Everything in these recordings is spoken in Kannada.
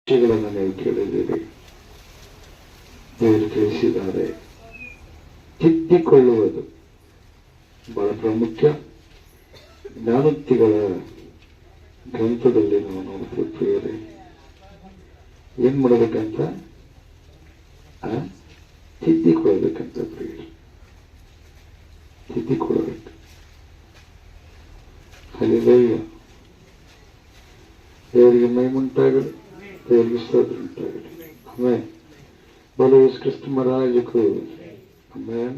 ವಿಷಯಗಳನ್ನು ನೀವು ಕೇಳಿದ್ದೀರಿ. ದೇವರು ತಿಳಿಸಿದ್ದಾರೆ. ತಿದ್ದಿಕೊಳ್ಳುವುದು ಬಹಳ ಪ್ರಾಮುಖ್ಯ. ಜ್ಞಾನೋಕ್ತಿಗಳ ಗ್ರಂಥದಲ್ಲಿ ನಾವು ನೋಡ್ತೀವಿ ಪ್ರಿಯರೇ. ಏನ್ ಮಾಡಬೇಕಂತ? ತಿದ್ದಿಕೊಳ್ಳಬೇಕಂತ ಪ್ರಿಯರೇ, ತಿದ್ದಿಕೊಳ್ಳಬೇಕು. ಹಲ್ಲೆಲೂಯಾ. ದೇವರಿಗೆ ಮಹಿಮುಂಟಾಗಲಿ, ದೇವರಿಗೆ ಸ್ತೋತ್ರ ಉಂಟಾಗಲಿ. ಆಮೆನ್. बोलो यीशु क्रिस्त महाराज को ಆಮೆನ್.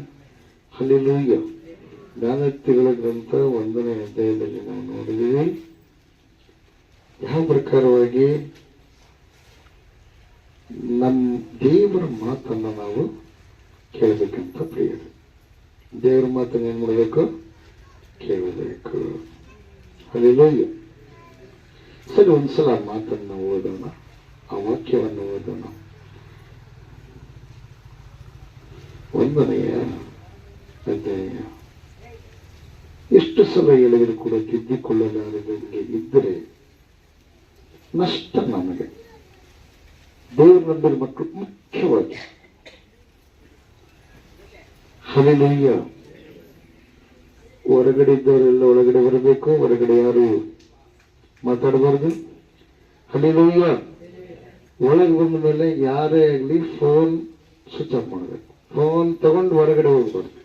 ಹಲ್ಲೆಲೂಯಾ. ಜ್ಞಾನೋಕ್ತಿಗಳ ಗ್ರಂಥ 1ನೇ ಅಧ್ಯಾಯದಲ್ಲಿ ನಾವು ನೋಡಿದ್ದೀವಿ ಯಾವ ಪ್ರಕಾರವಾಗಿ ನಮ್ಮ ದೇವರ ಮಾತನ್ನು ನಾವು ಕೇಳಬೇಕಂತ ಪ್ರಿಯರು. ದೇವರ ಮಾತನ್ನು ಏನ್ ಮಾಡಬೇಕು? ಕೇಳಬೇಕು. ಹಲ್ಲೆಲೂಯಾ. ಸರಿ, ಒಂದ್ಸಲ ಆ ಮಾತನ್ನು ಓದೋಣ, ಆ ವಾಕ್ಯವನ್ನು ಓದೋಣ. 1ನೇ ಅಧ್ಯಾಯ. ಎಷ್ಟು ಸಲ ಹೇಳಿದರೂ ಕೂಡ ತಿದ್ದಿಕೊಳ್ಳಲಾರದಂಗೆ ಇದ್ದರೆ ನಷ್ಟ ನಮಗೆ. ದೇವರು ನಂಬಿದ ಮಕ್ಕಳು ಮುಖ್ಯವಾಗಿ. ಹಲ್ಲೆಲೂಯಾ. ಹೊರಗಡೆ ಇದ್ದವರೆಲ್ಲ ಒಳಗಡೆ ಬರಬೇಕು, ಹೊರಗಡೆ ಯಾರು ಮಾತಾಡಬಾರ್ದು. ಹಲ್ಲೆಲೂಯಾ. ಒಳಗೆ ಬಂದ ಮೇಲೆ ಯಾರೇ ಆಗಲಿ ಫೋನ್ ಸ್ವಿಚ್ ಆಫ್ ಮಾಡಬೇಕು. ಫೋನ್ ತಗೊಂಡು ಹೊರಗಡೆ ಹೋಗ್ಬಾರ್ದು.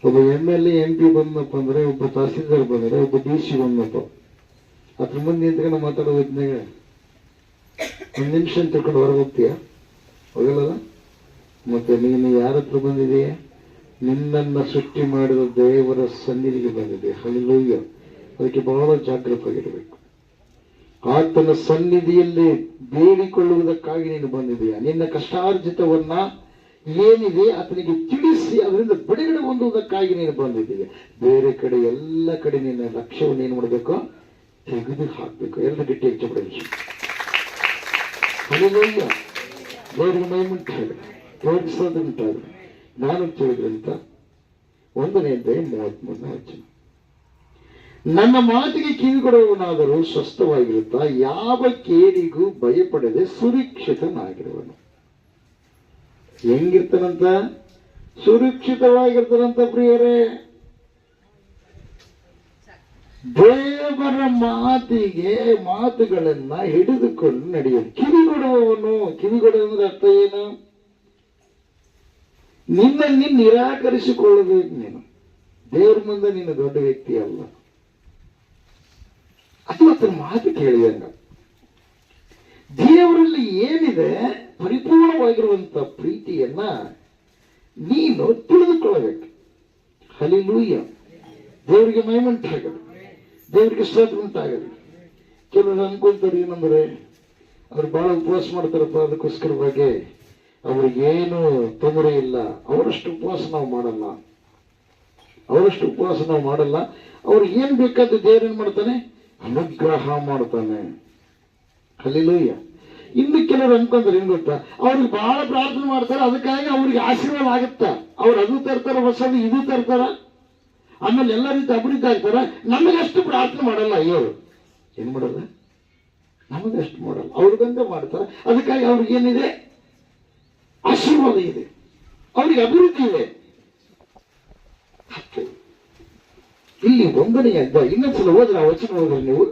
ಒಬ್ಬ MLA MP ಬಂದಪ್ಪ ಅಂದ್ರೆ, ಒಬ್ಬ ತಹಸೀಲ್ದಾರ್ ಬಂದ್ರೆ, ಒಬ್ಬ DC ಬಂದಪ್ಪ, ಅದ್ರ ಮುಂದೆ ನಿಂತ್ಕೊಂಡು ಮಾತಾಡೋ ಹೊತ್ನಾಗ 1 ನಿಮಿಷ ತಿಳ್ಕೊಂಡು ಹೊರಗೆ ಹೋಗ್ತೀಯ? ಹೋಗಲ್ಲ. ಮತ್ತೆ ನೀನು ಯಾರ ಹತ್ರ ಬಂದಿದೆಯಾ? ನಿನ್ನನ್ನ ಸೃಷ್ಟಿ ಮಾಡಿದ ದೇವರ ಸನ್ನಿಧಿಗೆ ಬಂದಿದೆ. ಹಲ್ಲೆಲೂಯಾ. ಅದಕ್ಕೆ ಬಹಳ ಜಾಗೃತವಾಗಿರಬೇಕು. ಆತನ ಸನ್ನಿಧಿಯಲ್ಲಿ ಬೇಡಿಕೊಳ್ಳುವುದಕ್ಕಾಗಿ ನೀನು ಬಂದಿದೆಯಾ? ನಿನ್ನ ಕಷ್ಟಾರ್ಜಿತವನ್ನ ಏನಿದೆ ಆತನಿಗೆ ತಿಳಿಸಿ ಅದರಿಂದ ಬಿಡುಗಡೆ ಹೊಂದುವುದಕ್ಕಾಗಿ ನೀನು ಬಂದಿದ್ದೀಯ. ಬೇರೆ ಕಡೆ ಎಲ್ಲ ಕಡೆ ನಿನ್ನ ಲಕ್ಷ್ಯವನ್ನು ಏನು ಮಾಡಬೇಕು? ತೆಗೆದು ಹಾಕಬೇಕು. ಎಲ್ಲ ಗಟ್ಟಿ ಹೆಚ್ಚಬಡಲಿ. ಹಲ್ಲೆಲೂಯಾ. ದೇವರಿಗೆ ಮಹಿಮುಂಟಾಗಲಿ, ದೇವರಿಗೆ ಸ್ತೋತ್ರ ಉಂಟಾಗಲಿ. ಜ್ಞಾನೋಕ್ತಿಗಳ ಗ್ರಂಥ 1ನೇ ಅಧ್ಯಾಯ 33ನೇ ವಚನ. ನನ್ನ ಮಾತಿಗೆ ಕಿವಿಗೊಡುವವನಾದರೂ ಸ್ವಸ್ಥವಾಗಿರುತ್ತಾ ಯಾವ ಕೇಡಿಗೂ ಭಯಪಡದೆ ಸುರಕ್ಷಿತನಾಗಿರುವನು. ಹೆಂಗಿರ್ತಾನಂತ? ಸುರಕ್ಷಿತವಾಗಿರ್ತಾನಂತ ಪ್ರಿಯರೇ. ದೇವರ ಮಾತುಗಳನ್ನ ಹಿಡಿದುಕೊಂಡು ನಡೆಯೋದು. ಕಿವಿಗೊಡುವವನು. ಕಿವಿಗೊಡುವಂದ್ರೆ ಅರ್ಥ ಏನು? ನಿನ್ನನ್ನು ನಿರಾಕರಿಸಿಕೊಳ್ಳಬೇಕು. ನೀನು ದೇವ್ರ ಮುಂದೆ ನೀನು ದೊಡ್ಡ ವ್ಯಕ್ತಿ ಅಲ್ಲ. ಅದು ಆತನ ಮಾತು ಕೇಳಿದಂಗ. ದೇವರಲ್ಲಿ ಏನಿದೆ ಪರಿಪೂರ್ಣವಾಗಿರುವಂತ ಪ್ರೀತಿಯನ್ನ ನೀನು ತಿಳಿದುಕೊಳ್ಳಬೇಕು. ಹಲ್ಲೆಲೂಯಾ. ದೇವರಿಗೆ ಮಹಿಮುಂಟಾಗಲಿ, ದೇವರಿಗೆ ಸ್ತೋತ್ರ ಉಂಟಾಗಲಿ. ಕೆಲವರು ಅನ್ಕೊಂತಾರೆ ಏನಂದ್ರೆ, ಅವ್ರು ಬಹಳ ಉಪವಾಸ ಮಾಡ್ತಾರಪ್ಪ, ಅದಕ್ಕೋಸ್ಕರವಾಗಿ ಅವ್ರಿಗೇನು ತೊಂದರೆ ಇಲ್ಲ, ಅವರಷ್ಟು ಉಪವಾಸ ನಾವು ಮಾಡಲ್ಲ. ಅವ್ರಿಗೆ ಏನ್ ಬೇಕಾದ ದೇವರೇನ್ ಮಾಡ್ತಾನೆ? ಅನುಗ್ರಹ ಮಾಡ್ತಾನೆ. ಹಲ್ಲೆಲೂಯಾ. ಇನ್ನು ಕೆಲವರು ಅನ್ಕೊಂತಾರೆ ಏನ್ ಗೊತ್ತಾ, ಅವ್ರಿಗೆ ಬಹಳ ಪ್ರಾರ್ಥನೆ ಮಾಡ್ತಾರೆ, ಅದಕ್ಕಾಗಿ ಅವ್ರಿಗೆ ಆಶೀರ್ವಾದ ಆಗುತ್ತ. ಅವ್ರು ಅದು ತರ್ತಾರ, ಹೊಸದು ಇದು ತರ್ತಾರ, ಆಮೇಲೆ ಎಲ್ಲ ರೀತಿ ಅಭಿವೃದ್ಧಿ ಆಗ್ತಾರ. ನಮಗಷ್ಟು ಪ್ರಾರ್ಥನೆ ಮಾಡಲ್ಲ. ಅಯ್ಯೋ, ಏನ್ ಮಾಡಲ್ಲ? ನಮಗಷ್ಟು ಮಾಡಲ್ಲ. ಅವ್ರಿಗಂತ ಮಾಡ್ತಾರ. ಅದಕ್ಕಾಗಿ ಅವ್ರಿಗೇನಿದೆ? ಆಶೀರ್ವಾದ ಇದೆ, ಅವ್ರಿಗೆ ಅಭಿವೃದ್ಧಿ ಇದೆ. ಇಲ್ಲಿ 1ನೇ ಅಧ್ಯಾಯ. ಇನ್ನೊಂದ್ಸಲ ಹೋದ್ರೆ ಆ ವಚನ ಹೋದ್ರಿ, ನೀವು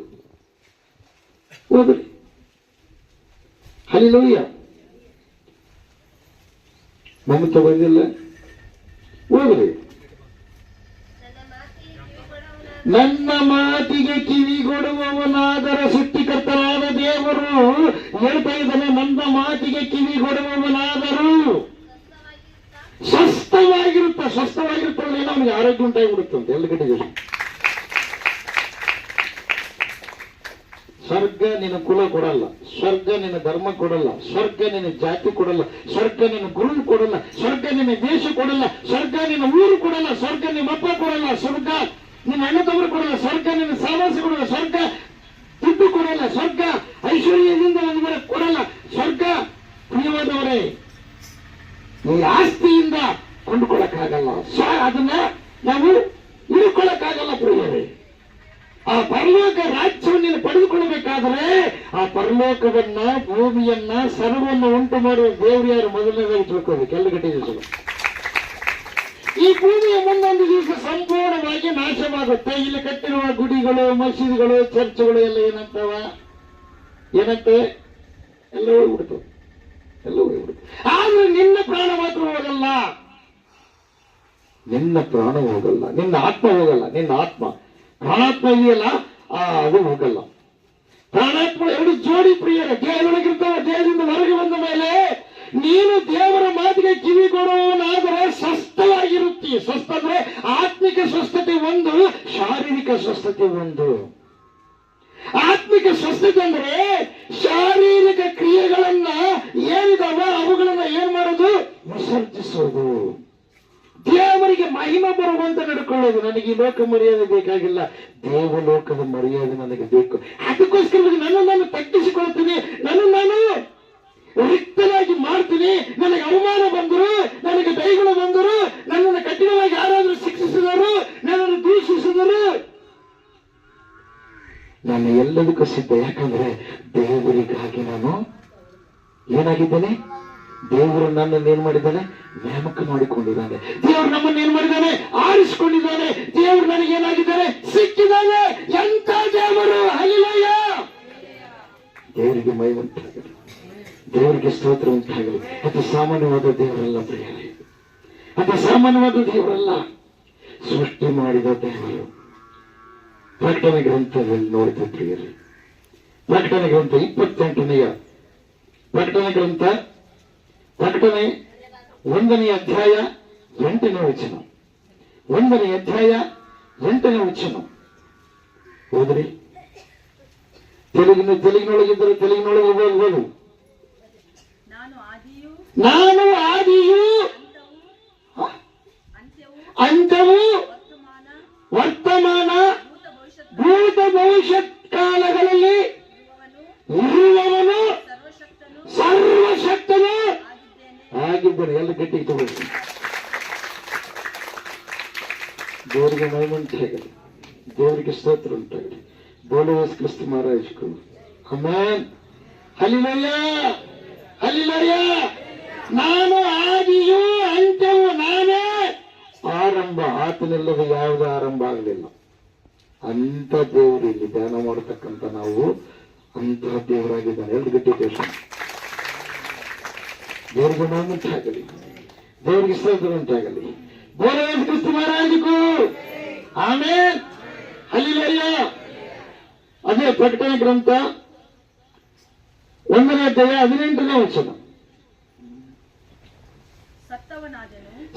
ಹೋದ್ರಿ. ಹಲ್ಲೆಲೂಯಾ. ಮಮತ ಬಂದಿಲ್ಲ, ಹೋಗ್ರಿ. ನನ್ನ ಮಾತಿಗೆ ಕಿವಿಗೊಡುವವನಾದರ ಸೃಷ್ಟಿಕರ್ತನಾದ ದೇವರು ಹೇಳ್ತಾ ಇದ್ದಾನೆ. ನನ್ನ ಮಾತಿಗೆ ಕಿವಿಗೊಡುವವನಾದರೂ ಸ್ವಸ್ಥವಾಗಿರುತ್ತಲ್ಲ, ಅವನಿಗೆ ಆರೋಗ್ಯ ಉಂಟಾಗಿಬಿಡುತ್ತಂತೆ. ಎಲ್ಲ ಕಡೆಗೆ ಸ್ವರ್ಗ ನಿನ್ನ ಕುಲ ಕೊಡಲ್ಲ, ಸ್ವರ್ಗ ನಿನ್ನ ಧರ್ಮ ಕೊಡಲ್ಲ, ಸ್ವರ್ಗ ನಿನ್ನ ಜಾತಿ ಕೊಡಲ್ಲ, ಸ್ವರ್ಗ ನಿನ್ನ ಗುರು ಕೊಡಲ್ಲ, ಸ್ವರ್ಗ ನಿನ್ನ ದೇಶ ಕೊಡಲ್ಲ, ಸ್ವರ್ಗ ನಿನ್ನ ಊರು ಕೊಡಲ್ಲ, ಸ್ವರ್ಗ ನಿಮ್ಮ ಅಪ್ಪ ಕೊಡಲ್ಲ, ಸ್ವರ್ಗ ನಿನ್ನ ಅಣ್ಣ ತವರು ಕೊಡಲ್ಲ, ಸ್ವರ್ಗ ನಿನ್ನ ಸಾವಾಸ ಕೊಡಲ್ಲ, ಸ್ವರ್ಗ ದುಡ್ಡು ಕೊಡಲ್ಲ, ಸ್ವರ್ಗ ಐಶ್ವರ್ಯದಿಂದ ಒಂದು ಕೊಡಲ್ಲ. ಸ್ವರ್ಗ ಪ್ರಿಯವಾದವರೇ, ನೀವು ಆಸ್ತಿಯಿಂದ ಕೊಂಡುಕೊಳ್ಳಕ್ಕಾಗಲ್ಲ. ಅದನ್ನ ನಾವು ಇಳ್ಕೊಳ್ಳಕ್ಕಾಗಲ್ಲ ಪ್ರಿಯರೇ. ಆ ಪರಲೋಕ ರಾಜ್ಯವನ್ನು ಪಡೆದುಕೊಳ್ಳಬೇಕಾದರೆ ಆ ಪರಲೋಕವನ್ನ, ಭೂಮಿಯನ್ನ, ಸರ್ವವನ್ನು ಉಂಟು ಮಾಡುವ ದೇವರು ಯಾರು? ಮೊದಲನೇದಾಗಿ ತಿಳ್ಕೋಬೇಕು ಎಲ್ಲ ಗಟ್ಟಿ ದಿವಸಗಳು. ಈ ಭೂಮಿಯ ಮುಂದೊಂದು ದಿವಸ ಸಂಪೂರ್ಣವಾಗಿ ನಾಶವಾಗುತ್ತೆ. ಇಲ್ಲಿ ಕಟ್ಟಿರುವ ಗುಡಿಗಳು, ಮಸೀದಿಗಳು, ಚರ್ಚ್ಗಳು ಎಲ್ಲ ಏನಂತವ, ಏನಂತೆ, ಎಲ್ಲ ಹೋಗ್ಬಿಡ್ತವೆ, ಎಲ್ಲ ಹೋಗ್ಬಿಡ್ತವೆ. ಆದ್ರೆ ನಿನ್ನ ಪ್ರಾಣ ಮಾತ್ರ ಹೋಗಲ್ಲ. ನಿನ್ನ ಪ್ರಾಣ ಹೋಗಲ್ಲ, ನಿನ್ನ ಆತ್ಮ ಹೋಗಲ್ಲ. ನಿನ್ನ ಆತ್ಮ, ಪ್ರಾಣಾತ್ಮ ಇದೆಯಲ್ಲ, ಅದು ಹೋಗಲ್ಲ. ಪ್ರಾಣಾತ್ಮ ಎರಡು ಜೋಡಿ ಪ್ರಿಯರ ದೇಹದೊಳಗಿರ್ತಾವ. ದೇಹದಿಂದ ಹೊರಗೆ ಬಂದ ಮೇಲೆ ನೀನು ದೇವರ ಮಾತಿಗೆ ಕಿವಿ ಕೊಡುವನಾದರೆ ಸ್ವಸ್ಥವಾಗಿರುತ್ತಿ. ಸ್ವಸ್ಥ ಅಂದ್ರೆ ಆತ್ಮಿಕ ಸ್ವಸ್ಥತೆ ಒಂದು, ಶಾರೀರಿಕ ಸ್ವಸ್ಥತೆ ಒಂದು. ಆತ್ಮಿಕ ಸ್ವಸ್ಥತೆ ಅಂದ್ರೆ ಶಾರೀರಿಕ ಕ್ರಿಯೆಗಳನ್ನ ಏನಿದಾವ ಅವುಗಳನ್ನ ಏನ್ ಮಾಡೋದು? ವಿಸರ್ಜಿಸೋದು. ದೇವರಿಗೆ ಮಹಿಮೆ ಬರುವಂತ ನಡ್ಕೊಳ್ಳೋದು. ನನಗೆ ಈ ಲೋಕ ಮರ್ಯಾದೆ ಬೇಕಾಗಿಲ್ಲ, ದೇವಲೋಕದ ಮರ್ಯಾದೆ ನನಗೆ ಬೇಕು. ಅದಕ್ಕೋಸ್ಕರ ನಾನು ತಗ್ಗಿಸಿಕೊಳ್ತೀನಿ, ನಾನು ರಿಕ್ತನಾಗಿ ಮಾಡ್ತೀನಿ. ನನಗೆ ಅವಮಾನ ಬಂದರು, ನನಗೆ ದೈಗಳು ಬಂದರು, ನನ್ನನ್ನು ಕಠಿಣವಾಗಿ ಯಾರಾದರೂ ಶಿಕ್ಷಿಸಿದರು, ನನ್ನನ್ನು ದೂಷಿಸಿದರು, ನಾನು ಎಲ್ಲದಕ್ಕೂ ಸಿದ್ಧ. ಯಾಕಂದ್ರೆ ದೇವರಿಗಾಗಿ ನಾನು ಏನಾಗಿದ್ದೇನೆ? ದೇವರು ನನ್ನನ್ನು ಏನ್ ಮಾಡಿದ್ದಾನೆ? ನೇಮಕ ಮಾಡಿಕೊಂಡಿದ್ದಾನೆ. ದೇವರು ನಮ್ಮನ್ನು ಏನ್ ಮಾಡಿದ್ದಾನೆ? ಆರಿಸಿಕೊಂಡಿದ್ದಾನೆ. ದೇವರು ನನಗೇನಾಗಿದ್ದಾನೆ? ಸಿಕ್ಕಿದ್ದಾನೆ. ಎಂತ ದೇವರು! ಹಲ್ಲೆಲೂಯ! ದೇವರಿಗೆ ಮಹಿಮೆ ಉಂಟಾಗಲಿ, ದೇವರಿಗೆ ಸ್ತೋತ್ರ ಉಂಟಾಗಲಿ. ಅದು ಸಾಮಾನ್ಯವಾದ ದೇವರಲ್ಲ ಪ್ರಿಯರೇ, ಅದು ಸಾಮಾನ್ಯವಾದ ದೇವರಲ್ಲ. ಸೃಷ್ಟಿ ಮಾಡಿದ ದೇವರು. ಪ್ರಕಟಣೆ ಗ್ರಂಥದಲ್ಲಿ ನೋಡಿದ ಪ್ರಿಯರೇ, ಪ್ರಕಟಣೆ ಗ್ರಂಥ 28ನೆಯ ಪ್ರಕಟಣೆ ಗ್ರಂಥ, ಪ್ರಕಟಣೆ 1ನೇ ಅಧ್ಯಾಯ 8ನೇ ವಚನ. 1ನೇ ಅಧ್ಯಾಯ 8ನೇ ವಚನ ಹೋದ್ರಿ. ತೆಲುಗಿನೊಳಗಿದ್ದರೆ ತೆಲುಗಿನೊಳಗೆ ಓದು. ನಾನು ಆದಿಯೂ ಅಂತ್ಯವೂ ವರ್ತಮಾನ ಭೂತ ಭವಿಷ್ಯತ್ ಕಾಲಗಳಲ್ಲಿ ಇರುವವನು ಸರ್ವಶಕ್ತನು ಆಗಿದ್ದೇನೆ. ಎಲ್ಲ ಗಟ್ಟಿಗೆ ತಗೊಳ್ಳಿ. ದೇವರಿಗೆ ಮಹಿಮೆ ಉಂಟಾಗಲಿ, ದೇವರಿಗೆ ಸ್ತೋತ್ರ ಉಂಟಾಗಲಿ. ಬೋಲೋ Yesu Krista ಮಹಾರಾಜಕು amen. Hallelujah, hallelujah. ನಾನು ಆದಿಯೂ ಅಂತ್ಯವೂ, ನಾನೇ ಆರಂಭ. ಆತನಿಲ್ಲದ ಯಾವುದೇ ಆರಂಭ ಆಗಲಿಲ್ಲ. ಅಂತ ದೇವರು ಇಲ್ಲಿ ಧ್ಯಾನ ಮಾಡತಕ್ಕಂಥ ನಾವು ಅಂತಹ ದೇವರಾಗಿದ್ದಾನೆ. ಎರಡು ಗಟ್ಟಿ ದೇಶ. ದೇವರಿಗೆ ಮಹಿಮೆ ಉಂಟಾಗಲಿ, ದೇವರಿಗೆ ಸ್ತೋತ್ರ ಉಂಟಾಗಲಿ. ಬೋಲೋ ಯೇಸು ಕ್ರಿಸ್ತ ಮಹಾರಾಜಕು ಆಮೆನ್. ಹಲ್ಲೆಲೂಯ. ಅದೇ ಪ್ರಕಟಣೆ ಗ್ರಂಥ 1ನೇ ಅಧ್ಯಾಯ 18ನೇ ವಚನ.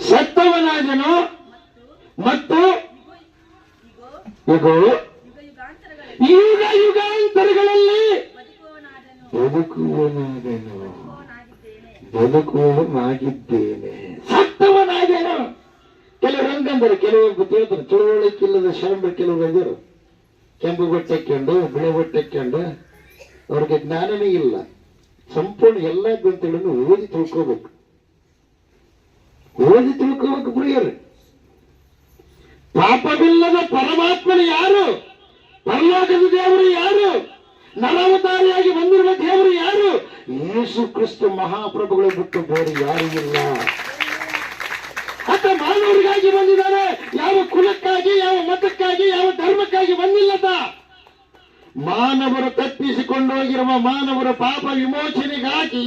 ಸತ್ತವನಾದನು ಮತ್ತು ಯುಗ ಯುಗಾಂತರಗಳಲ್ಲಿ ಬದುಕುವನಾಗಿದ್ದೇನೆ. ಸತ್ತವನಾದನು. ಕೆಲವರು ಹಂಗಂದರೆ, ಕೆಲವರು ತಿಳಿದ್ರು ತಿಳುವಳಿಕಿಲ್ಲದ ಶರಣರು ಕೆಲವರು ಇದ್ದರು. ಕೆಂಪು ಬಟ್ಟೆ ಹಾಕ್ಕೊಂಡು, ಬಿಳೆ ಬಟ್ಟೆ ಹಾಕ್ಕೊಂಡು, ಅವ್ರಿಗೆ ಜ್ಞಾನನೇ ಇಲ್ಲ. ಸಂಪೂರ್ಣ ಎಲ್ಲ ಗ್ರಂಥಗಳನ್ನು ಓದಿ ತಿಳ್ಕೋಬೇಕು, ಓದಿ ತಿಳ್ಕೋಬೇಕು ಪ್ರಿಯರೇ. ಪಾಪವಿಲ್ಲದ ಪರಮಾತ್ಮನ ಯಾರು? ಪರಲೋಕದ ದೇವರು ಯಾರು? ನರಾವತಾರಿಯಾಗಿ ಬಂದಿರುವ ದೇವರು ಯಾರು? ಯೇಸು ಕ್ರಿಸ್ತ ಮಹಾಪ್ರಭುಗಳು ಬಿಟ್ಟು ಬೇರೆ ಯಾರು ಇಲ್ಲ. ಆತ ಮಾನವರಿಗಾಗಿ ಬಂದಿದ್ದಾನೆ. ಯಾವ ಕುಲಕ್ಕಾಗಿ, ಯಾವ ಮತಕ್ಕಾಗಿ, ಯಾವ ಧರ್ಮಕ್ಕಾಗಿ ಬಂದಿಲ್ಲದ. ಮಾನವರು ತಪ್ಪಿಸಿಕೊಂಡು ಹೋಗಿರುವ ಮಾನವರ ಪಾಪ ವಿಮೋಚನೆಗಾಗಿ,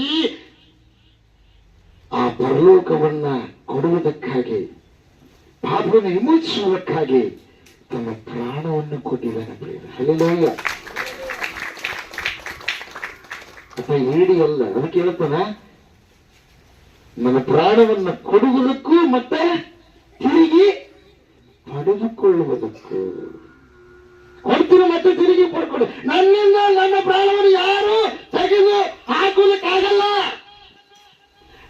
ಆ ಪರಲೋಕವನ್ನ ಕೊಡುವುದಕ್ಕಾಗಿ, ಪಾಪವನ್ನು ವಿಮೋಚಿಸುವುದಕ್ಕಾಗಿ ತನ್ನ ಪ್ರಾಣವನ್ನು ಕೊಟ್ಟಿದ್ದಾನೆ ಪ್ರಿಯರೇ. ಹಲ್ಲೆಲೂಯ. ಅಥವಾ ಏಡಿ ಅಲ್ಲ, ಅದಕ್ಕೆ ಹೇಳ್ತಾನೆ ನನ್ನ ಪ್ರಾಣವನ್ನು ಕೊಡುವುದಕ್ಕೂ ಮತ್ತೆ ತಿರುಗಿ ಪಡೆದುಕೊಳ್ಳುವುದಕ್ಕೂ. ಕೊಡ್ತೀನಿ ಮತ್ತೆ ತಿರುಗಿ ಪಡ್ಕೊಳ್ಳಿ. ನನ್ನಿಂದ ನನ್ನ ಪ್ರಾಣವನ್ನು ಯಾರು ತೆಗೆದು ಹಾಕುವುದಕ್ಕಾಗಲ್ಲ.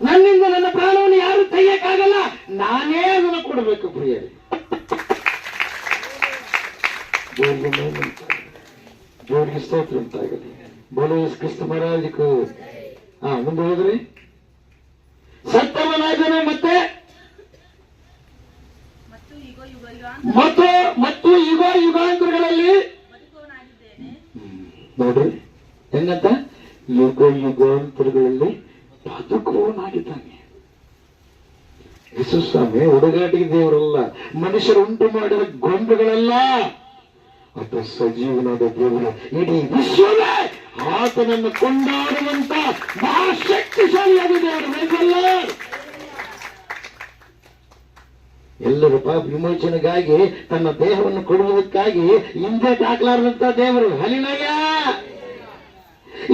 ನನ್ನಿಂದ ನನ್ನ ಪ್ರಾಣವನ್ನು ಯಾರು ತೆಗೆಯಕ್ಕಾಗಲ್ಲ. ನಾನೇ ಅದನ್ನು ಕೊಡಬೇಕು ಪ್ರಿಯರೇ. ದೇವರಿಗೆ ಸ್ತೋತ್ರ ಉಂಟಾಗಲಿ. ಬೋಲೋ ಯೇಸು ಕ್ರಿಸ್ತ ಮಹಾರಾಜಕು. ಮುಂದೆ ಹೋದ್ರಿ. ಸತ್ತವನಾದನು ಮತ್ತು ಯುಗ ಯುಗಾಂತರಗಳಲ್ಲಿ ನೋಡ್ರಿ ಹೆಂಗಂತ? ಯುಗ ಯುಗಾಂತರಗಳಲ್ಲಿ ಬದುಕುವವನಾಗಿದ್ದಾನೆ. ಯೇಸು ಸ್ವಾಮಿ ಹುಡುಗಾಟಿಗೆ ದೇವರಲ್ಲ, ಮನುಷ್ಯರು ಉಂಟು ಮಾಡಿದ ಗೊಂಬೆಗಳಲ್ಲ, ಆತ ಸಜೀವನಾದ ದೇವರು. ಇಡೀ ವಿಶ್ವವೇ ಆತನನ್ನು ಕೊಂಡಾಡುವಂತ ಮಹಾಶಕ್ತಿಶಾಲಿಯಾದ ದೇವರು. ಎಲ್ಲರ ಪಾಪ ವಿಮೋಚನೆಗಾಗಿ ತನ್ನ ದೇಹವನ್ನು ಕೊಡುವುದಕ್ಕಾಗಿ ಹಿಂದೆ ಹಾಕಲಾರದಂತ ದೇವರು. ಹಲಿಲಯ್ಯ.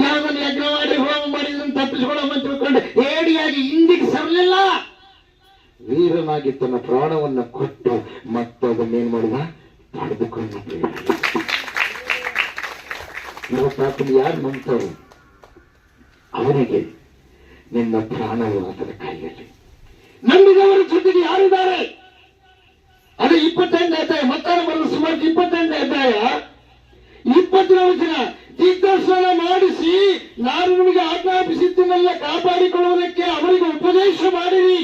ಯಾವನ್ನ ಯಜ್ಞ ಮಾಡಿ ಹೋಮ ಮಾಡಿದನ್ನು ತಪ್ಪಿಸಿಕೊಳ್ಳೋ ತಿಳ್ಕೊಂಡು ಹೇಡಿಯಾಗಿ ಹಿಂದಿಗೆ ಸರಲಿಲ್ಲ. ವೀರನಾಗಿ ತನ್ನ ಪ್ರಾಣವನ್ನು ಕೊಟ್ಟು ಮತ್ತೆ ಅದನ್ನೇನ್ ಮಾಡಿದ? ಪಡೆದುಕೊಂಡು. ಇವತ್ತಾತನ ಯಾರು ನಂಬ್ತಾರೆ ಅವರಿಗೆ ನಿನ್ನ ಪ್ರಾಣವು ಆತನ ಕೈಯಲ್ಲಿ. ನಂಬಿದವರ ಜೊತೆಗೆ ಯಾರಿದ್ದಾರೆ? ಅದು 28ನೇ ಅಧ್ಯಾಯ, ಮತ್ತಾಯ ಬರೆದ ಸುಮಾರು 28ನೇ ಅಧ್ಯಾಯ 20ನೇ ವಚನ. ತೀರ್ಥಸ್ನಾನ ಮಾಡಿಸಿ ನಾನು ನಿಮಗೆ ಆಜ್ಞಾಪಿಸಿದ್ದನ್ನೆಲ್ಲ ಕಾಪಾಡಿಕೊಳ್ಳುವುದಕ್ಕೆ ಅವರಿಗೆ ಉಪದೇಶ ಮಾಡಿರಿ.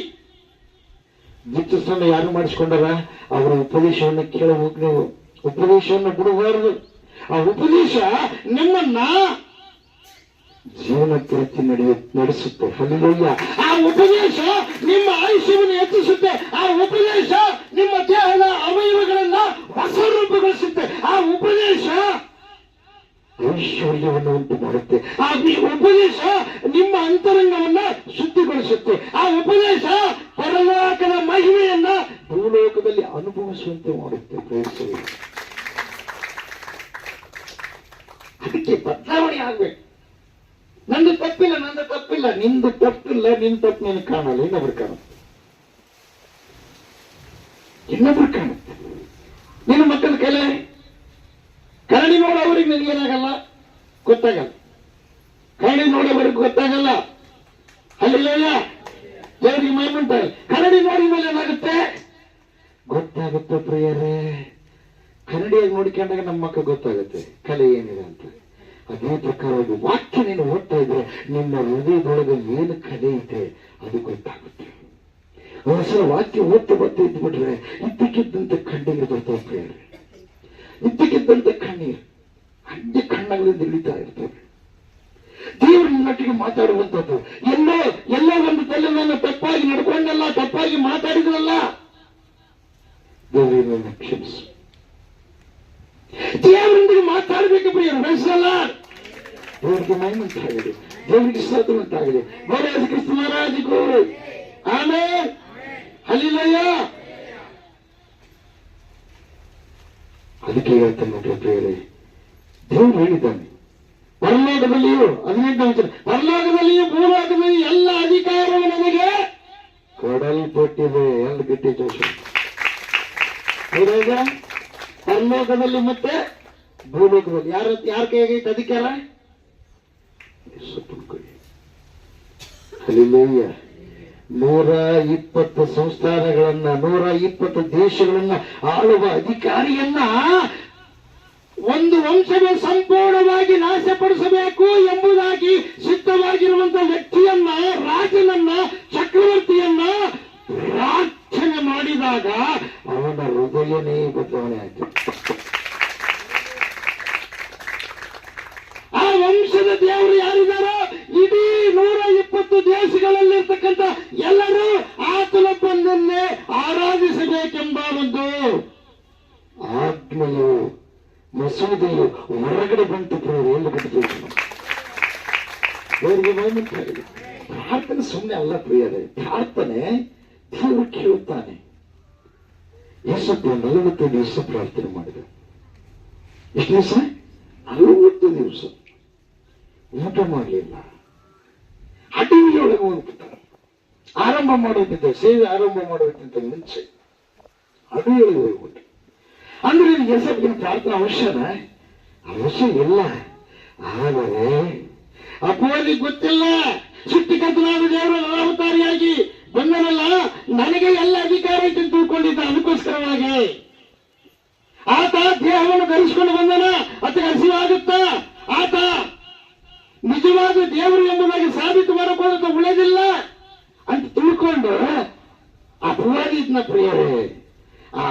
ದೀಕ್ಷಾಸ್ನಾನ ಯಾರು ಮಾಡಿಸಿಕೊಂಡಾರ? ಅವರ ಉಪದೇಶವನ್ನು ಕೇಳಬೇಕು. ನೀವು ಉಪದೇಶವನ್ನು ಬಿಡಬಾರದು. ಆ ಉಪದೇಶ ನಿಮ್ಮನ್ನ ಜೀವನ ಪ್ರತಿ ನಡೆಸುತ್ತೆ. ಹಲ್ಲೆಲೂಯ. ಆ ಉಪದೇಶ ನಿಮ್ಮ ಆಯುಷ್ಯವನ್ನು ಹೆಚ್ಚಿಸುತ್ತೆ. ಆ ಉಪದೇಶ ನಿಮ್ಮ ದೇಹದ ಅವಯವಗಳನ್ನ ಹೊಸ ರೂಪಗೊಳಿಸುತ್ತೆ. ಆ ಉಪದೇಶ ಐಶ್ವರ್ಯವನ್ನು ಉಂಟು ಮಾಡುತ್ತೆ. ಆ ಉಪದೇಶ ನಿಮ್ಮ ಅಂತರಂಗವನ್ನ ಶುದ್ಧಿಗೊಳಿಸುತ್ತೆ. ಆ ಉಪದೇಶ ಪರಲೋಕದ ಮಹಿಮೆಯನ್ನ ಭೂಲೋಕದಲ್ಲಿ ಅನುಭವಿಸುವಂತೆ ಮಾಡುತ್ತೆ. ಪ್ರೇರಿಸುವ ಅದಕ್ಕೆ ಬದಲಾವಣೆ ಆಗ್ಬೇಕು. ನಂದು ತಪ್ಪಿಲ್ಲ, ನಿಂದು ತಪ್ಪಿಲ್ಲ, ನಿನ್ ತಪ್ಪು ನೀನು ಕಾಣಲ್ಲ, ಇನ್ನೊಬ್ರು ಕಾಣುತ್ತೆ. ನಿನ್ನ ಮಕ್ಕಳ ಕಲೆ ಕರಡಿ ನೋಡೋವ್ರಿಗೆ ನಿನಗೇನಾಗಲ್ಲ, ಗೊತ್ತಾಗಲ್ಲ. ಕರಡಿ ನೋಡೋವ್ರಿಗೆ ಗೊತ್ತಾಗಲ್ಲ. ಅಲ್ಲಿಲ್ಲ ದೇವರಿಗೆ ಮೈಮಂತಾರೆ. ಕರಡಿ ನೋಡಿ ಮೇಲೆ ಏನಾಗುತ್ತೆ? ಗೊತ್ತಾಗುತ್ತೆ ಪ್ರಿಯರೇ. ಕರಡಿಯಾಗಿ ನೋಡಿಕೊಂಡಾಗ ನಮ್ಮ ಮಕ್ಕಳು ಗೊತ್ತಾಗುತ್ತೆ ಕಲೆ ಏನಿದೆ ಅಂತ. ಅದೇ ಪ್ರಕಾರವಾಗಿ ವಾಕ್ಯ ನೀನು ಓದ್ತಾ ಇದ್ರೆ ನಿನ್ನ ಹೃದಯದೊಳಗೆ ಏನು ಕಲೆ ಇದೆ ಅದು ಗೊತ್ತಾಗುತ್ತೆ. ಒಂದ್ಸಲ ವಾಕ್ಯ ಓದ್ತಾ ಇದ್ಬಿಟ್ರೆ ಇದ್ದಕ್ಕಿದ್ದಂತೆ ಕಣ್ಣೀರು ಬರ್ತಾವೆ ಪ್ರಿಯರೇ. ಇದ್ದಕ್ಕಿದ್ದಂತೆ ಕಣ್ಣೀರು ಹಂಗೆ ಕಣ್ಣಗಳಿಂದ ಇಳಿತಾ ಇರ್ತವೆ. ದೇವರು ನಿನ್ನೊಟ್ಟಿಗೆ ಮಾತಾಡುವಂಥದ್ದು. ಎಲ್ಲೋ ಒಂದು ತಲೆಯನ್ನು ತಪ್ಪಾಗಿ ನಡ್ಕೊಂಡಲ್ಲ, ತಪ್ಪಾಗಿ ಮಾತಾಡಿದ್ರಲ್ಲ, ದೇವರನ್ನು ಕ್ಷಮಿಸು. ದೇವರೊಂದಿಗೆ ಮಾತಾಡಬೇಕು ಪ್ರಿಯ. ಬೆಳೆಸಲ್ಲ ದೇವರಿಗೆ ಮಹಿಮಂತಾಗಲಿ, ದೇವರಿಗೆ ಸ್ತೋತ್ರವಂತಾಗಲಿ. ಗೋರಾಜ ಕ್ರಿಸ್ತ ಮಹಾರಾಜಗೂ ಆಮೇಲೆ ಹಲ್ಲೆಲೂಯ. ಅದಕ್ಕೆ ಹೇಳ್ತಾನೆ ನೋಡ್ರಿ ಪ್ರಿಯರೇ, ದೇವರು ಹೇಳಿದ್ದಾನೆ ಪರಲೋಕದಲ್ಲಿಯೂ 18ನೇ ವಚನ, ಪರಲೋಕದಲ್ಲಿಯೂ ಭೂಲೋಕದಲ್ಲಿ ಎಲ್ಲ ಅಧಿಕಾರವು ನನಗೆ ಕೊಡಲ್ಪಟ್ಟಿದೆ. ಎಲ್ಲ ಗಟ್ಟಿ ಜೋಶ. ಪರಲೋಕದಲ್ಲಿ ಮತ್ತೆ ಭೂಲೋಕದಲ್ಲಿ ಯಾರ ಕೈಗೈತೆ ಅಧಿಕಾರ? ಹಲ್ಲೆಲೂಯ. 120 ಸಂಸ್ಥಾನಗಳನ್ನ 120 ದೇಶಗಳನ್ನ ಆಳುವ ಅಧಿಕಾರಿಯನ್ನ ಒಂದು ವಂಶವೇ ಸಂಪೂರ್ಣವಾಗಿ ನಾಶಪಡಿಸಬೇಕು ಎಂಬುದಾಗಿ ಸಿದ್ಧವಾಗಿರುವಂತಹ ವ್ಯಕ್ತಿಯನ್ನ, ರಾಜನನ್ನ, ಚಕ್ರವರ್ತಿಯನ್ನ ಪ್ರಾರ್ಥನೆ ಮಾಡಿದಾಗ ಅವನ ಹೃದಯನೇ ಬದಲಾವಣೆ ಆಯ್ತು. ಆ ವಂಶದ ದೇವರು ಯಾರಿದ್ದಾರೋ ಇಡೀ 120 ದೇಶಗಳಲ್ಲಿರ್ತಕ್ಕಂಥ ಎಲ್ಲರೂ ಆತನೊಬ್ಬನನ್ನೇ ಆರಾಧಿಸಬೇಕೆಂಬ ಒಂದು ಆಜ್ಞೆಯು, ಮಸೂದೆಯು ಹೊರಗಡೆ ಬಂತು. ಎಂದು ಕಟ್ಟಿದ್ರು ದೇವರಿಗೆ ಮಹಿಮೆಯಾಗಲಿ. ಪ್ರಾರ್ಥನೆ ಸುಮ್ಮನೆ ಅಲ್ಲ ಪ್ರಿಯರೇ. ಪ್ರಾರ್ಥನೆ ದೇವರು ಕೇಳುತ್ತಾನೆ. ಯೇಸಪ್ಪ 40 ದಿವಸ ಪ್ರಾರ್ಥನೆ ಮಾಡಿದ. ಎಷ್ಟು ದಿವಸ? 40 ದಿವಸ ಊಟ ಮಾಡಲಿಲ್ಲ. ಅಡವಿಯೊಳಗೆ ಹೋಗ್ಬಿಟ್ಟ. ಆರಂಭ ಮಾಡೋದಿದ್ದ ಸೇವೆ ಆರಂಭ ಮಾಡೋದಕ್ಕಿಂತ ಮುಂಚೆ ಅಡವಿಯೊಳಗೆ ಹೋಗ್ಬಿಟ್ಟು. ಅಂದ್ರೆ ಯೇಸಪ್ಪನ ಪ್ರಾರ್ಥನೆ ಅವಶ್ಯ ಇಲ್ಲ. ಆದರೆ ಅಪವಾದಿ ಗೊತ್ತಿಲ್ಲ. ಸೃಷ್ಟಿಕರ್ತನಾದ ದೇವರ ಅವತಾರಿಯಾಗಿ ಬಂದನಲ್ಲ, ನನಗೆ ಎಲ್ಲ ಅಧಿಕಾರ ಐತೆ ಅಂತ ತಿಳ್ಕೊಂಡಿದ್ದ. ಅದಕ್ಕೋಸ್ಕರವಾಗಿ ಆತ ದೇಹವನ್ನು ಧರಿಸಿಕೊಂಡು ಬಂದನ. ಅದಕ್ಕೆ ಹಸಿವಾಗುತ್ತಾ ಆತ ನಿಜವಾದ ದೇವರು ಎಂಬುದಾಗಿ ಸಾಬೀತು ಮಾಡಬಹುದು ಉಳಿದಿಲ್ಲ ಅಂತ ತಿಳ್ಕೊಂಡು ಅಪವಾದಿ ಇದ್ನ ಪ್ರಿಯರೇ. ಆ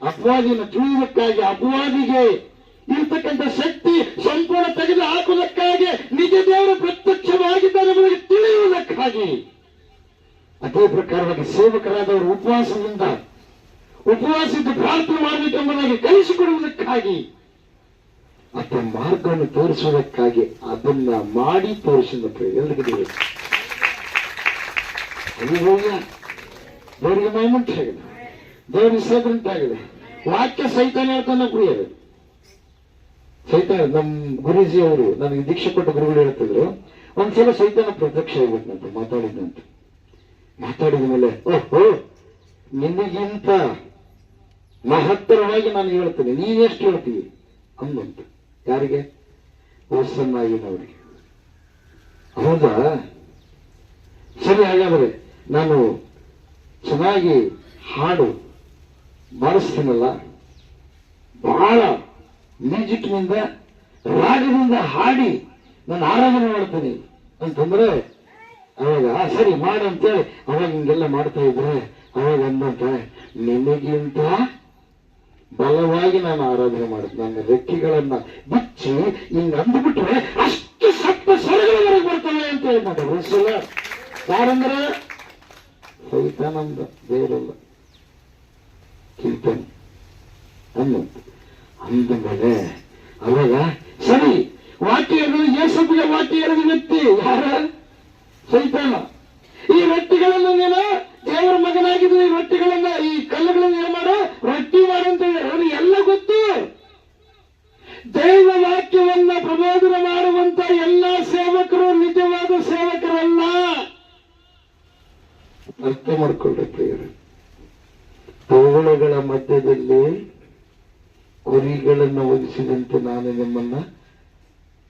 ಅಪವಾದಿನ ತಿಳಿಯುವುದಕ್ಕಾಗಿ ಅಪವಾದಿಗೆ ಇರ್ತಕ್ಕಂಥ ಶಕ್ತಿ ಸಂಪೂರ್ಣ ತೆಗೆದು ಹಾಕುವುದಕ್ಕಾಗಿ ನಿಜ ದೇವರು ಪ್ರತ್ಯಕ್ಷವಾಗಿದ್ದಾರೆ ಎಂಬುದಾಗಿ ತಿಳಿಯುವುದಕ್ಕಾಗಿ ಅದೇ ಪ್ರಕಾರವಾಗಿ ಸೇವಕರಾದವರು ಉಪವಾಸದಿಂದ ಪ್ರಾರ್ಥನೆ ಮಾಡಬೇಕೆಂಬುದಾಗಿ ಕಲಿಸಿಕೊಡುವುದಕ್ಕಾಗಿ ಅಥವಾ ಮಾರ್ಗವನ್ನು ತೋರಿಸುವುದಕ್ಕಾಗಿ ಅದನ್ನ ಮಾಡಿ ತೋರಿಸಿದ ಎಲ್ಲರಿಗೂ ದೇವರಿಗೆ ಮೈಮುಂಟಾಗಿದೆ, ದೇವರಿಗೆ ಸೇತುಂಟಾಗಿದೆ. ವಾಕ್ಯ ಸೈತಾನ ಹೇಳ್ತಾನೆ ಪ್ರಿಯರು. ಸೈತಾನ ನಮ್ಮ ಗುರುಜಿ ಅವರು ನನಗೆ ದೀಕ್ಷೆ ಕೊಟ್ಟ ಗುರುಗಳು ಹೇಳ್ತಿದ್ರು, ಒಂದ್ಸಲ ಸೈತಾನ ಪ್ರತ್ಯಕ್ಷ ಆಗ್ಬಿಟ್ನಂತೆ ಮಾತಾಡಿದ ಮೇಲೆ ಓಹೋ ನಿನಗಿಂತ ಮಹತ್ತರವಾಗಿ ನಾನು ಹೇಳ್ತೇನೆ, ನೀನೆಷ್ಟು ಹೇಳ್ತೀವಿ ಅಂದಂತ. ಯಾರಿಗೆ? ಹೊಸನ್ನಾಗಿನವರಿಗೆ. ಹೌದಾ, ಸರಿ, ಹಾಗಾದ್ರೆ ನಾನು ಚೆನ್ನಾಗಿ ಹಾಡು ಬಾರಿಸ್ತೀನಲ್ಲ, ಬಹಳ ಮ್ಯೂಸಿಕ್ನಿಂದ ರಾಗದಿಂದ ಹಾಡಿ ನಾನು ಆರಾಧನೆ ಮಾಡ್ತೀನಿ ಅಂತಂದ್ರೆ ಅವಾಗ ಸರಿ ಮಾಡು ಅಂತೇಳಿ ಅವಾಗ ಹಿಂಗೆಲ್ಲ ಮಾಡ್ತಾ ಇದ್ರೆ ಅವಾಗ ಅಂದಂತ ನಿನಗಿಂತ ಬಲವಾಗಿ ನಾನು ಆರಾಧನೆ ಮಾಡುತ್ತೇನೆ. ನನ್ನ ರೆಕ್ಕೆಗಳನ್ನ ಬಿಚ್ಚಿ ಹಿಂಗ್ ಅಂದ್ಬಿಟ್ರೆ ಅಷ್ಟು ಸಪ್ತ ಸ್ವರಗಳವರೆಗೆ ಬರ್ತವೆ ಅಂತ ಹೇಳ್ತಾರೆ. ಯಾರಂದ್ರೆ ಸೈತಾನಂದ, ದೇವರಲ್ಲ, ಕೀರ್ತನೆ ಅಂದ ಮೇಲೆ ಅವಾಗ ಸರಿ ವಾಕ್ಯ ಹೇಳಿದ್ರು. ಯೇಸುವಿಗೆ ವಾಕ್ಯ ಹೇಳಿದ ವ್ಯಕ್ತಿ ಯಾರ? ಸೈತಾನ. ಈ ರೊಟ್ಟಿಗಳನ್ನು ನೀನು ದೇವರ ಮಗನಾಗಿದ್ದು, ಈ ರೊಟ್ಟಿಗಳನ್ನ, ಈ ಕಲ್ಲುಗಳನ್ನ ಏನ್ ಮಾಡು, ರೊಟ್ಟಿ ಮಾಡಂತ ಅವ್ರಿಗೆ ಎಲ್ಲ ಗೊತ್ತು. ದೈವ ವಾಕ್ಯವನ್ನ ಪ್ರಬೋಧನೆ ಮಾಡುವಂತ ಎಲ್ಲ ಸೇವಕರು ನಿಜವಾದ ಸೇವಕರಲ್ಲ. ಅರ್ಥ ಮಾಡ್ಕೊಳ್ರಿ ಪ್ರಿಯರು. ತೋಳುಗಳ ಮಧ್ಯದಲ್ಲಿ ಕುರಿಗಳನ್ನು ಒದಿಸಿದಂತೆ ನಾನು ನಿಮ್ಮನ್ನ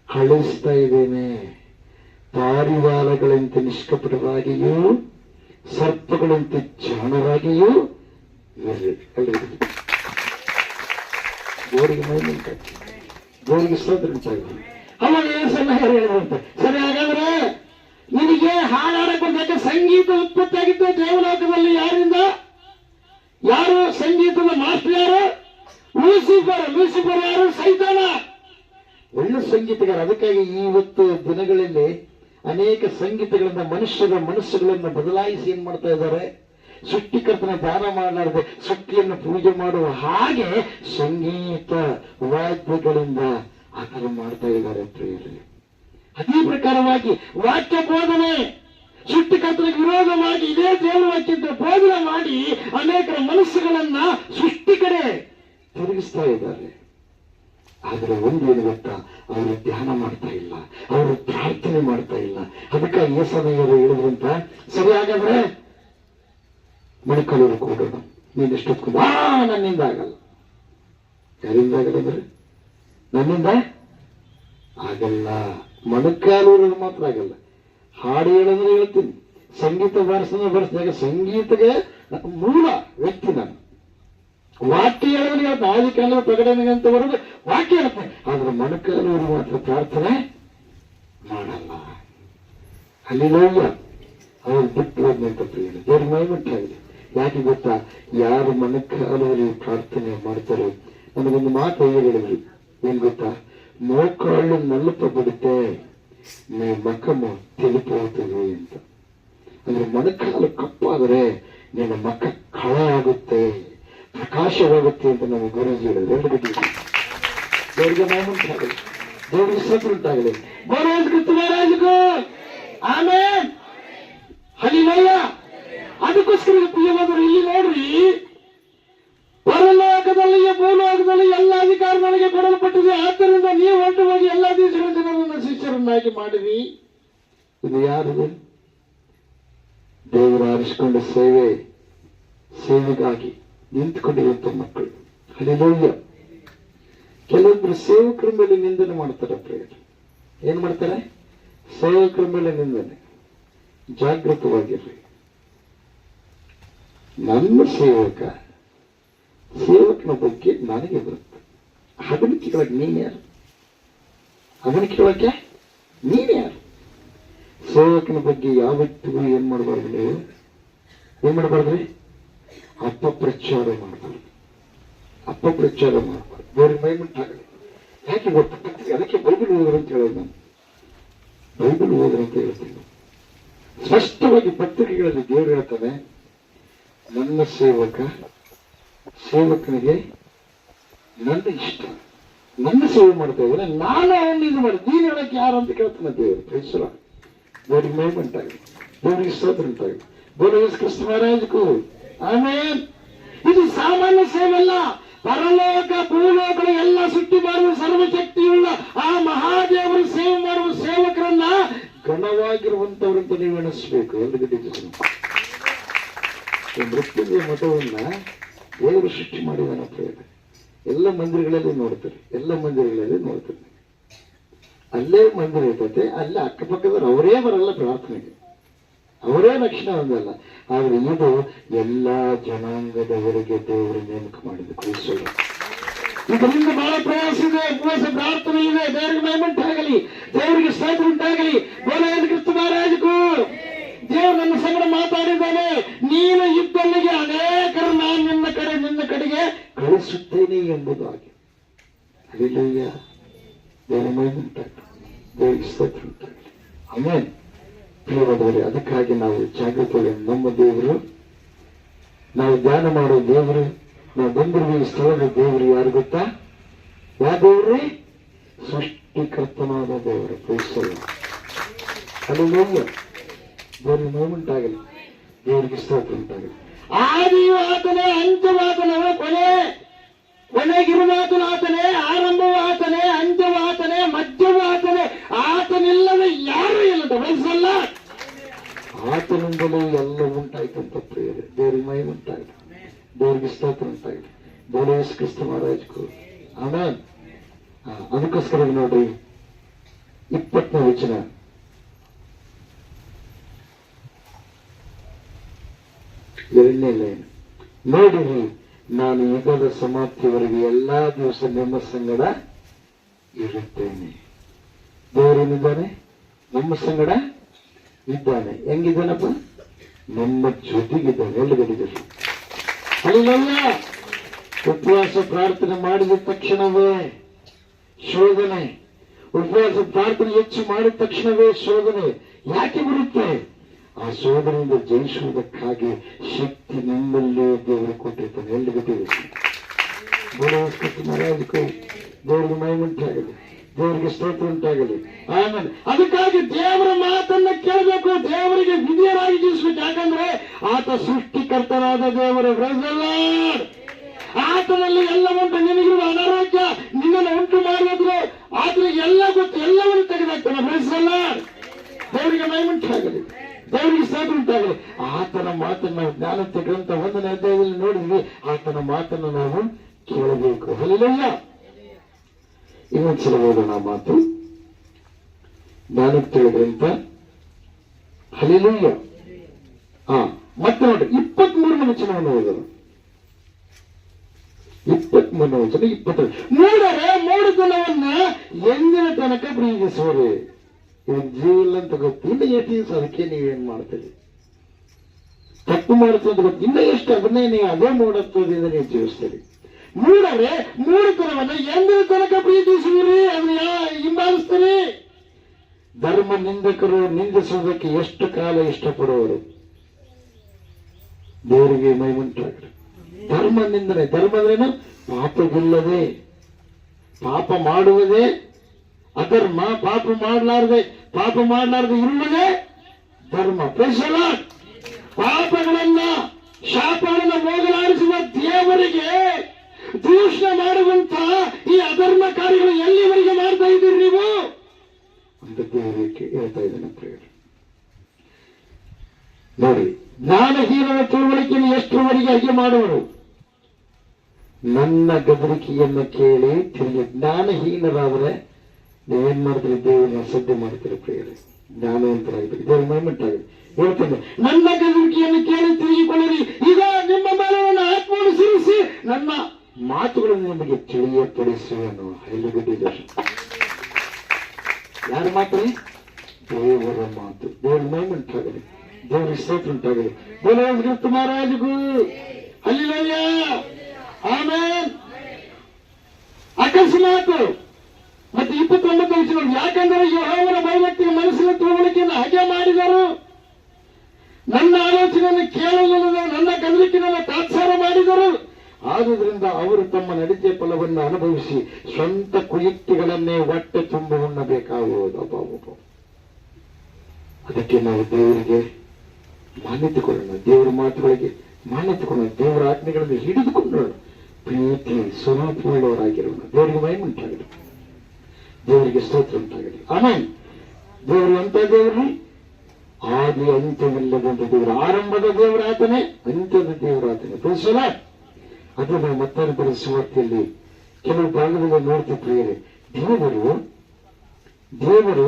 ಕಳಿಸ್ತಾ ಇದ್ದೇನೆ. ಪಾರಿವಾಳಗಳಂತೆ ನಿಷ್ಕಪಟವಾಗಿಯೂ ಸರ್ಪಗಳಂತೆ ಜಾಣರಾಗಿಯೂ ದೇವರಿಗೆ ಮೈಮುಂಟಾಗಿ, ದೇವರಿಗೆ ಸ್ತೋತ್ರ ಉಂಟಾಗಿ. ಅವಾಗ ಹೇಳಿದಂತೆ ಸರಿ, ಹಾಗಾದ್ರೆ ನಿನಗೆ ಹಾಡಾಡಕ್ಕೆ ಬಂದಾಗ ಸಂಗೀತ ಉತ್ಪತ್ತಿ ಆಗಿದ್ದು ದೇವಲೋಕದಲ್ಲಿ ಯಾರಿಂದ? ಯಾರು ಸಂಗೀತದ ಮಾಸ್ಟರ್? ಯಾರು? ಲೂಸಿಫರ್ ಯಾರು? ಸೈತಾನ. ಒಳ್ಳೆ ಸಂಗೀತಗಾರ. ಅದಕ್ಕಾಗಿ ಇವತ್ತು ದಿನಗಳಲ್ಲಿ ಅನೇಕ ಸಂಗೀತಗಳನ್ನ ಮನುಷ್ಯರ ಮನಸ್ಸುಗಳನ್ನ ಬದಲಾಯಿಸಿ ಏನ್ ಮಾಡ್ತಾ ಇದ್ದಾರೆ, ಸೃಷ್ಟಿಕರ್ತನ ಧ್ಯಾನ ಮಾಡಲಾರದೆ ಶಕ್ತಿಯನ್ನು ಪೂಜೆ ಮಾಡುವ ಹಾಗೆ ಸಂಗೀತ ವಾದ್ಯಗಳಿಂದ ಆತರ ಮಾಡ್ತಾ ಇದ್ದಾರೆ ಪ್ರಿಯರೇ. ಅದೇ ಪ್ರಕಾರವಾಗಿ ವಾಕ್ಯ ಬೋಧನೆ ಸೃಷ್ಟಿಕರ್ತನಿಗೆ ವಿರೋಧವಾಗಿ ಇದೇ ದೇವರ ವಾಕ್ಯದ ಬೋಧನೆ ಮಾಡಿ ಅನೇಕರ ಮನಸ್ಸುಗಳನ್ನ ಸೃಷ್ಟಿ ಕಡೆ ತಿರುಗಿಸ್ತಾ ಇದ್ದಾರೆ. ಆದ್ರೆ ಒಂದೇನು ಗೊತ್ತಾ, ಅವರು ಧ್ಯಾನ ಮಾಡ್ತಾ ಇಲ್ಲ, ಅವರು ಪ್ರಾರ್ಥನೆ ಮಾಡ್ತಾ ಇಲ್ಲ. ಅದಕ್ಕಾಗಿ ಯೇಸಯ್ಯರು ಹೇಳಿದ್ರಂತ, ಸರಿ ಹಾಗಾದ್ರೆ ಮೊಣಕಾಲೂರು ಕೂಡೋಣ, ನೀನು ಎಷ್ಟೊತ್ಕೊಂಡು ನನ್ನಿಂದ ಆಗಲ್ಲ. ಯಾರಿಂದ ಆಗಲ್ಲ ಅಂದ್ರೆ ನನ್ನಿಂದ ಆಗಲ್ಲ. ಮೊಣಕಾಲೂರಲ್ಲಿ ಮಾತ್ರ ಆಗಲ್ಲ. ಹಾಡು ಹೇಳಂದ್ರೆ ಹೇಳ್ತೀನಿ, ಸಂಗೀತ ಬರ್ಸಿದಾಗ ಸಂಗೀತಗೆ ಮೂಲ ವ್ಯಕ್ತಿ ನಾನು. ವಾಕ್ಯ ಹೇಳಿದ್ರೆ ಹೇಳ್ತಾ ಆದಿಕಾಲ ಪ್ರಕಟಣೆಗಂತ ಬರೋದು ವಾಕ್ಯ ಹೇಳ್ತಾರೆ. ಆದ್ರೆ ಮೊಣಕಾಲೂರು ಮಾತ್ರ ಪ್ರಾರ್ಥನೆ ಮಾಡಲ್ಲ. ಅಲ್ಲಿ ನೋವು ಅವ್ರು ಬಿಟ್ಟು ಹೋದ್ನಂತ ಪ್ರಿಯರು. ದೇವ್ರ ಮೈಮುಟ್ಟಾಗಿದೆ. ಯಾಕೆ ಗೊತ್ತಾ, ಯಾರು ಮೊಣಕಾಲೂರಿಗೆ ಪ್ರಾರ್ಥನೆ ಮಾಡ್ತಾರೋ ನನಗೊಂದು ಮಾತು ಹೇಳಿದ್ರು. ಏನ್ ಗೊತ್ತಾ, ಮೋಕಾళ్ళు నలుపబడితే మీ మఖము తెలిపోతుంది ಅಂತ. ಅಂದ್ರೆ ಮೊಣಕಾಲು ಕಪ್ಪಾದರೆ ನಿನ್ನ ಮಖ ಕಳ ಆಗುತ್ತೆ, ಪ್ರಕಾಶವಾಗುತ್ತೆ ಅಂತ ನಮ್ಮ ಗುರುಜಿ ಹೇಳಿದ್ರು. ಎರಡು ಬಿಟ್ಟು ದೇವರಿಗೆ ಮೈಮುಂಟಾಗಲಿ, ದೇವರಿಗೆ ಸ್ತೋತ್ರ ಉಂಟಾಗಲಿ. ಮಹಾರಾಜಗೂ ಆಮೇಲೆ ಹಲ್ಲಿಲೂಯಾ. ಅದಕ್ಕೋಸ್ಕರ ಪ್ರಿಯವಾದರು ಇಲ್ಲಿ ನೋಡ್ರಿ, ಪರಲೋಕದಲ್ಲಿಯೇ ಭೂಲೋಕದಲ್ಲಿ ಎಲ್ಲ ಅಧಿಕಾರ ನನಗೆ ಕೊಡಲ್ಪಟ್ಟಿದೆ. ಆದ್ದರಿಂದ ನೀವು ಹೊರಟು ಹೋಗಿ ಎಲ್ಲ ದೇಶಗಳ ಜನರನ್ನು ಶಿಷ್ಯರನ್ನಾಗಿ ಮಾಡಿರಿ. ಇದು ಯಾರಿದೆ? ದೇವರು ಆರಿಸಿಕೊಂಡ ಸೇವೆಗಾಗಿ ನಿಂತುಕೊಂಡಿರುವಂತ ಮಕ್ಕಳು. ಹಲ್ಲಿಲೂಯಾ. ಕೆಲವೊಬ್ರು ಸೇವಕರ ಮೇಲೆ ನಿಂದನೆ ಮಾಡ್ತಾರೆ ಪ್ರಿಯರು. ಏನ್ ಮಾಡ್ತಾರೆ? ಸೇವಕರ ಮೇಲೆ ನಿಂದನೆ. ಜಾಗೃತವಾಗಿರ್ರಿ. ನನ್ನ ಸೇವಕನ ಬಗ್ಗೆ ನನಗೆ ಬರುತ್ತೆ. ಅದನ್ನು ಕೇಳಕ್ಕೆ ನೀನ್ ಯಾರು? ಅದನ್ನು ಕೇಳಕ್ಕೆ ನೀನ್ ಯಾರು? ಸೇವಕನ ಬಗ್ಗೆ ಯಾವತ್ತಿಗೂ ಏನ್ ಮಾಡಬಾರ್ದು, ನೀವು ಏನ್ ಮಾಡಬಾರ್ದ್ರಿ? ಅಪಪ್ರಚಾರ ಮಾಡಬಾರ್ದು. ದೇವ್ರಿಗೆ ಮೈಮುಂಟಾಗಲಿ. ಯಾಕೆ ಗೊತ್ತ? ಅದಕ್ಕೆ ಬೈಬಲ್ ಓದ್ರು ಅಂತ ಹೇಳೋದು ನಾನು. ಬೈಬಲ್ ಓದ್ರು ಅಂತ ಹೇಳ್ತೀನಿ. ಸ್ಪಷ್ಟವಾಗಿ ಪತ್ರಿಕೆಗಳಲ್ಲಿ ದೇವರು ಹೇಳ್ತಾನೆ, ನನ್ನ ಸೇವಕನಿಗೆ ನನ್ನ ಇಷ್ಟ, ನನ್ನ ಸೇವೆ ಮಾಡ್ತಾ ಇದ್ದೇನೆ, ನಾನು ಅವನಿಂದ ಮಾಡಿ, ನೀನು ಹೇಳಕ್ಕೆ ಯಾರು ಅಂತ ಕೇಳ್ತಾನೆ ದೇವರು. ಪ್ರೈಸಲ ದೇವರಿಗೆ ಮಹಿಮೆ ಉಂಟಾಗಲಿ, ದೇವರಿಗೆ ಸ್ತೋತ್ರ ಉಂಟಾಗಲಿ. ಬೋಲೋ ಯೇಸು ಕ್ರಿಸ್ತ ಮಹಾರಾಜಕ್ಕೂ ಆಮೆನ್. ಇದು ಸಾಮಾನ್ಯ ಸೇವೆ ಅಲ್ಲ. ಪರಲೋಕ ಭೂಲೋಕಗಳ ಎಲ್ಲ ಸೃಷ್ಟಿ ಮಾಡುವ ಸರ್ವಶಕ್ತಿಯುಳ್ಳ ಆ ಮಹಾದೇವರು ಸೇವೆ ಮಾಡುವ ಸೇವಕರನ್ನ ಗಣವಾಗಿರುವಂತವರಂತ ನೀವು ಎಣಿಸ್ಬೇಕು. ಮೃತ್ಯುಂಜಯ ಮಠವನ್ನ ದೇವರು ಸೃಷ್ಟಿ ಮಾಡಿದಾನ ಪ್ರೇರಣೆ. ಎಲ್ಲ ಮಂದಿರಗಳಲ್ಲಿ ನೋಡ್ತಾರೆ, ಅಲ್ಲೇ ಮಂದಿರ ಇರ್ತೈತೆ, ಅಲ್ಲೇ ಅಕ್ಕಪಕ್ಕದವ್ರು ಅವರೇ ಬರಲ್ಲ ಪ್ರಾರ್ಥನೆಗೆ, ಅವರೇ ರಕ್ಷಣೆ ಹೊಂದಲ್ಲ. ಆದ್ರೆ ಇದು ಎಲ್ಲಾ ಜನಾಂಗದವರಿಗೆ ದೇವರು ನೇಮಕ ಮಾಡಿದ ಕ್ರೈಸ್ತರು. ಇದರಿಂದ ಬಹಳ ಪ್ರಯಾಸ ಇದೆ, ಉಪವಾಸ ಪ್ರಾರ್ಥನೆ ಇದೆ. ದೇವರಿಗೆ ಮಹಿಮೆ ಉಂಟಾಗಲಿ, ದೇವರಿಗೆ ಸ್ತೋತ್ರ ಉಂಟಾಗಲಿ. ಬೋಲೋ ಯೇಸು ಕ್ರಿಸ್ತ ಮಹಾರಾಜಕ್ಕೂ. ದೇವರು ನನ್ನ ಸಂಗಡ ಮಾತಾಡಿದ್ದಾನೆ, ನೀನು ಇದ್ದಲ್ಲಿಗೆ ಅನೇಕರು ನಾನು ನಿನ್ನ ಕಡೆಗೆ ಕಳಿಸುತ್ತೇನೆ ಎಂಬುದಾಗಿ. ಹಲ್ಲೆಲೂಯಾ. ದೇವರ ಮಹಿಮೆ ಉಂಟಾಗಲಿ, ದೇವರಿಗೆ ಸ್ತೋತ್ರ ಉಂಟಾಗಲಿ. ಆಮೆನ್. ಪ್ರಿಯವಾದವರೇ, ಅದಕ್ಕಾಗಿ ನಾವು ಜಾಗೃತವಾಗಿ ನಮ್ಮ ದೇವರು, ನಾವು ಧ್ಯಾನ ಮಾಡೋ ದೇವರು, ನಾವು ಬಂದಿರುವ ಈ ಸ್ಥಳದ ದೇವರು ಯಾರು ಗೊತ್ತಾ? ಯಾವ ದೇವ್ರಿ? ಸೃಷ್ಟಿಕರ್ತನಾದ ದೇವರು. ಪ್ರೀಸಲ್ಲ. ಹಲ್ಲೆಲೂಯಾ. ದೇವರಿಗೆ ಮಹಿಮೆ ಉಂಟಾಗಲಿ, ದೇವರಿಗೆ ಸ್ತೋತ್ರ ಉಂಟಾಗಲಿ. ಆದಿಯು ಆತನೇ, ಅಂತ್ಯವೂ ಆತನೇ, ಕೊನೆಗಿರುವ ಆತನೇ, ಆರಂಭವೂ ಆತನೇ, ಅಂತ್ಯವೂ ಆತನೇ, ಮಧ್ಯವೂ ಆತನೇ. ಆತನಿಲ್ಲದೆ ಯಾರು ಇಲ್ಲದ ವಯಸ್ಸಲ್ಲ. ಆತನಿಂದಲೇ ಎಲ್ಲ ಉಂಟಾಯ್ತಂತ ಪ್ರಿಯರೇ. ದೇವರಿಗೆ ಮಹಿಮೆ ಉಂಟಾಗಲಿ, ದೇವರಿಗೆ ಸ್ತೋತ್ರ ಉಂಟಾಗಲಿ. ಬೋಲೋ ಯೇಸು ಕ್ರಿಸ್ತ ಮಹಾರಾಜಕ್ಕೂ ಆಮೆನ್. ಅದಕ್ಕೋಸ್ಕರ ನೋಡ್ರಿ 20ನೇ ವಚನ, ಎರಡನೇ ಲೈನ್ ನೋಡಿರಿ, ನಾನು ಯುಗದ ಸಮಾಪ್ತಿಯವರೆಗೆ ಎಲ್ಲಾ ದಿವಸ ನಿಮ್ಮ ಸಂಗಡ ಇರುತ್ತೇನೆ. ದೇವರೇನಿದ್ದಾನೆ? ನಮ್ಮ ಸಂಗಡ ಇದ್ದಾನೆ. ಹೆಂಗಿದ್ದಾನಪ್ಪ? ನಮ್ಮ ಜೊತೆಗಿದ್ದಾನೆ. ಎಲ್ಲಿದ್ದಾರೆ? ಅಲ್ಲ, ಉಪವಾಸ ಪ್ರಾರ್ಥನೆ ಮಾಡಿದ ತಕ್ಷಣವೇ ಶೋಧನೆ. ಉಪವಾಸ ಪ್ರಾರ್ಥನೆ ಹೆಚ್ಚು ಮಾಡಿದ ತಕ್ಷಣವೇ ಶೋಧನೆ. ಯಾಕೆ ಬರುತ್ತೆ? ಆ ಶೋಧನೆಯಿಂದ ಜಯಿಸುವುದಕ್ಕಾಗಿ ಶಕ್ತಿ ನಿಮ್ಮಲ್ಲಿ ದೇವರು ಕೊಟ್ಟಿರ್ತಾನೆ. ಎಲ್ಲಿ ಗೊತ್ತಿದೆ? ಮಹಾರಾಜಕ್ಕೂ ದೇವರಿಗೆ ಮಹಿಮೆ ಉಂಟಾಗಲಿ, ದೇವರಿಗೆ ಸ್ತೋತ್ರ ಉಂಟಾಗಲಿ. ಆಮೇಲೆ ಅದಕ್ಕಾಗಿ ದೇವರ ಮಾತನ್ನ ಕೇಳಬೇಕು, ದೇವರಿಗೆ ವಿಧಿಯರಾಗಿ ಜೀವಿಸಬೇಕು. ಯಾಕಂದ್ರೆ ಆತ ಸೃಷ್ಟಿಕರ್ತನಾದ ದೇವರು. ಆತನಲ್ಲಿ ಎಲ್ಲ ಉಂಟು. ನಿನಗಿರುವ ಅನಾರೋಗ್ಯ ನಿನ್ನನ್ನು ಉಂಟು ಮಾಡುವುದು ಆತನಿಗೆ ಎಲ್ಲ ಗೊತ್ತು, ಎಲ್ಲವನ್ನು ತೆಗೆದಾಗ್ತಾನೆ. ದೇವರಿಗೆ ಮಹಿಮೆ ಉಂಟಾಗಲಿ, ದೇವರಿಗೆ ಸ್ತೋತ್ರ ಉಂಟಾಗಲಿ. ಆತನ ಮಾತನ್ನ ಜ್ಞಾನೋಕ್ತ ಗ್ರಂಥ 1ನೇ ಅಧ್ಯಾಯದಲ್ಲಿ ನೋಡಿದ್ವಿ. ಆತನ ಮಾತನ್ನು ನಾವು ಕೇಳಬೇಕು. ಹಲ್ಲೆಲೂಯಾ. ಇನ್ನೊಂದ್ಸಲ ಓದೋಣ ಮಾತು. ಜ್ಞಾನೋಕ್ತ ಗ್ರಂಥ, ಹಲ್ಲೆಲೂಯಾ. ಮತ್ತೆ ನೋಡಿ 23ನೇ ವಚನವನ್ನು ಓದೋಣ. 23ನೇ ವಚನ 20. ಮೂಡುತನವನ್ನ ಎಂದಿನ ತನಕ ಪ್ರೀತಿಸುವರೆ. ಇವಾಗ ಜೀವ ಇಲ್ಲ ಅಂತ ಗೊತ್ತು, ಇನ್ನು ಎಷ್ಟು ದಿವಸ ಅದಕ್ಕೆ ನೀವೇನ್ ಮಾಡ್ತೀರಿ? ತಪ್ಪು ಮಾಡುತ್ತೆ ಅಂತ ಗೊತ್ತು, ಇನ್ನ ಎಷ್ಟು ಅದನ್ನೇ ನೀವು ಅದೇ ಮೂಢತ್ವದಿಂದ ನೀವು ಜೀವಿಸ್ತೀರಿ. ಮೂಡುತನವನ್ನ ಎಂದಿನ ತನಕ ಪ್ರೀತಿಸುವಿರಿ, ಅದನ್ನ ಹಿಂಬಾಲಿಸ್ತೀರಿ. ಧರ್ಮ ನಿಂದಕರು ನಿಂದಿಸುವುದಕ್ಕೆ ಎಷ್ಟು ಕಾಲ ಇಷ್ಟಪಡುವರು? ದೇವರಿಗೆ ಮಹಿಮುಂಟಾಗ್ರಿ. ಧರ್ಮ ನಿಂದನೆ, ಧರ್ಮ ಅಂದ್ರೇನು? ಪಾಪವಿಲ್ಲದೆ, ಪಾಪ ಮಾಡುವುದೇ ಅಧರ್ಮ. ಪಾಪ ಮಾಡಲಾರದೆ ಇರುವುದೇ ಧರ್ಮ. ಪಾಪಗಳನ್ನ, ಶಾಪಗಳನ್ನ ಹೋಗಲಾಡಿಸುವ ದೇವರಿಗೆ ದೂಷಣೆ ಮಾಡುವಂತ ಈ ಅಧರ್ಮ ಕಾರ್ಯಗಳು ಎಲ್ಲಿವರೆಗೆ ಮಾಡ್ತಾ ಇದ್ದೀರಿ ನೀವು ಅಂತ ದೇವರಿಗೆ ಹೇಳ್ತಾ ಇದ್ದೇನೆ ಪ್ರಿಯರೇ. ನೋಡಿ, ಜ್ಞಾನಹೀನರ ತಿಳುವಳಿಕೆಯನ್ನು ಎಷ್ಟರವರೆಗೆ ಹಾಗೆ ಮಾಡುವರು? ನನ್ನ ಗದರಿಕೆಯನ್ನು ಕೇಳಿ ತಿರುಗಿ. ಜ್ಞಾನಹೀನರಾದರೆ ನೀವೇನ್ ಮಾಡ್ತೀರಿ? ದೇವರನ್ನ ಅಸಡ್ಡೆ ಮಾಡ್ತೀರಿ ಪ್ರಿಯರೇ. ಜ್ಞಾನವಂತರಾಗಿದ್ದೀರಿ. ದೇವರ ಮಹಿಮೆ ಆಗಿದೆ. ಹೇಳ್ತೇನೆ, ನನ್ನ ಗದರಿಕೆಯನ್ನು ಕೇಳಿ ತಿರುಗಿಕೊಳ್ಳಿರಿ. ಈಗ ನಿಮ್ಮ ಮೇಲೆ ನನ್ನ ಆತ್ಮವನ್ನು ಸಿರಿಸಿ ನನ್ನ ಮಾತುಗಳನ್ನು ನಿಮಗೆ ತಿಳಿಯಪಡಿಸುವನು. ಹೈಲುಗಡ್ಡಿದೆ. ಯಾರ ಮಾತು? ದೇವರ ಮಾತು. ದೇವರ ಮಹಿಮೆ ಉಂಟಾಗಲಿ, ದೇವರ ಸ್ತೋತ್ರ ಉಂಟಾಗಲಿ. ಬೋಲೋ ಯೇಸು ಕ್ರಿಸ್ತ ಮಹಾರಾಜಗೂ ಹಲ್ಲೆಲೂಯಾ. ಆಮೆನ್. ಅಕಸ್ಮಾತ್ ಮತ್ತೆ 29 ವಚನ, ಯಾಕಂದ್ರೆ ಯೆಹೋವನ ಭಯಭಕ್ತಿಯ ಮನಸ್ಸಿನ ತಿಳುವಳಿಕೆಯನ್ನು ಹಾಗೆ ಮಾಡಿದರು, ನನ್ನ ಆಲೋಚನೆಯನ್ನು ಕೇಳುವುದಿಲ್ಲ, ನನ್ನ ಕದಲಿಕೆಯನ್ನು ತಾತ್ಸಾರ ಮಾಡಿದರು. ಆದುದರಿಂದ ಅವರು ತಮ್ಮ ನಡತೆಯ ಫಲವನ್ನು ಅನುಭವಿಸಿ ಸ್ವಂತ ಕುಯುಕ್ತಿಗಳನ್ನೇ ಹೊಟ್ಟೆ ತುಂಬ ಉಣ್ಣಬೇಕಾಗುವುದು. ಅದಕ್ಕೆ ನಾವು ದೇವರಿಗೆ ಮಾನ್ಯತೆ ಕೊಡೋಣ, ದೇವರ ಮಾತುಗಳಿಗೆ ಮಾನ್ಯತೆ ಕೊಡೋಣ, ದೇವರ ಆಜ್ಞೆಗಳನ್ನು ಹಿಡಿದುಕೊಳ್ಳೋಣ, ಪ್ರೀತಿ ಸ್ವರೂಪವುಳ್ಳವರಾಗಿರೋಣ. ದೇವರಿಗೆ ಮಹಿಮೆ ಉಂಟಾಗಲಿ, ದೇವರಿಗೆ ಸ್ತೋತ್ರ ಉಂಟಾಗಲಿ. ಆಮೇಲೆ ದೇವರು ಅಂತ ದೇವರು ಆದಿ ಅಂತ್ಯವಿಲ್ಲದಂತ ದೇವರು, ಆರಂಭದ ದೇವರಾತನೇ, ಅಂತ್ಯದ ದೇವರಾತನೇ. ತೋರಿಸಲ್ಲ. ಅದು ನಾವು ಮತ್ತೊಂದು ಬರೋ ಸುವಾರ್ತೆಯಲ್ಲಿ ಕೆಲವು ಭಾಗದಲ್ಲಿ ನೋಡ್ತಿದ್ದೇವೆ. ದೇವರು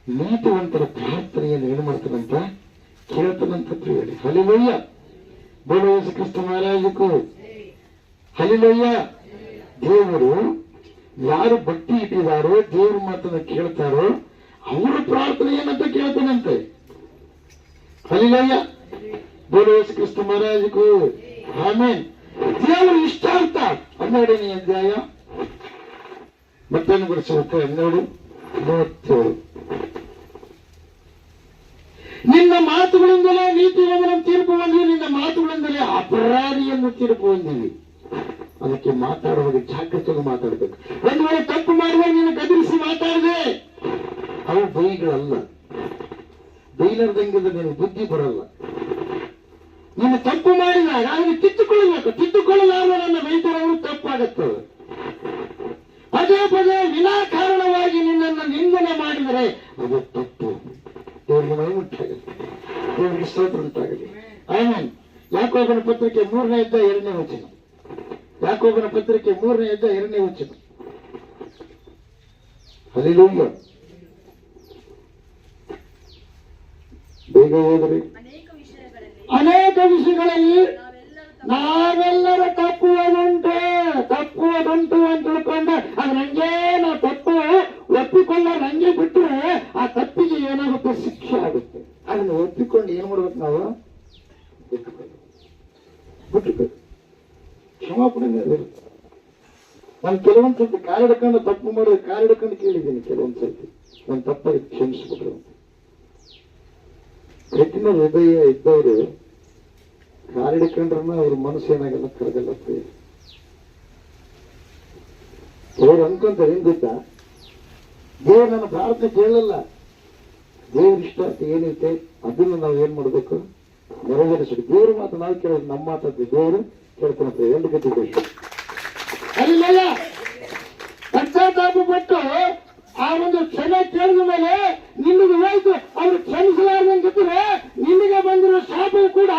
ನೀತಿವಂತರ ಪ್ರಾರ್ಥನೆಯನ್ನು ಏನು ಮಾಡ್ತಾನಂತ ಕೇಳ್ತಾನಂತ ಪ್ರಿಯರೇ. ಹಲ್ಲೆಲೂಯಾ, ಬೋಲೋ ಯೇಸು ಕ್ರಿಸ್ತ ಮಹಾರಾಜಕ್ಕೂ ಹಲ್ಲೆಲೂಯಾ. ದೇವರು ಯಾರು ಭಕ್ತಿ ಇಟ್ಟಿದಾರೋ, ದೇವ್ರ ಮಾತನ್ನ ಕೇಳ್ತಾರೋ ಅವರ ಪ್ರಾರ್ಥನೆ ಏನಂತ ಕೇಳ್ತಾನಂತೆ. ಹಲ್ಲೆಲೂಯಾ, ಬೋಲೋ ಯೇಸು ಕ್ರಿಸ್ತ ಮಹಾರಾಜಕ್ಕೂ ಆಮೆನ್. ದೇವರು ಇಷ್ಟಾರ್ಥ 12ನೇ ಅಧ್ಯಾಯ ಮತ್ತೊಂದು ವರ್ಷ 12:37. ನಿನ್ನ ಮಾತುಗಳಿಂದಲೇ ನೀತಿವಂತನನ್ನು ತೀರ್ಪು ಹೊಂದಿವಿ, ನಿನ್ನ ಮಾತುಗಳಿಂದಲೇ ಅಪರಾಧಿಯನ್ನು ತೀರ್ಪು ಹೊಂದಿವಿ. ಅದಕ್ಕೆ ಮಾತಾಡುವಾಗ ಜಾಗ್ರತೆಯಾಗಿ ಮಾತಾಡಬೇಕು. ಒಂದು ವೇಳೆ ತಪ್ಪು ಮಾಡುವಾಗ ನೀನು ಗದರಿಸಿ ಮಾತಾಡಿದೆ, ಅವು ಬೈಗಳಲ್ಲ. ಬೈಲಾರ್ದಂಗಿದ್ರೆ ನಿನಗೆ ಬುದ್ಧಿ ಬರಲ್ಲ. ನೀನು ತಪ್ಪು ಮಾಡಿದಾಗ ಅದನ್ನು ಕಿತ್ತುಕೊಳ್ಳಬೇಕು. ಕಿತ್ತುಕೊಳ್ಳಲಾರ ನನ್ನ ಬೈತರವರು ತಪ್ಪಾಗುತ್ತದೆ. ಪದೇ ಪದೇ ವಿನಾಕಾರಣವಾಗಿ ನಿನ್ನನ್ನು ನಿಂದನೆ ಮಾಡಿದರೆ ಅದು ತಪ್ಪು. ದೇವರಿಗೆ ಮಹಿಮೆ ಉಂಟಾಗಲಿ, ದೇವರಿಗೆ ಸ್ತೋತ್ರ ಉಂಟಾಗಲಿ. ಆಮೇಲೆ ಯಾಕೋಬನ ಪತ್ರಿಕೆ 3ನೇ ಅಧ್ಯಾಯ 2ನೇ ವಚನ. ಯಾಕೋಬನ ಪತ್ರಿಕೆ 3ನೇ ಅಧ್ಯಾಯ 2ನೇ ವಚನ. ಹಲ್ಲೆಲೂಯಾ. ಬೇಗ ಹೋದರೆ ಅನೇಕ ವಿಷಯಗಳಲ್ಲಿ ನಾವೆಲ್ಲರ ತಪ್ಪುವುದುಂಟು ಅಂತ ತಿಳ್ಕೊಂಡು ಅದು ನಂಗೆ ನಾವು ತಪ್ಪು ಒಪ್ಪಿಕೊಳ್ಳ ನಂಗೆ ಬಿಟ್ಟರೆ ಆ ತಪ್ಪಿಗೆ ಏನಾಗುತ್ತೆ, ಶಿಕ್ಷೆ ಆಗುತ್ತೆ. ಅದನ್ನು ಒಪ್ಪಿಕೊಂಡು ಏನ್ ಮಾಡ್ಬೇಕು, ನಾವು ಬಿಟ್ಟುಕೊಳ್ಳಿ, ಕ್ಷಮಾಪಣೆ ಇರುತ್ತೆ. ನಾನು ಕೆಲವೊಂದ್ ಸರ್ತಿ ಕಾಲಿಡ್ಕೊಂಡು ತಪ್ಪು ಮಾಡೋದು, ಕಾಲಿಡ್ಕೊಂಡು ಕೇಳಿದ್ದೀನಿ ಕೆಲವೊಂದ್ ಸರ್ತಿ ನನ್ನ ತಪ್ಪಾಗಿ ಕ್ಷಮಿಸ್ಬಿಟ್ರು. ಕಠಿಣ ಹೃದಯ ಇದ್ದವರು ಕಾಲಿಡ್ಕೊಂಡ್ರನ್ನ ಅವ್ರ ಮನಸ್ಸು ಏನಾಗಲ್ಲ, ಕರಗಲ್ಲ. ಅವ್ರು ಅನ್ಕೊಂತಾರೆ ಏನ್ ಗೊತ್ತಾ, ದೇವ್ರು ನನ್ನ ಪ್ರಾರ್ಥನೆ ಕೇಳಲ್ಲ, ದೇವ್ರ ಇಷ್ಟ ಏನೈತೆ ಅದನ್ನು ನಾವು ಏನ್ ಮಾಡ್ಬೇಕು, ನೆರವೇರಿಸ್ಬೇಕು. ದೇವ್ರ ಮಾತು ನಾವು ಕೇಳೋದು, ನಮ್ಮ ಮಾತಾಡ್ತೀವಿ, ದೇವರು ಕೇಳ್ಕೊಂಡ್ರೆ ಎಂದು ಗೊತ್ತಿದೆ. ಅಲ್ಲ ಪಶ್ಚಾತ್ತಾಪ ಪಟ್ಟು ಆ ಒಂದು ಕ್ಷಮೆ ಕೇಳಿದ ಮೇಲೆ ನಿನಗೆ ಹೋಯ್ತು, ಅವ್ರು ಕ್ಷಮಿಸಲಾರ್ದಂಗಿದ್ರೆ ನಿನಗೆ ಬಂದಿರೋ ಶಾಪವು ಕೂಡ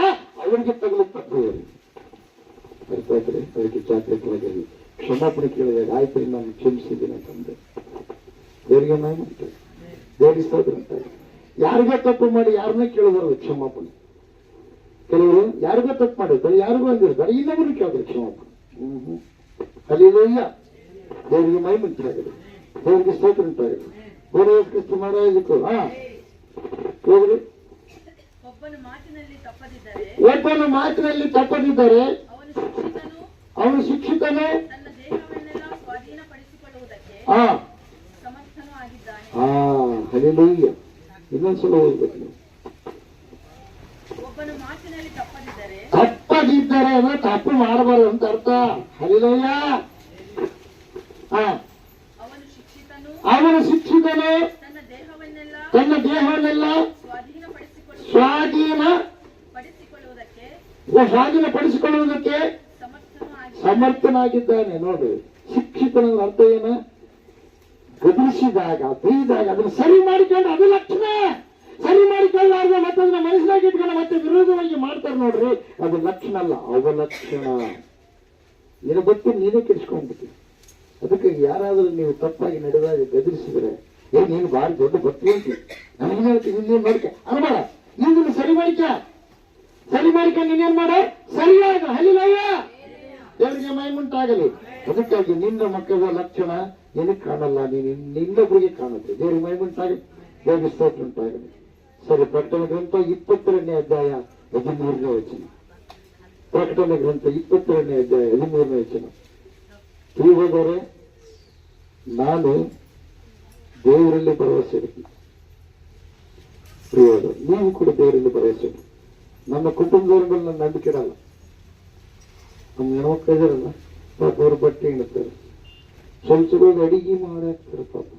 ಅವರಿಗೆ ತಗಲುತ್ತದೆ. ಅದಕ್ಕೆ ಜಾಗೃತವಾಗಿ ಕ್ಷಮಾಪಣೆ ಕೇಳಿದಾಗ ಆಯ್ತು ನಾನು ಕ್ಷಮಿಸಿದ್ದೀನಿ ಅಂತಂದ್ರೆ ದೇವರಿಗೆ ನಾನು ದೇವರಿಗೆ ಸ್ತೋತ್ರ ಅಂತ. ಯಾರಿಗೋ ತಪ್ಪು ಮಾಡಿ ಯಾರನ್ನೇ ಕೇಳಿದ್ರು ಕ್ಷಮಾಪಣೆ. ಕೆಲವರು ಯಾರಿಗೋ ತಪ್ಪು ಮಾಡಿರ್ತಾರೆ, ಯಾರಿಗೂ ಅಂದಿರ್ತಾರೆ, ಇನ್ನೊಬ್ಬರು ಕೇಳಿದ್ರು ಕ್ಷಮಾಪಣೆ. ಹಲ್ಲೆಲೂಯಾ, ದೇವರಿಗೆ ಮಹಿಮೆ ಉಂಟಾಗಲಿ, ದೇವರಿಗೆ ಸ್ತೋತ್ರ ಉಂಟಾಗಲಿ. ಬೋಲೋ ಯೇಸು ಕ್ರಿಸ್ತ ಮಹಾರಾಜಕ್ಕೂ ಹೋಗ್ರಿ. ಒಬ್ಬನ ಮಾತಿನಲ್ಲಿ ತಪ್ಪದಿದ್ದರೆ ಅವನು ಶಿಕ್ಷಿತನು, ಹಲ್ಲೆಲೂಯಾ. ಇನ್ನೊಂದ್ಸಲ ಹೋಗ್ಬೇಕು ನೀವು. ತಪ್ಪದಿದ್ದರೆ ಅಂದ್ರೆ ತಪ್ಪು ಮಾಡಬಾರದು ಅಂತ ಅರ್ಥ. ಹಲ್ಲೆಲೂಯಾ. ಅವನು ಶಿಕ್ಷಿತನು, ತನ್ನ ದೇಹವನ್ನೆಲ್ಲ ಸ್ವಾಧೀನಪಡಿಸಿಕೊಳ್ಳುವುದಕ್ಕೆ ಸಮರ್ಥನಾಗಿದ್ದಾನೆ. ನೋಡಿ, ಶಿಕ್ಷಿತನ ಅರ್ಥ ಏನು, ಗದರಿಸಿದಾಗ ಬೈದಾಗ ಅದನ್ನು ಸರಿ ಮಾಡಿಕೊಂಡು, ಅದು ಲಕ್ಷಣ. ಸರಿ ಮಾಡಿಕೊಳ್ಳಾರ್ದ ಮತ್ತೆ ಅದನ್ನ ಮನಸ್ಸಿನಾಗಿ ಇಟ್ಕೊಂಡು ಮತ್ತೆ ವಿರೋಧವಾಗಿ ಮಾಡ್ತಾರೆ ನೋಡ್ರಿ, ಅದು ಲಕ್ಷಣ ಅಲ್ಲ, ಅವಲಕ್ಷಣ. ನಿನ್ನ ಬಗ್ಗೆ ನೀನೇ ಕೆಡಿಸ್ಕೊಂಡ್ಬಿಟ್ಟು. ಅದಕ್ಕೆ ಯಾರಾದ್ರೂ ನೀವು ತಪ್ಪಾಗಿ ನಡೆದಾಗ ಗದರಿಸಿದ್ರೆ, ನೀನು ಬಾರಿ ದೊಡ್ಡ ಭಕ್ತಿ ಅಂತ ನನಗೆ ಹೇಳ್ತೀನಿ, ನೀನೇನ್ ಮಾಡ್ಕ ಅನ್ಬೇಡ, ನಿನ್ನ ಸರಿ ಮಾಡಿಕ ನೀನೇನ್ ಮಾಡ, ಸರಿಯಾಗ. ಹಲ್ಲೆಲೂಯಾ, ದೇವರಿಗೆ ಮಹಿಮುಂಟಾಗಲಿ. ಅದಕ್ಕಾಗಿ ನಿನ್ನ ಮಕ್ಕಳ ಲಕ್ಷಣ ನಿನಗೆ ಕಾಣಲ್ಲ, ನೀನು ಇನ್ನೊಬ್ಬರಿಗೆ ಕಾಣುತ್ತೆ. ದೇವರಿಗೆ ಮಹಿಮುಂಟಾಗಲಿ, ದೇವರಿಗೆ ಸ್ತೋತ್ರ ಉಂಟಾಗಲಿ. ಸರಿ, ಪ್ರಕಟಣೆ ಗ್ರಂಥ 22ನೇ ಅಧ್ಯಾಯ 13ನೇ ವಚನ. ಪ್ರಕಟಣೆ ಗ್ರಂಥ 22ನೇ ಅಧ್ಯಾಯ 13ನೇ ವಚನ. ಹೋದವರೇ ನಾನು ದೇವರಲ್ಲಿ ಭರವಸೆ ಇಡ್ತೀನಿ. ಪ್ರಿಯರು, ನೀವು ಕೂಡ ದೇವರಲ್ಲಿ ಭರವಸೆ ಇಡಿ. ನಮ್ಮ ಕುಟುಂಬದವ್ರ ಮೇಲೆ ನನ್ನ ನಂಬಿಕೆ ಇರಲ್ಲ. ನಮ್ಮ ಹೆಣ್ಮಕ್ಳು ಇದಾರಲ್ಲ, ಪಾಪ ಅವ್ರ ಬಟ್ಟೆ ಇಡ್ತಾರೆ, ಸ್ವಲ್ಪ ಅಡಿಗೆ ಮಾಡಾಕ್ತಾರೆ. ಪಾಪ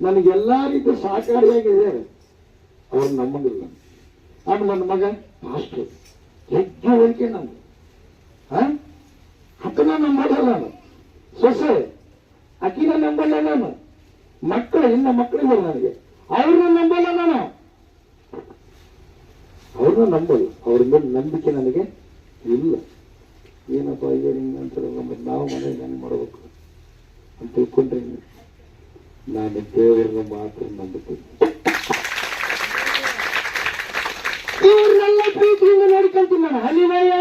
ನನಗೆಲ್ಲಾ ರೀತಿ ಸಹಕಾರಿಯಾಗಿದ್ದಾರೆ. ಅವ್ರು ನಮ್ಮಂಗಿಲ್ಲ. ಆಮೇಲೆ ನನ್ನ ಮಗ ಮಾಸ್ಟರ್, ಹೆಚ್ಚು ಹೋಲಿಕೆ ನಾನು ಅಕ್ಕನ ನಂಬಲ್ಲ, ನಾನು ಸೊಸೆ ಅಕ್ಕಿನ ನಂಬಲ್ಲ, ನಾನು ಮಕ್ಕಳು ಇನ್ನ ಮಕ್ಕಳಿಲ್ಲ ನನಗೆ, ಅವ್ರನ್ನ ನಂಬಲ್ಲ, ನಾನು ಅವ್ರನ್ನ ನಂಬಲ್ಲ. ಅವ್ರ ಮೇಲೆ ನಂಬಿಕೆ ನನಗೆ ಇಲ್ಲ. ಏನಪ್ಪ ಈಗ ಹಿಂಗಂತಾರೆ, ನಾವು ಮನೆಗೆ ಹೆಂಗೆ ಮಾಡಬೇಕು ಅಂತ ತಿಳ್ಕೊಂಡ್ರೆ ನಾನು ದೇವರನ್ನ ಮಾತ್ರ ನಂಬುತ್ತೀನಿ. ಇವ್ರನ್ನೆಲ್ಲ ಪ್ರೀತಿಯಿಂದ ನೋಡ್ಕೊಂತೀನಿ ನಾನು. ಹಲಿವಯ್ಯ,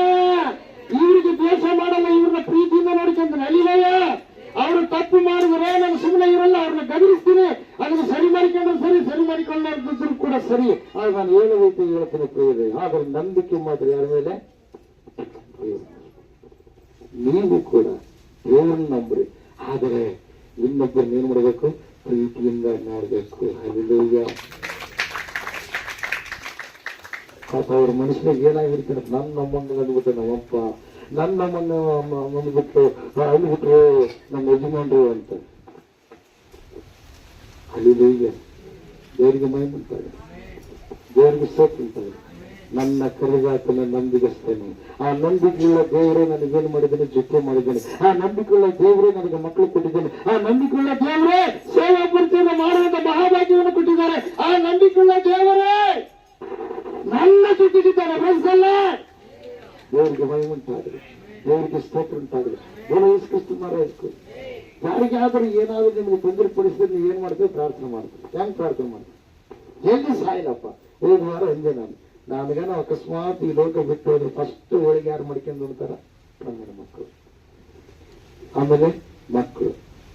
ಇವ್ರಿಗೆ ದ್ವೇಷ ಮಾಡಲ್ಲ, ಇವ್ರನ್ನ ಪ್ರೀತಿಯಿಂದ ನೋಡ್ಕೊಂತೀನಿ. ಹಲಿವಯ್ಯ, ಅವರು ತಪ್ಪು ಮಾಡಿದ್ರೆ ನಾನು ಸುಮ್ಮನೆ ಇರಲ್ಲ, ಅವ್ರನ್ನ ಗದರಿಸ್ತೀನಿ. ಅದನ್ನು ಸರಿ ಮಾಡಿಕೊಂಡ್ರೆ ಸರಿ, ಸರಿ ಮಾಡಿಕೊಂಡ್ರು ಕೂಡ ಸರಿ. ಆಗ ನಾನು ಹೇಳಬೇಕು, ಹೇಳ್ತೀನಿ ಪ್ರಿಯರೇ. ಆದ್ರೆ ನಂಬಿಕೆ ಮಾತ್ರ ಯಾರ ಮೇಲೆ? ನೀವು ಕೂಡ ದೇವರನ್ನ ನಂಬ್ರಿ. ಆದರೆ ಇನ್ನೊಬ್ಬರನ್ನ ಏನ್ ಮಾಡಬೇಕು? ಪ್ರೀತಿಯಿಂದ ನೋಡ್ಬೇಕು. ಹಲ್ಲೆಲೂಯಾ. ಪಾಪ ಅವ್ರ ಮನುಷ್ಯನಿಗೆ ಏನಾಗಿರ್ತಾರೆ, ನನ್ನ ನಮ್ಮನ್ನ ಅಂದ್ಬಿಟ್ಟು ನಮ್ಮಪ್ಪ, ನನ್ನ ನಮ್ಮನ್ನ ಅಂದ್ಬಿಟ್ಟು ಅಂದ್ಬಿಟ್ರು ನಮ್ಮ ಯಜಮಾನ್ರು ಅಂತ. ಹಲ್ಲೆಲೂಯಾ. ದೇವರಿಗೆ ಮಹಿಮೆ ಉಂಟಾಗಲಿ, ದೇವರಿಗೆ ಸ್ತೋತ್ರ ಉಂಟಾಗಲಿ. ನನ್ನ ಕರೆದಾತನ ನಂಬಿಗಸ್ತೇನೆ. ಆ ನಂಬಿಕೆಯುಳ್ಳ ದೇವರೇ ನನಗೇನು ಮಾಡಿದ್ದೇನೆ? ಜೊತೆ ಮಾಡಿದ್ದೇನೆ. ಆ ನಂಬಿಕೆಯುಳ್ಳ ದೇವರೇ ನನಗೆ ಮಕ್ಕಳು ಕೊಟ್ಟಿದ್ದೇನೆ. ಆ ನಂಬಿಕೆಯುಳ್ಳ ದೇವರೇ ಸೇವಾ ಪೂರ್ತಿಯನ್ನು ಮಾಡುವಂತ ಮಹಾಭಾಗ್ಯವನ್ನು ಕೊಟ್ಟಿದ್ದಾರೆ. ಆ ನಂಬಿಕೆಯುಳ್ಳ ದೇವರೇ ನನ್ನ ಜೊತೆಗಿದ್ದಾರೆ. ಬೆಳೆಸಲ್ಲ. ದೇವರಿಗೆ ಮಹಿಮೆ ಉಂಟಾಗಲಿ, ದೇವರಿಗೆ ಸ್ತೋತ್ರ ಉಂಟಾಗಲಿ. ಯೇಸು ಕ್ರಿಸ್ತ ಮಹಾರಾಜರು ಯಾರಿಗಾದರೂ ಏನಾದರೂ ನಿಮಗೆ ತೊಂದರೆ ಪಡಿಸಿದ್ರೆ ನೀವು ಏನ್ ಮಾಡ್ತೇವೆ? ಪ್ರಾರ್ಥನೆ ಮಾಡ್ತೀವಿ. ಹೆಂಗ್ ಪ್ರಾರ್ಥನೆ ಮಾಡ್ತೀವಿ? ಎಲ್ಲಿ ಸಾಯಿಲ್ಲಪ್ಪ. ಹೋದ ವಾರ ಹಿಂದೆ ನನಗೇನೋ ಅಕಸ್ಮಾತ್ ಈ ಲೋಕ ಬಿಟ್ಟು ಹೋದ್ರೆ ಫಸ್ಟ್ ಹೋಳಿಗೆ ಯಾರು ಮಾಡ್ಕೊಂಡು ಹೋಗ್ತಾರ? ನನ್ನ ಮಕ್ಕಳು. ಆಮೇಲೆ ಮಕ್ಕಳು,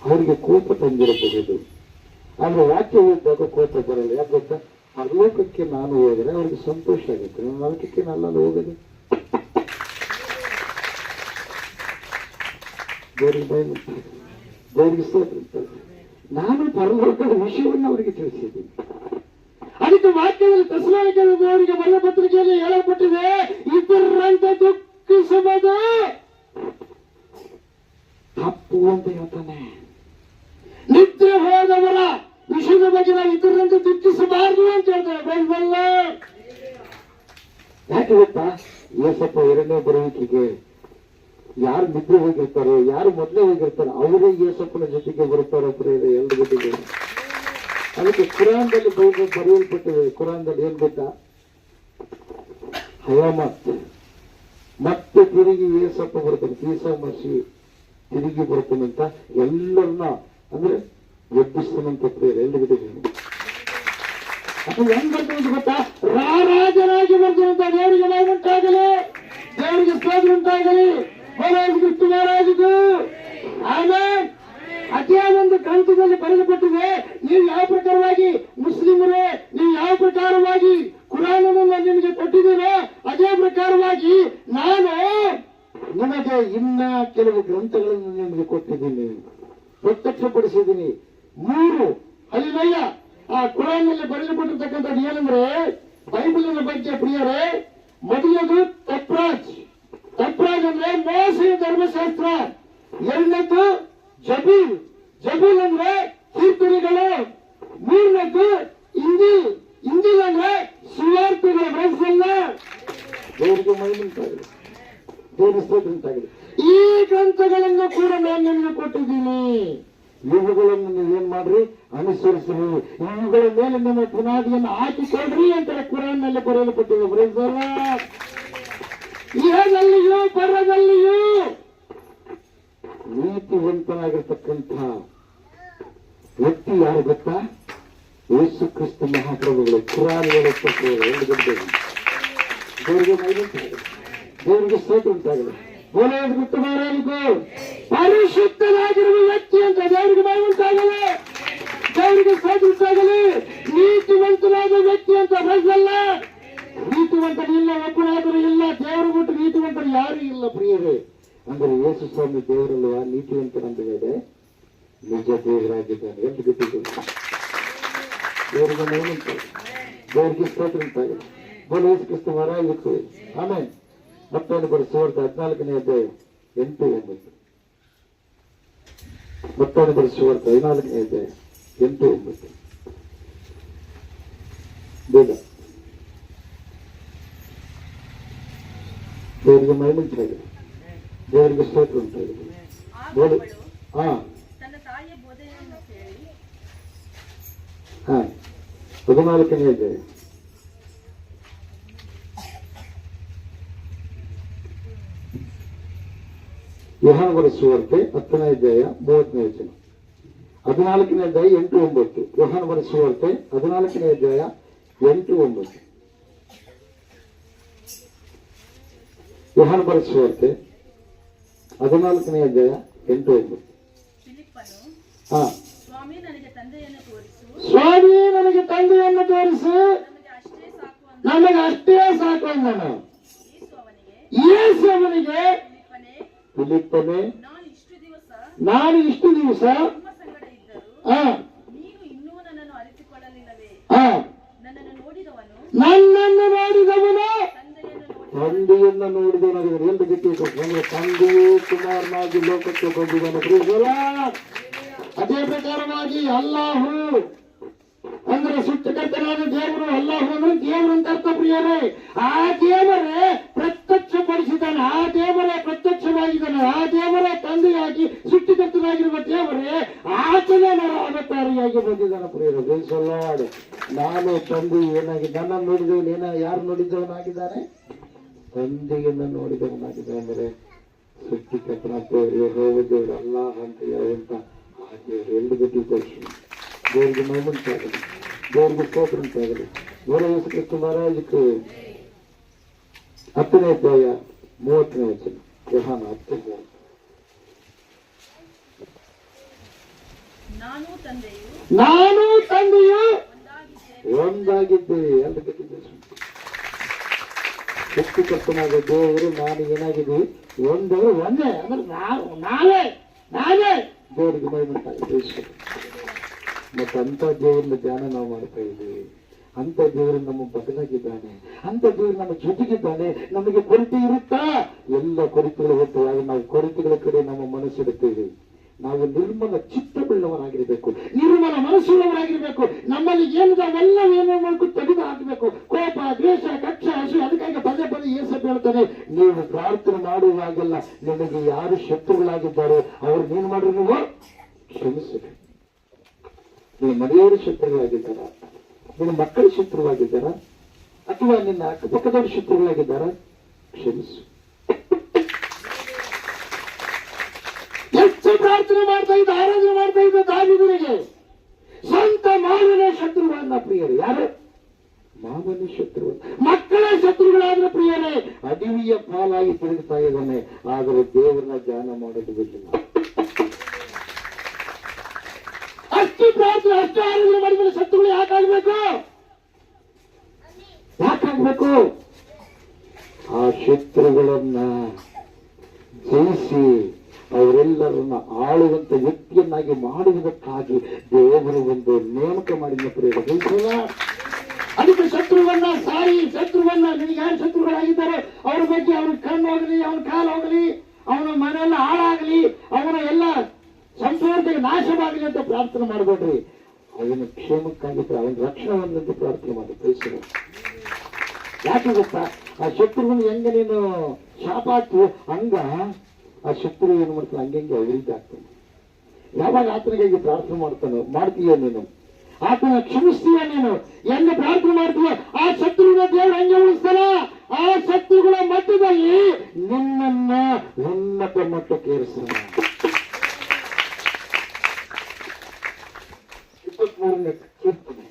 ಅವರಿಗೆ ಕೋಪ ತಂದಿರಬಹುದು. ಆದ್ರೆ ವಾಕ್ಯ ಓದಿದಾಗ ಕೋಪ ಬರಲ್ಲ. ಯಾಕೆ ಗೊತ್ತಾ? ಪರಲೋಕಕ್ಕೆ ನಾನು ಹೋದರೆ ಅವ್ರಿಗೆ ಸಂತೋಷ ಆಗುತ್ತೆ. ನನ್ನ ನರಕಕ್ಕೆ ನಲ್ಲಲ್ಲಿ ಹೋಗದೆ. ದೇವರಿಗೆ ಭಯ ಉಂಟಾಗ, ದೇವರಿಗೆ ಸ್ತೋತ್ರ ಉಂಟಾಗ. ನಾನು ಪರಲೋಕದ ವಿಷಯವನ್ನು ಅವರಿಗೆ ತಿಳಿಸಿದ್ದೀನಿ. ಅದಕ್ಕೆ ವಾಕ್ಯದಲ್ಲಿ ಥೆಸಲೋನಿಕದವರಿಗೆ ಬರೆದ ಪತ್ರಿಕೆಯಲ್ಲಿ ಹೇಳಲ್ಪಟ್ಟಿದೆ, ಇತರರಂತೆ ದುಃಖಿಸಬಹುದು ತಪ್ಪು ಅಂತ ಹೇಳ್ತಾನೆ. ನಿದ್ರೆ ಹೋದವರ ವಿಷಯದ ಬಗ್ಗೆ ನಾವು ಇತರರಂತೆ ದುಃಖಿಸಬಾರದು ಅಂತ ಹೇಳ್ತಾನೆ. ಯಾಕೆ ಗೊತ್ತಾ? ಏಸಪ್ಪ ಎರಡನೇ ಬರುವಿಕೆಗೆ ಯಾರು ನಿದ್ರೆ ಹೋಗಿರ್ತಾರೋ, ಯಾರು ಮೊದಲೇ ಹೋಗಿರ್ತಾರೋ ಅವರೇ ಏಸಪ್ಪನ ಜೊತೆಗೆ ಬರ್ತಾರೋ. ಎರಡು ಜೊತೆಗೆ. ಅದಕ್ಕೆ ಕುರಾನ್ದಲ್ಲಿ ಬರೆಯಲ್ಪಟ್ಟಿದೆ. ಕುರಾನ್ದಲ್ಲಿ ಏನ್ ಗೊತ್ತಾ? ಹಯಾಮತ್ ಮತ್ತೆ ತಿರುಗಿ ಏಸಪ್ಪ ಬರ್ತಾನೆ, ಈಸಾ ಮಸಿ ತಿರುಗಿ ಬರ್ತಾನಂತ ಎಲ್ಲರನ್ನ ಅಂದ್ರೆ ಎಬ್ಬಿಸ್ತಾನಂತ ಪ್ರೇರ. ಎರಡು ಜೊತೆಗೆ ಅದು ಹೆಂಗ್ ಬರ್ತಾನೆ ಗೊತ್ತಾ? ರಾಜರಾಗಿ ಬರ್ತಾನಂತ. ದೇವರಿಗೆ ನಾವು ಉಂಟಾಗಲಿ, ದೇವರಿಗೆ ಸ್ತೋತ್ರ ಉಂಟಾಗಲಿ. ಕ್ರಿಸ್ತ ಮಹಾರಾಜದು ಆಮೇಲೆ ಅದೇ ಒಂದು ಗ್ರಂಥದಲ್ಲಿ ಬರೆಯಲ್ಪಟ್ಟಿದೆ. ನೀವು ಯಾವ ಪ್ರಕಾರವಾಗಿ ಮುಸ್ಲಿಮರೇ, ನೀವು ಯಾವ ಪ್ರಕಾರವಾಗಿ ಕುರಾನನ್ನು ನಿಮಗೆ ಕೊಟ್ಟಿದ್ದೀರೋ ಅದೇ ಪ್ರಕಾರವಾಗಿ ನಾನು ನಿಮಗೆ ಇನ್ನ ಕೆಲವು ಗ್ರಂಥಗಳನ್ನು ನಿಮಗೆ ಕೊಟ್ಟಿದ್ದೀನಿ, ಪ್ರತ್ಯಕ್ಷಪಡಿಸಿದ್ದೀನಿ. 3 ಹಲ್ಲೆಲೂಯ. ಆ ಕುರಾನ್ನಲ್ಲಿ ಬರೆಯಲ್ಪಟ್ಟಿರ್ತಕ್ಕಂಥದ್ದು ಏನಂದ್ರೆ, ಬೈಬಲಿನ ಬಗ್ಗೆ ಪ್ರಿಯರೇ, ಮೊದಲದು ತಪ್ರಾಜ್. ತಪ್ರಾಜ್ ಅಂದ್ರೆ ಮೋಸೆಯ ಧರ್ಮಶಾಸ್ತ್ರ. ಎರಡನೇದು ಜಬೀಲ್. ಜಬೀಲ್ ಅಂದ್ರೆ ಕೀರ್ತನೆಗಳು. ಮೂರನೇದು ಇಂಜಿಲ್. ಇಂಜಿಲ್ ಅಂದ್ರೆ ಸುವಾರ್ತೆಗಳ ಬರೆಸಲ್ಲ. ದೇವರಿಗೆ ಮಹಿಮೆ ಉಂಟಾಗಲಿ, ದೇವರ ಸ್ತೋತ್ರ ಉಂಟಾಗಲಿ. ಈ ಗ್ರಂಥಗಳನ್ನು ಕೂಡ ನಾನು ನಿಮಗೆ ಕೊಟ್ಟಿದ್ದೀನಿ. ಇವುಗಳನ್ನು ನೀವೇನ್ ಮಾಡ್ರಿ? ಅನುಸರಿಸ್ರಿ. ಇವುಗಳ ಮೇಲೆ ನಿಮ್ಮ ಬುನಾದಿಯನ್ನು ಹಾಕಿಕೊಡ್ರಿ ಅಂತ ಕುರಾನ್ನಲ್ಲಿ ಬರೆಯಲ್ಪಟ್ಟಿದೆ. ಬರೆಸಲ್ಲ. ಇಹದಲ್ಲಿಯೂ ಪರದಲ್ಲಿಯೂ ನೀತಿವಂತನಾಗಿರ್ತಕ್ಕಂಥ ವ್ಯಕ್ತಿ ಯಾರು ಗೊತ್ತಾ? ಯೇಸು ಕ್ರಿಸ್ತ ಮಹಾಪ್ರಭುಗಳು. ಕುರಾನ್ ಹೇಳಲ್ಪಟ್ಟಿದೆ. ಎರಡು ಗಂಟೆ. ದೇವರಿಗೆ ಮಹಿಮೆ ಉಂಟಾಗಲಿ, ದೇವರಿಗೆ ಸ್ತೋತ್ರ ಉಂಟಾಗಲಿ. ಬೋಲೋದು ಕ್ರಿಸ್ತ ಮಹಾರಾಜರು ಪರಿಶುದ್ಧರಾಗಿರುವ ವ್ಯಕ್ತಿ ಅಂತ ದೇವರಿಗೆ ಮಹಿಮೆ ಉಂಟಾಗಲಿ, ದೇವರಿಗೆ ಸ್ತೋತ್ರ ಉಂಟಾಗಲಿ. ನೀತಿವಂತನಾದ ವ್ಯಕ್ತಿ ಅಂತ ಬರೆಸಲ್ಲ. ನೀತಿವಂತರಿಲ್ಲ, ಒಬ್ಬನಾದರೂ ಇಲ್ಲ. ದೇವರು ಬಿಟ್ಟು ನೀತಿವಂತರು ಯಾರು ಇಲ್ಲ ಪ್ರಿಯರೇ. ಅಂದ್ರೆ ಯೇಸು ಸ್ವಾಮಿ ದೇವರಲ್ವಾ ನೀತಿವಂತರಂತ ಇದೆ. ನಿಜ ದೇವರ ಆಗಿದ್ದಾನೆ. ಎಂದು ಗೊತ್ತಿದ್ದು ದೇವರಿಗೆ ಮಹಿಮೆ ಉಂಟಾಗಲಿ, ದೇವರಿಗೆ ಸ್ತೋತ್ರ ಉಂಟಾಗಲಿ. ಬೋಲೋ ಯೇಸು ಕ್ರಿಸ್ತ ಮಹಾರಾಜಕ್ಕೆ ಆಮೇಲೆ. ಮತ್ತೊಂದು ಬರೆಸುವಾರ್ತೆ 14ನೇ ಅಧ್ಯಾಯ 8-9. ಮತ್ತೊಂದು ಬರೆಸುವಾರ್ತೆ 14ನೇ ಅಧ್ಯಾಯ 8-9. ಬೇಗ. ದೇವರಿಗೆ ಮಹಿಮೆ ಉಂಟಾಗಲಿ, ದೇವರಿಗೆ ಸ್ತೋತ್ರ ಉಂಟಾಗಲಿ. ಬೋಲು ಹಾ 14ನೇ ಅಧ್ಯಾಯ ಯೋಹಾನ ಬರೆದ ಸುವಾರ್ತೆ 10ನೇ ಅಧ್ಯಾಯ 30ನೇ ವಚನ. 14ನೇ ಅಧ್ಯಾಯ 8-9. ಯೋಹಾನ ಬರೆದ ಸುವಾರ್ತೆ 14ನೇ ಅಧ್ಯಾಯ 8-9. ಯೋಹಾನ ಬರೆದ ಸುವಾರ್ತೆ 14ನೇ ಅಧ್ಯಾಯ 8-9. ಹಾ ಸ್ವಾಮಿ ನನಗೆ ತಂದೆಯನ್ನು ತೋರಿಸು, ನಮಗೆ ಅಷ್ಟೇ ಸಾಕು ಅಂದನು. ಯೇಸು ಅವನಿಗೆ, ಫಿಲಿಪ್ಪನೇ, ನಾನು ಇಷ್ಟು ದಿವಸ ನನ್ನನ್ನು ನೋಡಿದವನು ತಂದೆಯನ್ನು ನೋಡಿದವನಾಗಿದ್ದಾನೆ. ಎಂದು ಬಿಟ್ಟಿದ್ದು ತಂದೆಯೇ ಕುಮಾರನಾಗಿ ಲೋಕಕ್ಕೆ ಬಂದಿದ್ದಾನೆ. ಅದೇ ಪ್ರಕಾರವಾಗಿ ಅಲ್ಲಾಹು ಅಂದ್ರೆ ಸೃಷ್ಟಿಕರ್ತನಾದ ದೇವರು, ಅಲ್ಲಾಹು ಅಂದ್ರೆ ದೇವರು ಅಂತ ಅರ್ಥ ಪ್ರಿಯರೇ. ಆ ದೇವರೇ ಪ್ರತ್ಯಕ್ಷಪಡಿಸಿದ್ದಾನೆ, ಆ ದೇವರೇ ಪ್ರತ್ಯಕ್ಷವಾಗಿದ್ದಾನೆ, ಆ ದೇವರೇ ತಂದೆಯಾಗಿ ಸೃಷ್ಟಿಕರ್ತನಾಗಿರುವ ದೇವರೇ ಆತನೇ ಅವತಾರಿಯಾಗಿ ಬಂದಿದ್ದಾನೆ ಪ್ರಿಯರೇ. ಬೇಸಲ್ಲಾಡು ನಾನು ತಂದೆ ಏನಾಗಿದೆ, ನನ್ನನ್ನು ನೋಡಿದವನು ಯಾರು ನೋಡಿದವನಾಗಿದ್ದಾನೆ? ತಂದೆಯನ್ನು ನೋಡಿದವನಾಗಿದ್ದಾನೆ. ಅಂದರೆ ಸೃಷ್ಟಿಕರ್ತನ ದೇವರು ಅಲ್ಲಾಹ್ ಅಂತ ಹೇಳುವಂತ ಆ ದೇವರು ಎಂದು ಗೊತ್ತಿದ್ದ ದೇವರಿಗೆ ಮಹಿಮೆ ಉಂಟಾಗಲಿ, ದೇವರಿಗೆ ಸ್ತೋತ್ರ ಉಂಟಾಗಲಿ. ಬೋಲೋ ಯೇಸು ಕ್ರಿಸ್ತ ಮಹಾರಾಜಕ್ಕೆ 10ನೇ ಅಧ್ಯಾಯ 30ನೇ ವಚನ. ಯೋಹಾನ 10:30. ನಾನು ತಂದೆಯು ಒಂದಾಗಿದ್ದೇವೆ ಅಂತ ಗೊತ್ತಿದ್ದೇವೆ. ಸೃಷ್ಟಿಕರ್ತನಾದ ದೇವರು ನಾನು ಏನಾಗಿದ್ದೀವಿ ಒಂದೇ ಅಂದ್ರೆ ನಾವೇ ದೇವರಿಗೆ ಮಹಿಮೆ ಉಂಟಾಗಲಿ. ಮತ್ತೆ ಅಂತ ದೇವರನ್ನ ಧ್ಯಾನ ನಾವು ಮಾಡ್ತಾ ಇದ್ದೀವಿ. ಅಂತ ದೇವರು ನಮ್ಮ ಬದಲಾಗಿದ್ದಾನೆ, ಅಂತ ದೇವರು ನಮ್ಮ ಜೊತೆಗಿದ್ದಾನೆ. ನಮಗೆ ಕೊರತೆ ಇರುತ್ತಾ? ಎಲ್ಲ ಕೊರತೆಗಳು ಹೋಗ್ತವೆ. ನಾವು ಕೊರತೆಗಳ ಕಡೆ ನಮ್ಮ ಮನಸ್ಸಿಡುತ್ತೇವೆ. ನಾವು ನಿರ್ಮಲ ಚಿತ್ತವುಳ್ಳವರಾಗಿರ್ಬೇಕು, ನಿರ್ಮಲ ಮನಸ್ಸುಳ್ಳವರಾಗಿರ್ಬೇಕು. ನಮ್ಮಲ್ಲಿ ಏನಿದಾವೆಲ್ಲ ಏನೇ ಮಾಡ್ಕೊಂಡು ತೆಗೆದು ಹಾಕಬೇಕು. ಕೋಪ, ದ್ವೇಷ, ಕಕ್ಷ, ಹಸು. ಅದಕ್ಕಾಗಿ ಪದೇ ಪದೇ ಏಸು ಹೇಳ್ತಾನೆ, ನೀವು ಪ್ರಾರ್ಥನೆ ಮಾಡುವಾಗೆಲ್ಲ ನಿಮಗೆ ಯಾರು ಶತ್ರುಗಳಾಗಿದ್ದಾರೋ ಅವ್ರು ನೀನು ಮಾಡ್ರಿ, ನೀವು ಕ್ಷಮಿಸಬೇಕು. ನಿನ್ನ ಮನೆಯವರು ಶತ್ರುಗಳಾಗಿದ್ದಾರ, ನಿನ್ನ ಮಕ್ಕಳ ಶತ್ರುವಾಗಿದ್ದಾರ, ಅಥವಾ ನಿನ್ನ ಅಕ್ಕಪಕ್ಕದವರು ಶತ್ರುಗಳಾಗಿದ್ದಾರ? ಕ್ಷಮಿಸು. ಹೆಚ್ಚು ಪ್ರಾರ್ಥನೆ ಮಾಡ್ತಾ ಇದ್ದ, ಆರಾಧನೆ ಮಾಡ್ತಾ ಇದ್ದ ದಾವಿದನಿಗೆ ಸ್ವಂತ ಮಾವನ ಶತ್ರುಗಳನ್ನ ಪ್ರಿಯರೇ. ಯಾರು? ಮಾವನ ಶತ್ರು, ಮಕ್ಕಳ ಶತ್ರುಗಳಾದ್ರೆ ಪ್ರಿಯರೇ ಅಡವಿಯ ಪಾಲಾಗಿ ತಿರುಗುತ್ತಾ ಇದ್ದಾನೆ. ಆದರೆ ದೇವರನ್ನ ಧ್ಯಾನ ಮಾಡೋದು ಬಿಟ್ಟಿಲ್ಲ. ಅಷ್ಟು ಪ್ರಾರ್ಥನೆ, ಅಷ್ಟು ಆರಾಧನೆ ಮಾಡಿದ್ರೆ ಶತ್ರುಗಳು ಯಾಕಾಗಬೇಕು? ಆ ಶತ್ರುಗಳನ್ನ ಜಯಿಸಿ ಅವರೆಲ್ಲರನ್ನ ಆಳುವಂತ ವ್ಯಕ್ತಿಯನ್ನಾಗಿ ಮಾಡುವುದಕ್ಕಾಗಿ ದೇವರು ಒಂದು ನೇಮಕ ಮಾಡಿದ ಪ್ರಿಯರೇ. ಅದಕ್ಕೆ ಶತ್ರುವನ್ನ ಶತ್ರುವನ್ನ ನಿನಗೆ ಯಾರು ಶತ್ರುಗಳಾಗಿದ್ದಾರೆ ಅವ್ರ ಬಗ್ಗೆ ಅವ್ರ ಕಣ್ಣು ಹೋಗಲಿ, ಅವನ ಕಾಲು ಹೋಗಲಿ, ಅವನ ಮನೆಯೆಲ್ಲ ಹಾಳಾಗಲಿ, ಅವನ ಎಲ್ಲ ಸಂಪೂರ್ಣ ನಾಶವಾಗಲಿ ಅಂತ ಪ್ರಾರ್ಥನೆ ಮಾಡಬೇಡ್ರಿ. ಅವನ ಕ್ಷೇಮಕ್ಕಾಗಿದ್ರೆ ಅವನ ರಕ್ಷಣೆಯನ್ನಂತ ಪ್ರಾರ್ಥನೆ ಮಾಡಿ. ಯಾಕೆ ಗೊತ್ತಾ? ಆ ಶತ್ರುವನ್ನು ಹೆಂಗ ನೀನು ಶಾಪ ಹಾಕ್ತು ಹಂಗ ಆ ಶತ್ರು ಏನು ಮಾಡ್ತಾನೆ, ಹಂಗೆ ಅಭಿವೃದ್ಧಿ ಆಗ್ತಾನೆ. ಯಾವಾಗ ಆತನಿಗಾಗಿ ಪ್ರಾರ್ಥನೆ ಮಾಡ್ತೀಯ ನೀನು, ಆತನ ಕ್ಷಮಿಸ್ತೀಯ ನೀನು, ಹೆಂಗ ಪ್ರಾರ್ಥನೆ ಮಾಡ್ತೀಯ, ಆ ಶತ್ರುವಿನ ದೇವರು ಹೆಂಗೆ ಉಳಿಸ್ತಾನ? ಆ ಶತ್ರುಗಳ ಮಧ್ಯದಲ್ಲಿ ನಿನ್ನನ್ನ ಉನ್ನತ ಮಟ್ಟಕ್ಕೆ ಏರಿಸ್ತಾನ. 23ನೇ ಕೀರ್ತನೆ,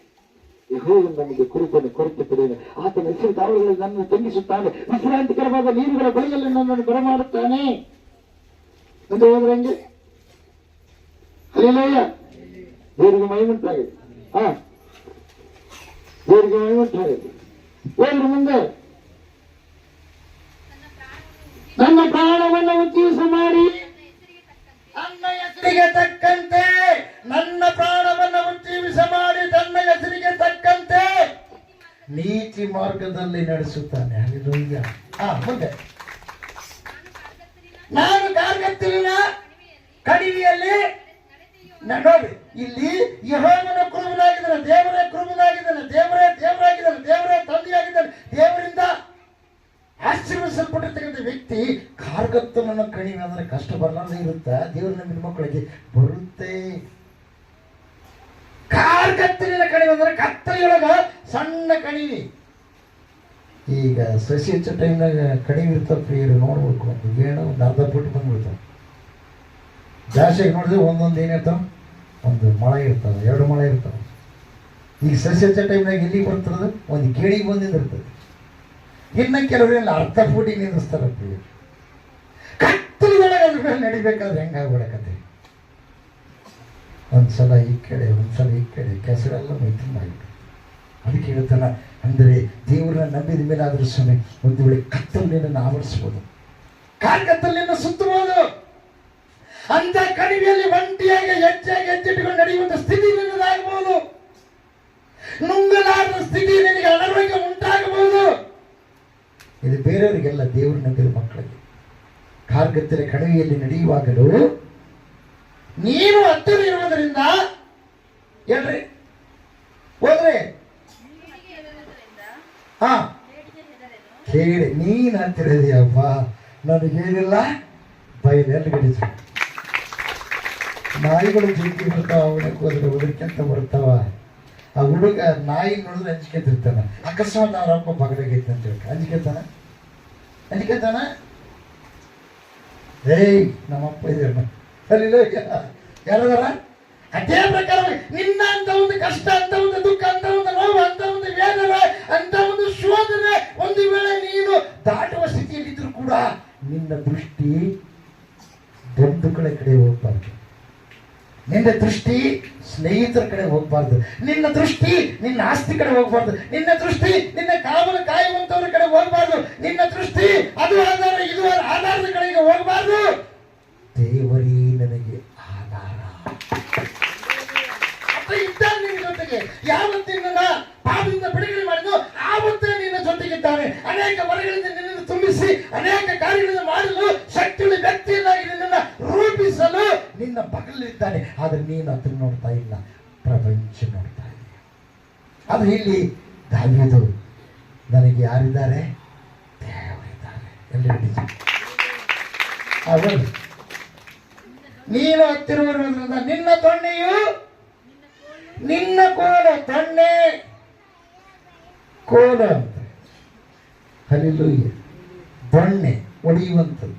ಯೆಹೋವನು ನಮಗೆ ಕುರಿತನೆ ಕೊರತೆ ಪಡೆಯನು, ಆತನ ಹೆಸರು ತಾವಗಳಲ್ಲಿ ನನ್ನನ್ನು ತಂಗಿಸುತ್ತಾನೆ, ವಿಶ್ರಾಂತಿಕರವಾದ ನೀರುಗಳ ಬಳಿಯಲ್ಲಿ ನನ್ನನ್ನು ಬರಮಾಡುತ್ತಾನೆ ಅಂತ ಹೇಳಿದ್ರೆ ಹೆಂಗೆ? ಹಲ್ಲೆಲೂಯಾ, ದೇವರಿಗೆ ಮಹಿಮೆ ಉಂಟಾಗಿದೆ. ದೇವರಿಗೆ ಮಹಿಮೆ ಉಂಟಾಗಿದೆ. ಹೋದ್ರೆ ಮುಂದೆ, ನನ್ನ ಪ್ರಾಣವನ್ನು ಉದ್ದೇಶ ಮಾಡಿ ನನ್ನ ಹೆಸರಿಗೆ ತಕ್ಕಂತೆ ನನ್ನ ನೀತಿ ಮಾರ್ಗದಲ್ಲಿ ನಡೆಸುತ್ತಾನೆ. ಹಲ್ಲೆಲೂಯಾ. ಮುಂದೆ, ನಾನು ಕಾರ್ಗತ್ತಲಿನ ಕಣಿವೆಯಲ್ಲಿ ನೋಡಿ, ಇಲ್ಲಿ ಯೆಹೋವನ ಕುರುಬನಾಗಿದ್ದಾನೆ, ದೇವರೇ ಕುರುಬನಾಗಿದ್ದಾನೆ, ದೇವರೇ ತಂದೆಯಾಗಿದ್ದಾನೆ. ದೇವರಿಂದ ಆಶೀರ್ವದಿಸಲ್ಪಟ್ಟಿರ್ತಕ್ಕಂಥ ವ್ಯಕ್ತಿ ಕಾರ್ಗತ್ತಲನ ಕಣಿವೆ ಅಂದ್ರೆ ಕಷ್ಟ ಬರಲಾರ್ದೆ ಇರುತ್ತಾ? ದೇವರ ನಮ್ಮ ಮಕ್ಕಳಿಗೆ ಬರುತ್ತೆ. ಕಾರ್ಗತ್ತಲಿನ ಕಣಿವೆ ಅಂದ್ರೆ ಕತ್ತಲೆಯೊಳಗ ಸಣ್ಣ ಕಣಿವೆ. ಈಗ ಸಸಿ ಹೆಚ್ಚೋ ಟೈಮ್ನಾಗ ಕಣಿವೆ ಇರ್ತಾವ ಪ್ರಿಯರು, ನೋಡ್ಬೇಕು. ಒಂದು ಅರ್ಧ ಫುಟ್ ಬಂದ್ಬಿಡ್ತಾವ. ಜಾಸ್ತಿಯಾಗಿ ನೋಡಿದ್ರೆ ಒಂದೊಂದು ಏನಿರ್ತಾವ, ಒಂದು ಮಳೆ ಇರ್ತಾವ, 2 ಮಳೆ ಇರ್ತಾವ. ಈಗ ಸಸಿ ಹೆಚ್ಚೋ ಟೈಮ್ನಾಗ ಎಲ್ಲಿ ಬರ್ತದ, ಒಂದು ಕೇಳಿಗೆ ಬಂದಿರ್ತದೆ. ಇನ್ನು ಕೆಲವರೆಲ್ಲ ಅರ್ಧ ಫುಟಿಗೆ ನಿಲ್ಲಿಸ್ತಾರ ಪ್ರಿಯರು. ಕತ್ತಲೊಳಗೆ ಅದ್ರ ಮೇಲೆ ನಡಿಬೇಕಾದ್ರೆ ಹೆಂಗಾಗ್ಬಿಡಕತ್ತೆ, ಒಂದ್ಸಲ ಈ ಕಡೆ ಒಂದ್ಸಲ ಈ ಕಡೆ, ಕೆಸರೆಲ್ಲ ಮೈತುಂಬಾಗಿಬಿಟ್ಟು. ಅದಕ್ಕೆ ಹೇಳ್ತಾನ, ಅಂದರೆ ದೇವರನ್ನ ನಂಬಿದ ಮೇಲೆ ಆದ್ರೂ ಸ್ವಾಮಿ ಒಂದು ವೇಳೆ ಕತ್ತಲಿನ ಆವರಿಸ್ಬೋದು, ಕಾರ್ಗತ್ತಲಿನ ಸುತ್ತಬಹುದು. ಅಂತ ಕಣಿವೆಯಲ್ಲಿ ಒಂಟಿಯಾಗಿ ಹೆಜ್ಜೆಟ್ಟಿಕೊಂಡು ನಡೆಯುವಂತ ಸ್ಥಿತಿ ನಿನ್ನದಾಗಬಹುದು. ನುಂಗಲಾರದ ಸ್ಥಿತಿ ನಿನಗೆ ಅನಾರೋಗ್ಯ ಉಂಟಾಗಬಹುದು. ಇದು ಬೇರೆಯವರಿಗೆಲ್ಲ, ದೇವರು ನಂಬಿದ ಮಕ್ಕಳಿಗೆ. ಕಾರ್ಗತ್ತಲ ಕಣಿವೆಯಲ್ಲಿ ನಡೆಯುವಾಗಲೂ ನೀನು ಹತ್ತಿರ ಇರುವುದರಿಂದ ಹೇಳ್ರಿ ಹೋದ್ರೆ ಕೇಳಿ, ನೀನ್ ಹತ್ತಿರ ಇದೆಯಪ್ಪ, ನನಗೇನಿಲ್ಲ ಬಯಲೆಲ್ಲಿ ಗಡಿಸು. ನಾಯಿಗಳು ಜೀವಿಗೆ ಬರ್ತಾವ, ಅವಳಕ್ಕೆ ಹೋದ್ರೆ ಒದರಿಕೆಂತ ಬರ್ತಾವ. ಆ ಹುಡುಗ ನಾಯಿ ನೋಡಿದ್ರೆ ಅಂಜಿಕೆತಿರ್ತಾನ. ಅಕಸ್ಮಾತ್ ಅವ್ರ ಅಪ್ಪ ಬಗಲಾಗೈತೆ ಅಂತ ಹೇಳ್ಕ ಅಂಜಿಕೆತಾನ. ಏಯ್ ನಮ್ಮಪ್ಪ ಇದ್ದಾರ ಅಲ್ಲಿ ಯಾರದಾರ. ಅದೇ ಪ್ರಕಾರ ನಿನ್ನ ಅಂತ ಒಂದು ಕಷ್ಟ, ಅಂತ ಒಂದು ದುಃಖ, ಅಂತ ಒಂದು ನೋವು, ಅಂತ ಒಂದು ವೇದನೆ, ಅಂತ ಒಂದು ಶೋಧನೆ ಒಂದು ವೇಳೆ ನೀನು ದಾಟುವ ಸ್ಥಿತಿಯಲ್ಲಿದ್ರು ಕೂಡ ನಿನ್ನ ದೃಷ್ಟಿ ಬಂಧುಗಳ ಕಡೆ ಹೋಗ್ಬಾರ್ದು, ನಿನ್ನ ದೃಷ್ಟಿ ಸ್ನೇಹಿತರ ಕಡೆ ಹೋಗ್ಬಾರ್ದು, ನಿನ್ನ ದೃಷ್ಟಿ ನಿನ್ನ ಆಸ್ತಿ ಕಡೆ ಹೋಗ್ಬಾರ್ದು, ನಿನ್ನ ದೃಷ್ಟಿ ನಿನ್ನ ಕಾವಲು ಕಾಯುವಂತವ್ರ ಕಡೆ ಹೋಗ್ಬಾರ್ದು, ನಿನ್ನ ದೃಷ್ಟಿ ಅದು ಆಧಾರ ಇದು ಆಧಾರದ ಕಡೆಗೆ ಹೋಗ್ಬಾರ್ದು. ದೇವರೇ ನನಗೆ ಆಧಾರ ಇದ್ದಾನೆ ನಿನ್ನ ಜೊತೆಗೆ. ಯಾವತ್ತಿನ ಪಾಪದಿಂದ ಬಿಡುಗಡೆ ಮಾಡಿದ್ದು ಆವತ್ತೇ ನಿನ್ನ ಜೊತೆಗಿದ್ದಾನೆ. ಅನೇಕ ವರಗಳಿಂದ ನಿನ್ನನ್ನು ತುಂಬಿಸಿ ಅನೇಕ ಕಾರ್ಯಗಳನ್ನು ಮಾಡಲು ಶಕ್ತಿಯುಳ್ಳ ವ್ಯಕ್ತಿಯನ್ನಾಗಿ ನಿನ್ನನ್ನು ರೂಪಿಸಲು ನಿನ್ನ ಬಗಲಿದ್ದಾನೆ. ಆದ್ರೆ ನೀನು ಅದನ್ನು ನೋಡ್ತಾ ಇಲ್ಲ, ಪ್ರಪಂಚ ನೋಡ್ತಾ ಇಲ್ಲ. ಆದ್ರೆ ಇಲ್ಲಿ ದಾವೀದು, ನನಗೆ ಯಾರಿದ್ದಾರೆ? ದೇವರಿದ್ದಾರೆ. ಎಲ್ಲಿ ಅವರು ನೀನು ಹತ್ತಿರುವುದರಿಂದ ನಿನ್ನ ತೊಣ್ಣೆಯು, ನಿನ್ನ ಕೋಲು, ತೊಣ್ಣೆ ಕೋಲು ಅಂತ. ಹಲ್ಲೆಲೂಯ. ದೊಣ್ಣೆ ಒಡೆಯುವಂಥದ್ದು.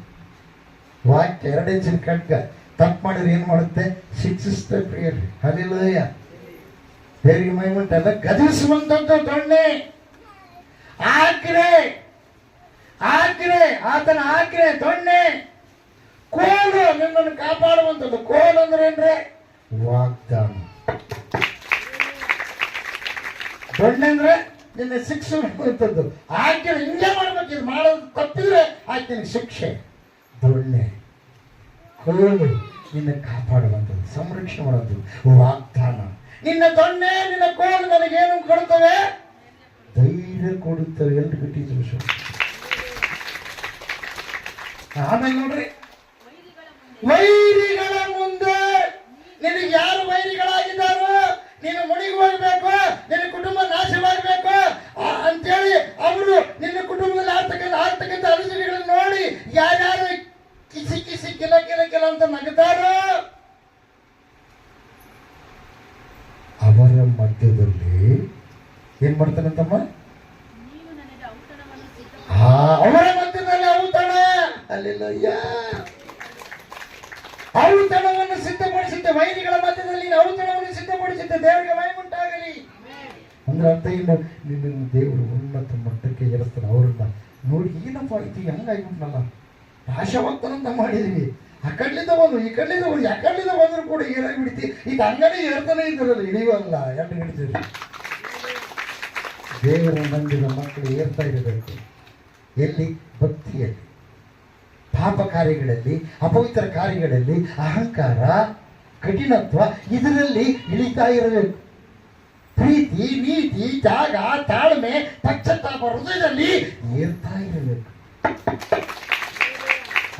ವಾಕ್ಯ 2 ಇಂಚಿನ ಖಡ್ಗ ತಪ್ಪು ಮಾಡಿದ್ರೆ ಏನ್ ಮಾಡುತ್ತೆ? ಶಿಕ್ಷಿಸುತ್ತೆ ಪ್ರಿಯರೇ. ಹಲ್ಲೆಲೂಯ. ದೇವರಿಗೆ ಮಹಿಮೆಂಟಲ್ಲ. ಗದಿಸುವಂಥದ್ದು ದೊಣ್ಣೆ. ಆಜ್ಞೆ ಆತನ ಆಜ್ಞೆ ದೊಣ್ಣೆ. ಕೋಲು ನಿನ್ನನ್ನು ಕಾಪಾಡುವಂಥದ್ದು. ಕೋಲು ಅಂದ್ರೆ ಏನ್ರೆ? ವಾಗ್ದಾನ. ದೊಣ್ಣೆ ಅಂದ್ರೆ ನಿನ್ನ ಶಿಕ್ಷೆ ಮಾಡುವಂಥದ್ದು. ಆಜ್ಞೆ ಹಿಂಗೆ ಮಾಡ್ಬೇಕು, ಇದು ಮಾಡೋದು ತಪ್ಪಿದ್ರೆ ಆಜ್ಞೆ ಶಿಕ್ಷೆ. ದೊಣ್ಣೆ ಕೋಲು ನಿನ್ನ ಕಾಪಾಡುವಂಥದ್ದು, ಸಂರಕ್ಷಣೆ ಮಾಡುವಂಥದ್ದು. ವಾಗ್ದಾನ. ನಿನ್ನ ದೊಣ್ಣೆ ನಿನ್ನ ಕೋಲು ನನಗೇನು ಕೊಡುತ್ತವೆ? ಧೈರ್ಯ ಕೊಡುತ್ತವೆ. ಎಲ್ರು ಬಿಟ್ಟಿದ್ರು. ಆಮೇಲೆ ನೋಡ್ರಿ, ವೈರಿಗಳ ಮುಂದೆ ನಿನಗೆ ಯಾರು ವೈರಿಗಳಾಗಿದ್ದಾರೋ, ನೀನು ಮುಳುಗಿ ಹೋಗ್ಬೇಕು, ನಿನ್ನ ಕುಟುಂಬ ನಾಶವಾಗಬೇಕು ಅಂತೇಳಿ ಅವರು ನಿನ್ನ ಕುಟುಂಬದಲ್ಲಿ ಆಗ್ತಕ್ಕಂಥ ಅನುಸರಿಗಳನ್ನು ನೋಡಿ ಯಾರ್ಯಾರು ಕಿಸಿ ಕಿಲ ಅಂತ ನಗುತ್ತಾರೋ ಅವರ ಮಧ್ಯದಲ್ಲಿ ಏನ್ ಮಾಡ್ತಾನಂತಮ್ಮ? ಅವರ ಮಧ್ಯದಲ್ಲಿ ಔತಣ. ಅಲ್ಲೆಲ್ಲಯ್ಯ, ಔತಣವನ್ನು ಸಿದ್ಧಪಡಿಸುತ್ತೆ. ವೈರಿಗಳ ಮಧ್ಯದಲ್ಲಿ ಔತಣವನ್ನು ಸಿದ್ಧಪಡಿಸುತ್ತೆ. ದೇವರಿಗೆ ಮಹಿಮೆಯುಂಟಾಗಲಿ. ಅಂದ್ರೆ ಅರ್ಥ ಏನು? ನಿನ್ನ ದೇವರು ಉನ್ನತ ಮಟ್ಟಕ್ಕೆ ಏರಿಸ್ತಾನೆ. ಅವ್ರನ್ನ ನೋಡಿ ಏನಪ್ಪ ಇದು ಹೆಂಗಾಗ್ಬಿಟ್ನಲ್ಲ, ನಾಶವಾಗ್ತಾನಂತ ಮಾಡಿದೀವಿ. ಆ ಕಡ್ಲಿಂದ ಬಂದು ಈ ಕಡ್ಲಿಂದ ಬಂದು ಆ ಕಡ್ಲಿಂದ ಬಂದ್ರು ಕೂಡ ಏನಾಗ್ಬಿಡ್ತಿ. ಇದು ಹಂಗನೇ ಏರ್ತಾನೆ ಇದ್ದಾರಲ್ಲ, ಇಳಿವಲ್ಲ. ಎರಡು ಹಿಡಿತೀರಿ. ದೇವರ ನಂಬಿದ ಮಕ್ಕಳು ಏರ್ತಾ ಇರಬೇಕು. ಎಲ್ಲಿ? ಭಕ್ತಿಯಲ್ಲಿ. ಪಾಪ ಕಾರ್ಯಗಳಲ್ಲಿ, ಅಪವಿತ್ರ ಕಾರ್ಯಗಳಲ್ಲಿ, ಅಹಂಕಾರ, ಕಠಿಣತ್ವ, ಇದರಲ್ಲಿ ಇಳಿತಾ ಇರಬೇಕು. ಪ್ರೀತಿ ಪ್ರೀತಿ, ನೀತಿ, ತ್ಯಾಗ, ತಾಳ್ಮೆ, ಪಶ್ಚಾತ್ತಾಪ ಹೃದಯದಲ್ಲಿ ಇರ್ತಾ ಇರಬೇಕು.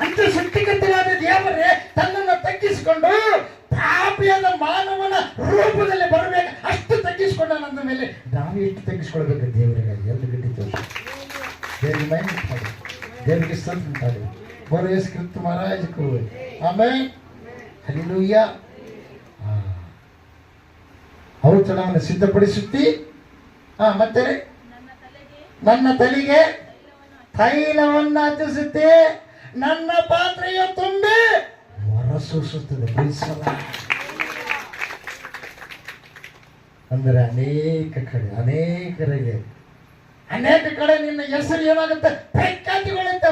ಅಂತ ಸೃಷ್ಟಿಕರ್ತನಾದ ದೇವರೇ ತನ್ನನ್ನು ತಗ್ಗಿಸಿಕೊಂಡು ಪಾಪಿಯಾದ ಮಾನವನ ರೂಪದಲ್ಲಿ ಬರಬೇಕು. ಅಷ್ಟು ತಗ್ಗಿಸಿಕೊಂಡ ನನ್ನ ಮೇಲೆ ನಾವು ಎಷ್ಟು ತಗ್ಗಿಸ್ಕೊಳ್ಬೇಕು ದೇವರಿಗಾಗಿ ಎಲ್ಲ ಗಟ್ಟಿ ತೋರಿಸಿ ದೇವರಿಗೆ ಮಹಿಮೆ ಮಾಡಿ, ದೇವರಿಗೆ ಸ್ತೋತ್ರ ಮಾಡಿ. ಬೋಲೋ ಯೇಸು ಕ್ರಿಸ್ತ ಮಹಾರಾಜಕ್ಕೂ ಆಮೆನ್. ಹಲ್ಲೆಲೂಯಾ. ಔತಣವನ್ನು ಸಿದ್ಧಪಡಿಸುತ್ತಿ. ಮತ್ತೆ ನನ್ನ ತಲೆಗೆ ತೈಲವನ್ನು ಹಚ್ಚಿಸುತ್ತೆ, ನನ್ನ ಪಾತ್ರೆಯ ತುಂಬಿ ಹೊರಸೂಸುತ್ತದೆ. ಅಂದರೆ ಅನೇಕ ಕಡೆ ನಿನ್ನ ಹೆಸರು ಏನಾಗುತ್ತೆ, ಪ್ರಖ್ಯಾತಿಗೊಳ್ಳುತ್ತೆ.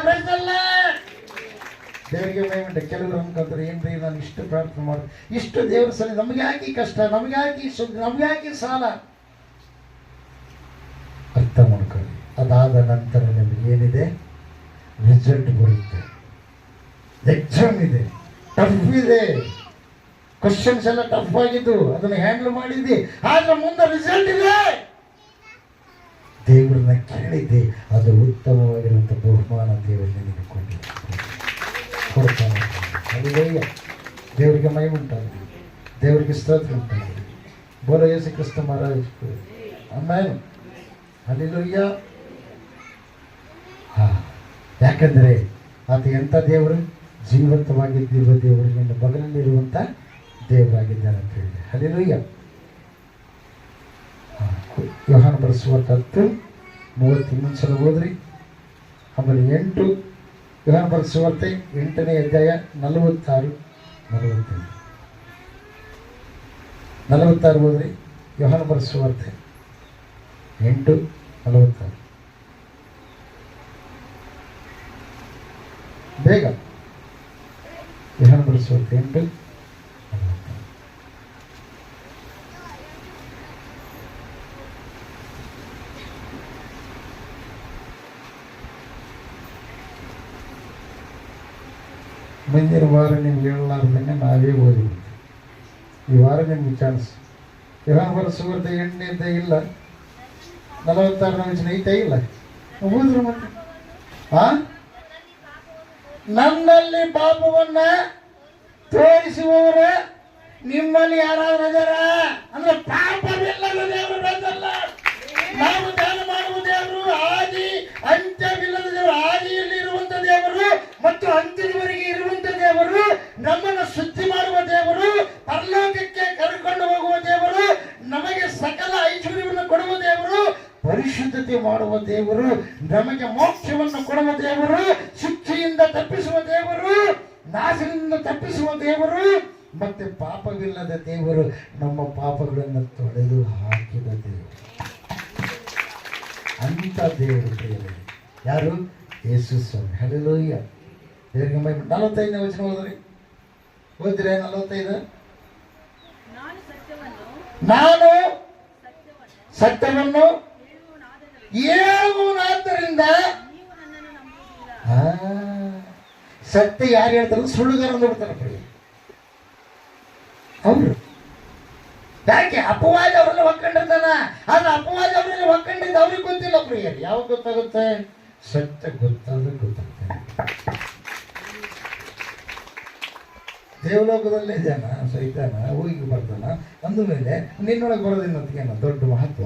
ದೇವರಿಗೆ ಮಹಿಮೆ. ಕೆಲವರು ಅನ್ಕೊಂತಾರೆ, ಏನ್ರಿ ನಾನು ಇಷ್ಟು ಪ್ರಾರ್ಥನೆ ಮಾಡಿ, ಇಷ್ಟು ದೇವರ ಸಲ ನಮ್ಗೆ ಯಾಕೆ ಕಷ್ಟ, ನಮ್ಗೆ ಯಾಕೆ ಸುದ್ದಿ, ನಮ್ಗೆ ಯಾಕೆ ಸಾಲ? ಅರ್ಥ ಮಾಡ್ಕೊಳ್ಳಿ. ಅದಾದ ನಂತರ ನಿಮ್ಗೆ ಏನಿದೆ, ರಿಸಲ್ಟ್ ಬರುತ್ತೆ. ಎಕ್ಸಾಮ್ ಇದೆ, ಟಫ್ ಇದೆ, ಕ್ವಶನ್ಸ್ ಎಲ್ಲ ಟಫ್ ಆಗಿದ್ದು, ಅದನ್ನು ಹ್ಯಾಂಡಲ್ ಮಾಡಿದ್ದೆ, ಆದ್ರೆ ಮುಂದೆ ರಿಸಲ್ಟ್ ಇದೆ. ದೇವರನ್ನ ಕೇಳಿದ್ದೆ, ಅದು ಉತ್ತಮವಾಗಿರುವಂಥ ಬಹುಮಾನ ದೇವರು ನಿನಗೆ ಕೊಡ್ತಾನೆ. ಹಲ್ಲೆಲೂಯಾ. ದೇವರಿಗೆ ಮಹಿಮೆ ಉಂಟಾಗಲಿ, ದೇವರಿಗೆ ಸ್ತೋತ್ರ ಉಂಟಾಗಲಿ. ಬೋಲೋ ಯೇಸು ಕ್ರಿಸ್ತ ಮಹಾರಾಜ ಆಮೆನ್. ಹಲ್ಲೆಲೂಯಾ. ಯಾಕಂದರೆ ಆತ ಎಂಥ ದೇವರು, ಜೀವಂತವಾಗಿದ್ದಿರುವ ದೇವರು, ನಿನ್ನ ಬಗಲಲ್ಲಿರುವಂಥ ದೇವರಾಗಿದ್ದಾನೆ ಅಂತ ಹೇಳಿದೆ. ಹಲ್ಲೆಲೂಯಾ. ಯೋಹಾನ ಬರೆಸುವಂಥ 10:30 ಇನ್ನೊಂದು ಸಲ ಹೋದ್ರಿ. ಆಮೇಲೆ 8 ಯೋಹಾನ ಬರೆಸುವಂತೆ 8ನೇ ಅಧ್ಯಾಯ 46 ಹೋದ್ರಿ. ಯೋಹಾನ ಬರೆಸುವಂತೆ 8:46 ಬೇಗ. ಯೋಹಾನ ಬರೆಸುವಂತೆ 8:46. ಮುಂದಿನ ವಾರ ನಿಮ್ಗೆ ಹೇಳಲಾರ್ದಂಗೆ ನಾವೇ ಓದಿಬಿಡ್ತೀವಿ. ಈ ವಾರ ನಿಮ್ಗೆ ಚಾನ್ಸ್. ಯೋಹಾನ ಬರೆಸುವಂತೆ 8ನೇ ಅಧ್ಯಾಯ ಇಲ್ಲ, 46ನೇ ವಚನ ಐತೆ ಇಲ್ಲ, ಓದ್ರು ಮತ್ತೆ. ನನ್ನಲ್ಲಿ ಪಾಪವನ್ನ ತೋರಿಸುವವರ ನಿಮ್ಮಲ್ಲಿ ಯಾರಾದ್ರೂ ಅದರ ಅಂದ್ರೆ ಪಾಪವಿಲ್ಲದ ದೇವರು ಬಂದಲ್ಲ. ನಾವು ಧ್ಯಾನ ಮಾಡುವ ದೇವರು ಆದಿ ಅಂತ್ಯವಿಲ್ಲದ ದೇವರು, ಆದಿಯಲ್ಲಿ ಇರುವಂತ ದೇವರು ಮತ್ತು ಅಂತ್ಯದವರೆಗೆ ಇರುವಂತ ದೇವರು, ನಮ್ಮನ್ನು ಶುದ್ಧಿ ಮಾಡುವ ದೇವರು, ಪರಲೋಕಕ್ಕೆ ಕರೆದುಕೊಂಡು ಹೋಗುವ ದೇವರು, ನಮಗೆ ಸಕಲ ಐಶ್ವರ್ಯವನ್ನು ಕೊಡುವ ದೇವರು, ಪರಿಶುದ್ಧತೆ ಮಾಡುವ ದೇವರು, ನಮಗೆ ಮೋಕ್ಷವನ್ನು ಕೊಡುವ ದೇವರು, ಶಿಕ್ಷೆಯಿಂದ ತಪ್ಪಿಸುವ ದೇವರು, ನಾಶದಿಂದ ತಪ್ಪಿಸುವ ದೇವರು, ಮತ್ತೆ ಪಾಪವಿಲ್ಲದ ದೇವರು, ನಮ್ಮ ಪಾಪಗಳನ್ನು ತೊಳೆದು ಹಾಕಿದ ದೇವರು. ಅಂತ ದೇವರು ಪ್ರಿಯರೇ ಯಾರು? ಯೇಸು ಸ್ವಾಮಿ. ಹಲ್ಲೆಲೂಯಾ. ದೇವರಿಗೆ ಮಹಿಮೆ. 45ನೇ ವಚನ ಹೋದ್ರಿ, ಓದಿದ್ರೆ 45. ನಾನು ಸತ್ಯವನ್ನು ಹೇಳುವುದಾದ್ದರಿಂದ ಸತ್ಯ ಯಾರು ಹೇಳ್ತಾರ? ಸುಳ್ಳುಗಾರ ನೋಡ್ತಾರ ಅವರು. ಯಾಕೆ? ಅಪವಾದ ಅವರೆಲ್ಲ ಒಕ್ಕೊಂಡಿರ್ತಾನ. ಆದ್ರೆ ಅಪವಾದ ಅವರೆಲ್ಲ ಒಕ್ಕೊಂಡಿದ್ದ ಅವ್ರಿಗೆ ಗೊತ್ತಿಲ್ಲ ಪ್ರಿಯರು. ಯಾವಾಗ ಗೊತ್ತಾಗುತ್ತೆ? ಸತ್ಯ ಗೊತ್ತಾಗುತ್ತೆ. ದೇವಲೋಕದಲ್ಲೇ ಜನ ಸೈತಾನ ಹೋಗಿ ಬರ್ತಾನ. ಅಂದಮೇಲೆ ನಿನ್ನೊಳಗೆ ಬರೋದಿನ್ನೋದಕ್ಕೇನು ದೊಡ್ಡ ಮಹತ್ವ.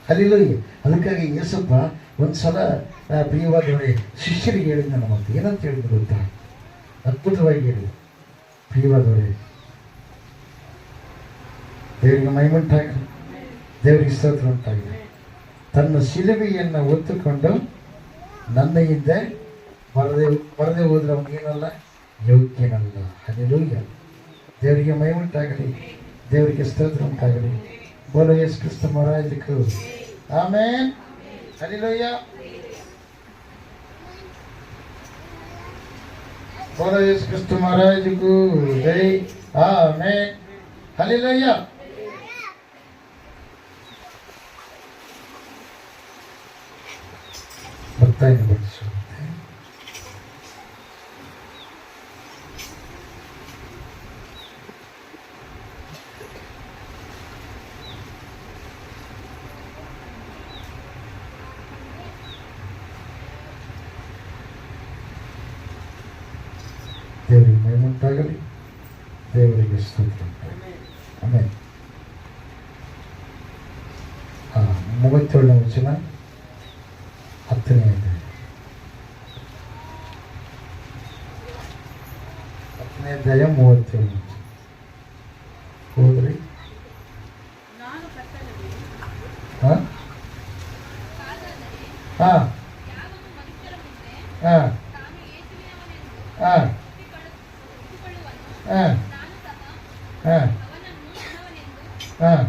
ಹಲ್ಲೆಲೂಯಾ. ಅದಕ್ಕಾಗಿ ಯೇಸಪ್ಪ ಒಂದ್ಸಲ ಪ್ರಿಯವಾದವರೇ ಶಿಷ್ಯರಿಗೆ ಹೇಳಿದ ನನ್ನ ಮಾತು ಏನಂತ ಹೇಳಿದ್ರು ಗೊತ್ತಾ? ಅದ್ಭುತವಾಗಿ ಹೇಳಿದ್ರು. ಪ್ರಿಯವಾದವರೇ, ದೇವರಿಗೆ ಮಹಿಮೆ ಉಂಟಾಗಲಿ, ದೇವರಿಗೆ ಸ್ತೋತ್ರ ಉಂಟಾಗಲಿ. ತನ್ನ ಶಿಲುಬೆಯನ್ನು ಹೊತ್ತುಕೊಂಡು ನನ್ನ ಹಿಂದೆ ಬರದೆ ಹೋದ್ರೆ ಅವನಿಗೇನಲ್ಲ, ಯೋಗ್ಯನಲ್ಲ. ಹಲ್ಲೆಲೂಯಾ. ದೇವರಿಗೆ ಮಹಿಮೆ ಉಂಟಾಗಲಿ, ದೇವರಿಗೆ ಸ್ತೋತ್ರ ಉಂಟಾಗಲಿ. ಬೋಲೋ ಯೇಸು ಕ್ರಿಸ್ತ ಮಹಾರಾಜಕ್ಕೂ ಆಮೆನ್. ಹಲ್ಲೆಲೂಯಾ. ಬೋಲೋ ಯೇಸು ಕ್ರಿಸ್ತ ಮಹಾರಾಜಕ್ಕೂ ಜೈ. ಆಮೆನ್. ಹಲ್ಲೆಲೂಯಾ. ಬರ್ತಾಯಿನ ಬಡಿಸುತ್ತೆ. ದೇವರಿಗೆ ಮಹಿಮುಂಟಾಗಲಿ, ದೇವರಿಗೆ ಸ್ತೋತ್ರ. ಆಮೇಲೆ 37ನೇ ವಚನ 10ನೇ ಅಧ್ಯಾಯ. 10ನೇ ಅಧ್ಯಾಯ 37 ವಚನ ಹೋದ್ರಿ. ಹಾಂ ಹಾಂ ಹಾಂ ಹಾಂ ಹಾಂ ಹಾಂ ಹಾಂ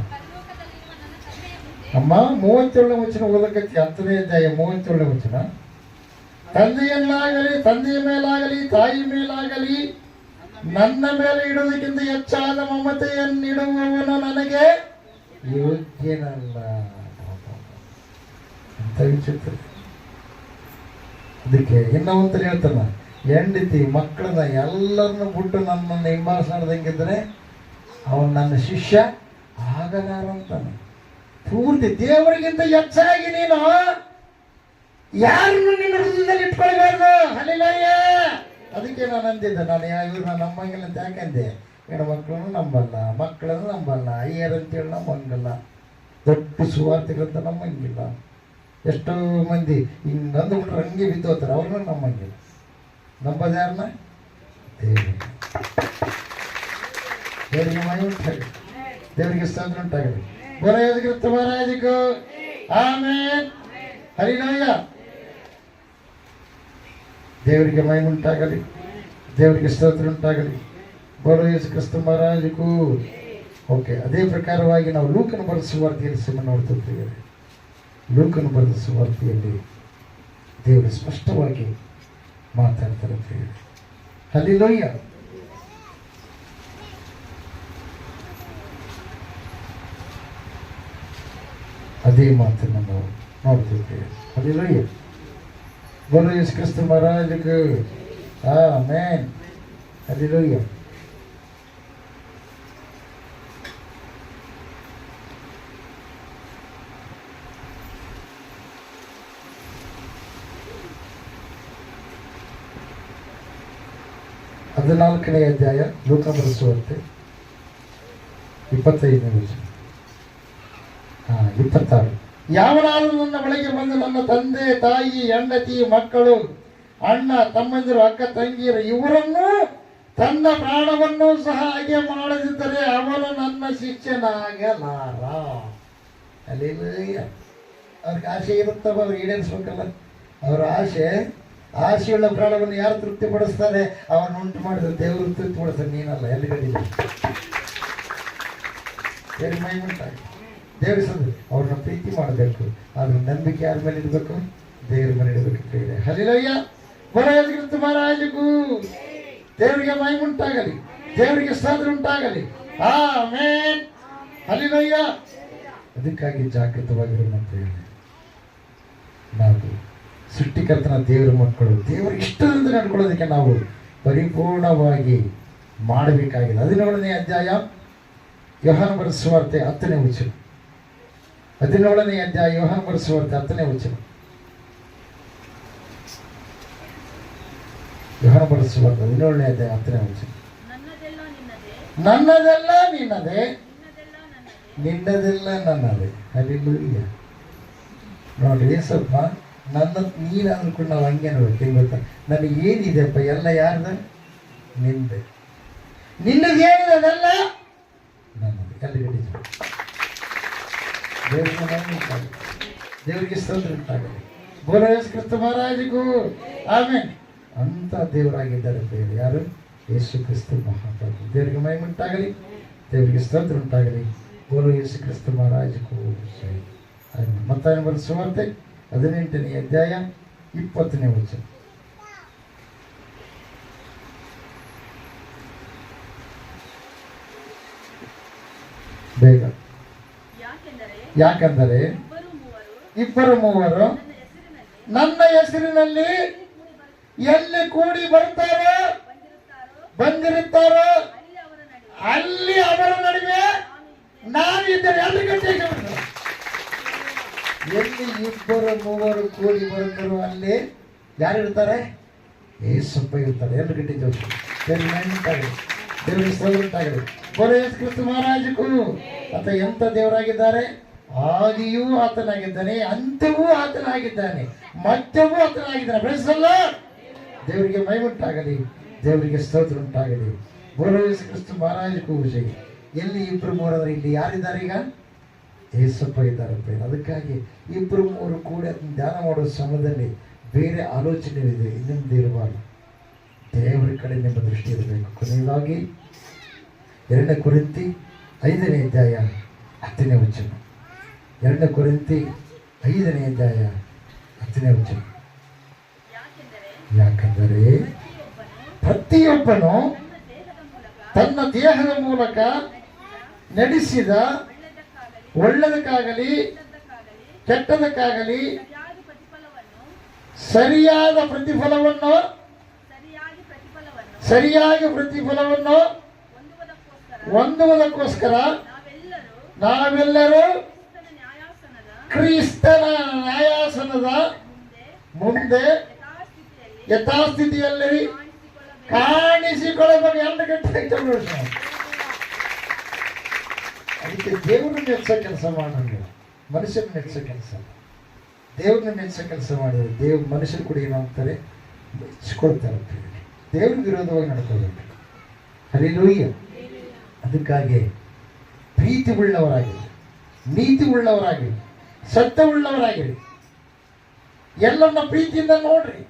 ಅಮ್ಮ 37ನೇ ವಚನ ಓದಕತ್ತಿ. 10ನೇ ಅಧ್ಯಾಯ 37ನೇ ವಚನ. ತಂದೆಯನ್ನಾಗಲಿ, ತಂದೆಯ ಮೇಲಾಗಲಿ, ತಾಯಿ ಮೇಲಾಗಲಿ ನನ್ನ ಮೇಲೆ ಇಡುವುದಕ್ಕಿಂತ ಹೆಚ್ಚಾದ ಮಮತೆಯನ್ನಿಡುವವನು ನನಗೆ ಯೋಗ್ಯನಲ್ಲ ಅಂತ ವಿಚಿತ್ರ. ಅದಕ್ಕೆ ಇನ್ನೊಂದು ಹೇಳ್ತಾನ, ಹೆಂಡತಿ ಮಕ್ಕಳನ್ನ ಎಲ್ಲರನ್ನು ಬಿಟ್ಟು ನನ್ನನ್ನು ಹಿಂಬಾಲಿಸ್ದಂಗಿದ್ರೆ ಅವನು ನನ್ನ ಶಿಷ್ಯ ಆಗಲಾರಂತಾನೆ. ಪೂರ್ತಿ ದೇವರಿಗಿಂತ ಹೆಚ್ಚಾಗಿ ನೀನು ಯಾರನ್ನು ನಿನ್ನ ಹೃದಯದಲ್ಲಿ ಇಟ್ಕೊಳ್ಬಾರ್ದು. ಹಲ್ಲೆಲೂಯಾ. ಅದಕ್ಕೆ ನಾನು ಅಂದಿದ್ದೆ, ನಾನು ಇವ್ರನ್ನ ನಂಬಂಗಿಲ್ಲ ಅಂತ ಯಾಕಂದೆ. ಹೆಣ್ಮಕ್ಳನ್ನು ನಂಬಲ್ಲ, ಮಕ್ಕಳನ್ನು ನಂಬಲ್ಲ, ಅಯ್ಯರ್ ಅಂತೇಳಿ ನಂಬಂಗಿಲ್ಲ, ದೊಡ್ಡ ಸುವಾರ್ತೆಗಳಂತ ನಂಬಂಗಿಲ್ಲ. ಎಷ್ಟೋ ಮಂದಿ ಹಿಂಗೆ ಅಂದ್ಬಿಟ್ರೆ ಹಂಗೆ ಬಿದ್ದೋತಾರೆ, ಅವ್ರನ್ನ ನಂಬಂಗಿಲ್ಲ. ನಂಬೋದು ಯಾರನ್ನ? ದೇವರಿಗೆ ಮಹಿಮೆ ಉಂಟಾಗಲಿ, ದೇವರಿಗೆ ಸ್ತೋತ್ರ ಉಂಟಾಗಲಿ. ಬೋಲೋ ಮಹಾರಾಜಗೂ ಆಮೆನ್. ಹಲ್ಲೆಲೂಯಾ. ದೇವರಿಗೆ ಮಹಿಮೆ ಉಂಟಾಗಲಿ, ದೇವರಿಗೆ ಸ್ತೋತ್ರ ಉಂಟಾಗಲಿ. ಬೋಲೋ ಯೇಸು ಕ್ರಿಸ್ತ ಮಹಾರಾಜಗೂ. ಓಕೆ, ಅದೇ ಪ್ರಕಾರವಾಗಿ ನಾವು ಲೂಕನ ಬರೆದ ಸುವಾರ್ತೆಯಲ್ಲಿ ಸಿನಿಮಾ ನೋಡ್ತಿರ್ತೀವಿ. ಲೂಕನ ಬರೆದ ಸುವಾರ್ತೆಯಲ್ಲಿ ದೇವರು ಸ್ಪಷ್ಟವಾಗಿ ಮಾತಾಡ್ತಾರೆ. ಹಲ್ಲೆಲೂಯಾ. ಅದೇ ಮಾತನ್ನು ನಾವು ನೋಡ್ತಿರ್ತೇವೆ. ಹಲ್ಲೆಲೂಯಾ. ಬೋಲೋ ಯೇಸು ಕ್ರಿಸ್ತ ಮಹಾರಾಜಗೂ ಆಮೆನ್. ಹಲ್ಲೆಲೂಯಾ. ಹದಿನಾಲ್ಕನೇ ಅಧ್ಯಾಯ ಲೂಕ ಬರೆದ ಸುವಾರ್ತೆ 25ನೇ ವಚನ. 26. ಯಾವನಾದರೂ ನನ್ನ ಬಳಿಗೆ ಬಂದು ನನ್ನ ತಂದೆ, ತಾಯಿ, ಹೆಂಡತಿ, ಮಕ್ಕಳು, ಅಣ್ಣ, ತಮ್ಮಂದಿರು, ಅಕ್ಕ, ತಂಗಿಯರು ಇವರನ್ನು ತನ್ನ ಪ್ರಾಣವನ್ನು ಸಹ ಹಾಗೆ ಮಾಡದಿದ್ದರೆ ಅವನು ನನ್ನ ಶಿಷ್ಯನಾಗಲಾರ. ಹಲ್ಲೆಲೂಯಾ. ಅವ್ರಿಗೆ ಆಸೆ ಇರುತ್ತವ, ಅವ್ರು ಈಡೇರಿಸ್ಬೇಕಲ್ಲ. ಅವರ ಆಸೆಯುಳ್ಳ ಪ್ರಾಣವನ್ನು ಯಾರು ತೃಪ್ತಿಪಡಿಸ್ತಾರೆ? ಅವನು ಉಂಟು ಮಾಡಿದ್ರೆ ದೇವರು ತೃಪ್ತಿಪಡಿಸ್ತಾರೆ, ನೀನಲ್ಲ. ಎಲ್ಲಿ ಗಡಿದೆ ದೇವ್ರ ಮೈ ಉಂಟಾಗಿ ದೇವ್ರ ಸಂದ್ರೆ ಅವ್ರನ್ನ ಪ್ರೀತಿ ಮಾಡಬೇಕು. ಆದ್ರೆ ನಂಬಿಕೆ ಯಾರ ಮೇಲೆ ಇಡಬೇಕು? ದೇವ್ರ ಮೇಲೆ ಇಡಬೇಕು. ಹಲ್ಲೆಲೂಯಾ. ಬೋಲೋ ಯೇಸು ಕ್ರಿಸ್ತ ಮಹಾರಾಜಗೂ. ದೇವರಿಗೆ ಮಹಿಮೆ ಉಂಟಾಗಲಿ, ದೇವರಿಗೆ ಸ್ತೋತ್ರ ಉಂಟಾಗಲಿ. ಆಮೆನ್. ಹಲ್ಲೆಲೂಯಾ. ಅದಕ್ಕಾಗಿ ಜಾಗೃತವಾಗಿರೋಣಂತ ಹೇಳಿ ನಾವು ಸೃಷ್ಟಿಕರ್ತನ ದೇವರ ಮಕ್ಕಳು ದೇವರ ಇಷ್ಟದಿಂದ ನಡ್ಕೊಳ್ಳೋದಕ್ಕೆ ನಾವು ಪರಿಪೂರ್ಣವಾಗಿ ಮಾಡಬೇಕಾಗಿದೆ. 17ನೇ ಅಧ್ಯಾಯ ಯೋಹಾನ ಬರೆದ ಸುವಾರ್ತೆ 10ನೇ ವಚನ. 17ನೇ ಅಧ್ಯಾಯ ಯೋಹಾನ ಬರೆದ ಸುವಾರ್ತೆ 10ನೇ ವಚನ. ಯೋಹಾನ ಬರೆದ ಸುವಾರ್ತೆ 17ನೇ ಅಧ್ಯಾಯ 10ನೇ ವಚನ. ನನ್ನದೆಲ್ಲ ನಿನ್ನದೇ, ನಿನ್ನದೆಲ್ಲ ನನ್ನದೇ. ಹಲ್ಲೆಲೂಯಾ. ನೋಡ್ರಿ, ಸ್ವಲ್ಪ ನನ್ನ ನೀನು ಅಂದ್ಕೊಂಡು ನಾವು ಹಂಗೆ ನೋಡ್ತೀವಿ ಗೊತ್ತಾ. ನನಗೆ ಏನಿದೆಪ್ಪ ಎಲ್ಲ ಯಾರ್ದ? ನಿಂದೆ. ನಿನ್ನದು ಏನಿದೆ ಅದೆಲ್ಲ ನನ್ನದು. ಎಲ್ಲ ಗಡಿ ದೇವರಿಗೆ ಸ್ತೋತ್ರ ಉಂಟಾಗಲಿ. ಬೋಲೋ ಯೇಸು ಕ್ರಿಸ್ತ ಮಹಾರಾಜಗೂ ಆಮೆನ್. ಅಂತ ದೇವರಾಗಿದ್ದಾರೆ ದೇವರು ಯಾರು? ಯೇಸು ಕ್ರಿಸ್ತ ಮಹಾಪ್ರಭು. ದೇವರಿಗೆ ಮಹಿಮೆ ಉಂಟಾಗಲಿ, ದೇವರಿಗೆ ಸ್ತೋತ್ರ ಉಂಟಾಗಲಿ. ಬೋಲೋ ಯೇಸು ಕ್ರಿಸ್ತ ಮಹಾರಾಜಗೂ ಸರಿ. ಮತ್ತಾಯನ ಬರೆದ ಸುವಾರ್ತೆ 18ನೇ ಅಧ್ಯಾಯ 20ನೇ ವಚನ. ಬೇಗ. ಯಾಕಂದರೆ ಇಬ್ಬರು ಮೂವರು ನನ್ನ ಹೆಸರಿನಲ್ಲಿ ಎಲ್ಲಿ ಕೂಡಿ ಬಂದಿರುತ್ತಾರೋ ಅಲ್ಲಿ ಅವರ ನಡುವೆ ನಾನಿದ್ದರೆ. ಎಲ್ಲಿ ಇಬ್ಬರು ಮೂವರು ಕೂಡಿ ಬರುತ್ತಾರೋ ಅಲ್ಲಿ ಯಾರು ಇರ್ತಾರೆ? ಯೇಸಪ್ಪ ಇರ್ತಾರೆ. 2 ಗಂಟೆ ಜೋಶಿ. ಉಂಟಾಗಲಿ. ದೇವರಿಗೆ ಸ್ತೋತ್ರ ಉಂಟಾಗಲಿ. ಯೇಸು ಕ್ರಿಸ್ತ ಮಹಾರಾಜಕ್ಕೂ ಆತ ಎಂತ ದೇವರಾಗಿದ್ದಾರೆ. ಆದಿಯೂ ಆತನಾಗಿದ್ದಾನೆ, ಅಂತ್ಯವೂ ಆತನಾಗಿದ್ದಾನೆ, ಮಧ್ಯವೂ ಆತನಾಗಿದ್ದಾನೆ. ಬೆಳೆಸಲ್ಲ. ದೇವರಿಗೆ ಮಹಿಮೆ ಉಂಟಾಗಲಿ. ದೇವರಿಗೆ ಸ್ತೋತ್ರ ಉಂಟಾಗಲಿ. ಯೇಸು ಕ್ರಿಸ್ತ ಮಹಾರಾಜಕ್ಕೂ ವಿಜಯ. ಎಲ್ಲಿ ಇಬ್ರು ಮೂರಾದ್ರೆ ಇಲ್ಲಿ ಯಾರಿದ್ದಾರೆ? ಈಗ ಏಸಪ್ಪ ಇದ್ದಾರಪ್ಪ. ಅದಕ್ಕಾಗಿ ಇಬ್ರು ಮೂರು ಕೂಡ ಧ್ಯಾನ ಮಾಡೋ ಸಮಯದಲ್ಲಿ ಬೇರೆ ಆಲೋಚನೆ ಇದೆ, ಇನ್ನೊಂದು ಇರಬಾರ್ದು. ದೇವರ ಕಡೆ ನಿಮ್ಮ ದೃಷ್ಟಿ ಇರಬೇಕು. ಕೊನೆಯದಾಗಿ 2 ಕೊರಿಂಥಿ 5ನೇ ಅಧ್ಯಾಯ 10ನೇ ವಚನ. 2 ಕೊರಿಂಥಿ 5ನೇ ಅಧ್ಯಾಯ 10ನೇ ವಚನ. ಯಾಕಂದರೆ ಪ್ರತಿಯೊಬ್ಬನು ತನ್ನ ದೇಹದ ಮೂಲಕ ನಡೆಸಿದ ಒಳ್ಳೆದಕ್ಕಾಗಲಿ ಕೆಟ್ಟದಕ್ಕಾಗಲಿ ಸರಿಯಾದ ಪ್ರತಿಫಲವನ್ನು ಹೊಂದುವುದಕ್ಕೋಸ್ಕರ ನಾವೆಲ್ಲರೂ ಕ್ರಿಸ್ತನ ನ್ಯಾಯಾಸನದ ಮುಂದೆ ಯಥಾಸ್ಥಿತಿಯಲ್ಲಿ ಕಾಣಿಸಿಕೊಳ್ಳಬೇಕು. 2 ಗಂಟೆ ಅದಕ್ಕೆ ದೇವ್ರನ್ನ ಮೆಚ್ಚೋ ಕೆಲಸ ಮಾಡೋಣ, ಮನುಷ್ಯನ ಮೆಚ್ಚೋ ಕೆಲಸ. ದೇವ್ರನ್ನ ಮೆಚ್ಚೋ ಕೆಲಸ ಮಾಡಿದ್ರೆ ದೇವ್ರ ಮನುಷ್ಯರು ಕೂಡ ಏನಾಗ್ತಾರೆ, ಮೆಚ್ಕೊಳ್ತಾರೆ. ದೇವ್ರ ವಿರೋಧವಾಗಿ ನಡ್ಕೋಬೇಕು. ಹಲ್ಲೆಲೂಯಾ. ಅದಕ್ಕಾಗಿ ಪ್ರೀತಿ ಉಳ್ಳವರಾಗಿರಿ, ನೀತಿ ಉಳ್ಳವರಾಗಿರಿ, ಸತ್ಯ ಉಳ್ಳವರಾಗಿರಿ, ಎಲ್ಲರನ್ನ ಪ್ರೀತಿಯಿಂದ ನೋಡ್ರಿ.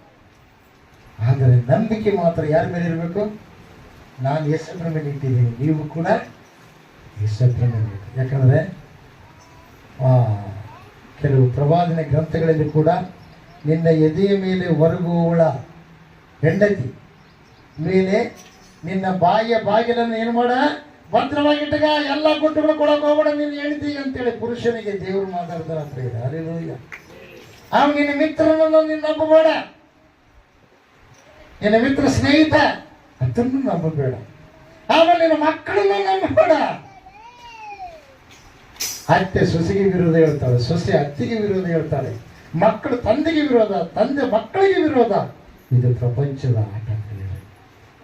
ಆದರೆ ನಂಬಿಕೆ ಮಾತ್ರ ಯಾರ ಮೇಲೆ ಇರಬೇಕು? ನಾನು ಯೇಸುವಿನ ಮೇಲೆ ಇಟ್ಟಿದ್ದೀನಿ, ನೀವು ಕೂಡ ಯೇಸುವಿನ ಮೇಲೆ ಇಟ್ಟು. ಯಾಕಂದರೆ ಕೆಲವು ಪ್ರವಾದನೆ ಗ್ರಂಥಗಳಲ್ಲಿ ಕೂಡ ನಿನ್ನ ಎದೆಯ ಮೇಲೆ ಹೊರಗುವವಳ ಹೆಂಡತಿ ಮೇಲೆ ನಿನ್ನ ಬಾಯಿಯ ಬಾಗಿಲನ್ನು ಏನು ಮಾಡ, ಭದ್ರವಾಗಿಟ್ಟಗ, ಎಲ್ಲ ಗುಟ್ಟುಗಳು ಕೊಡಕ್ಕೆ ಹೋಗ್ಬೇಡ ನೀನು ಹೆಂಡತಿ ಅಂತೇಳಿ ಪುರುಷನಿಗೆ ದೇವರು ಮಾತಾಡ್ತಾರೆ ಅಂತ ಇದೆ. ಅಲ್ಲೆಲೂಯಾ. ಅವ ನಿನ್ನ ಮಿತ್ರನನ್ನು ನೀನು ನಂಬಬೇಡ, ನಿನ್ನ ಮಿತ್ರ ಸ್ನೇಹಿತ ಅದನ್ನು ನಂಬಬೇಡ. ಆಮೇಲೆ ನಿನ್ನ ಮಕ್ಕಳನ್ನು ನಂಬಬೇಡ. ಅತ್ತೆ ಸೊಸೆಗೆ ವಿರೋಧ ಹೇಳ್ತಾಳೆ, ಸೊಸೆ ಅತ್ತಿಗೆ ವಿರೋಧ ಹೇಳ್ತಾಳೆ, ಮಕ್ಕಳು ತಂದೆಗೆ ವಿರೋಧ, ತಂದೆ ಮಕ್ಕಳಿಗೆ ವಿರೋಧ. ಇದು ಪ್ರಪಂಚದ ಆಟ.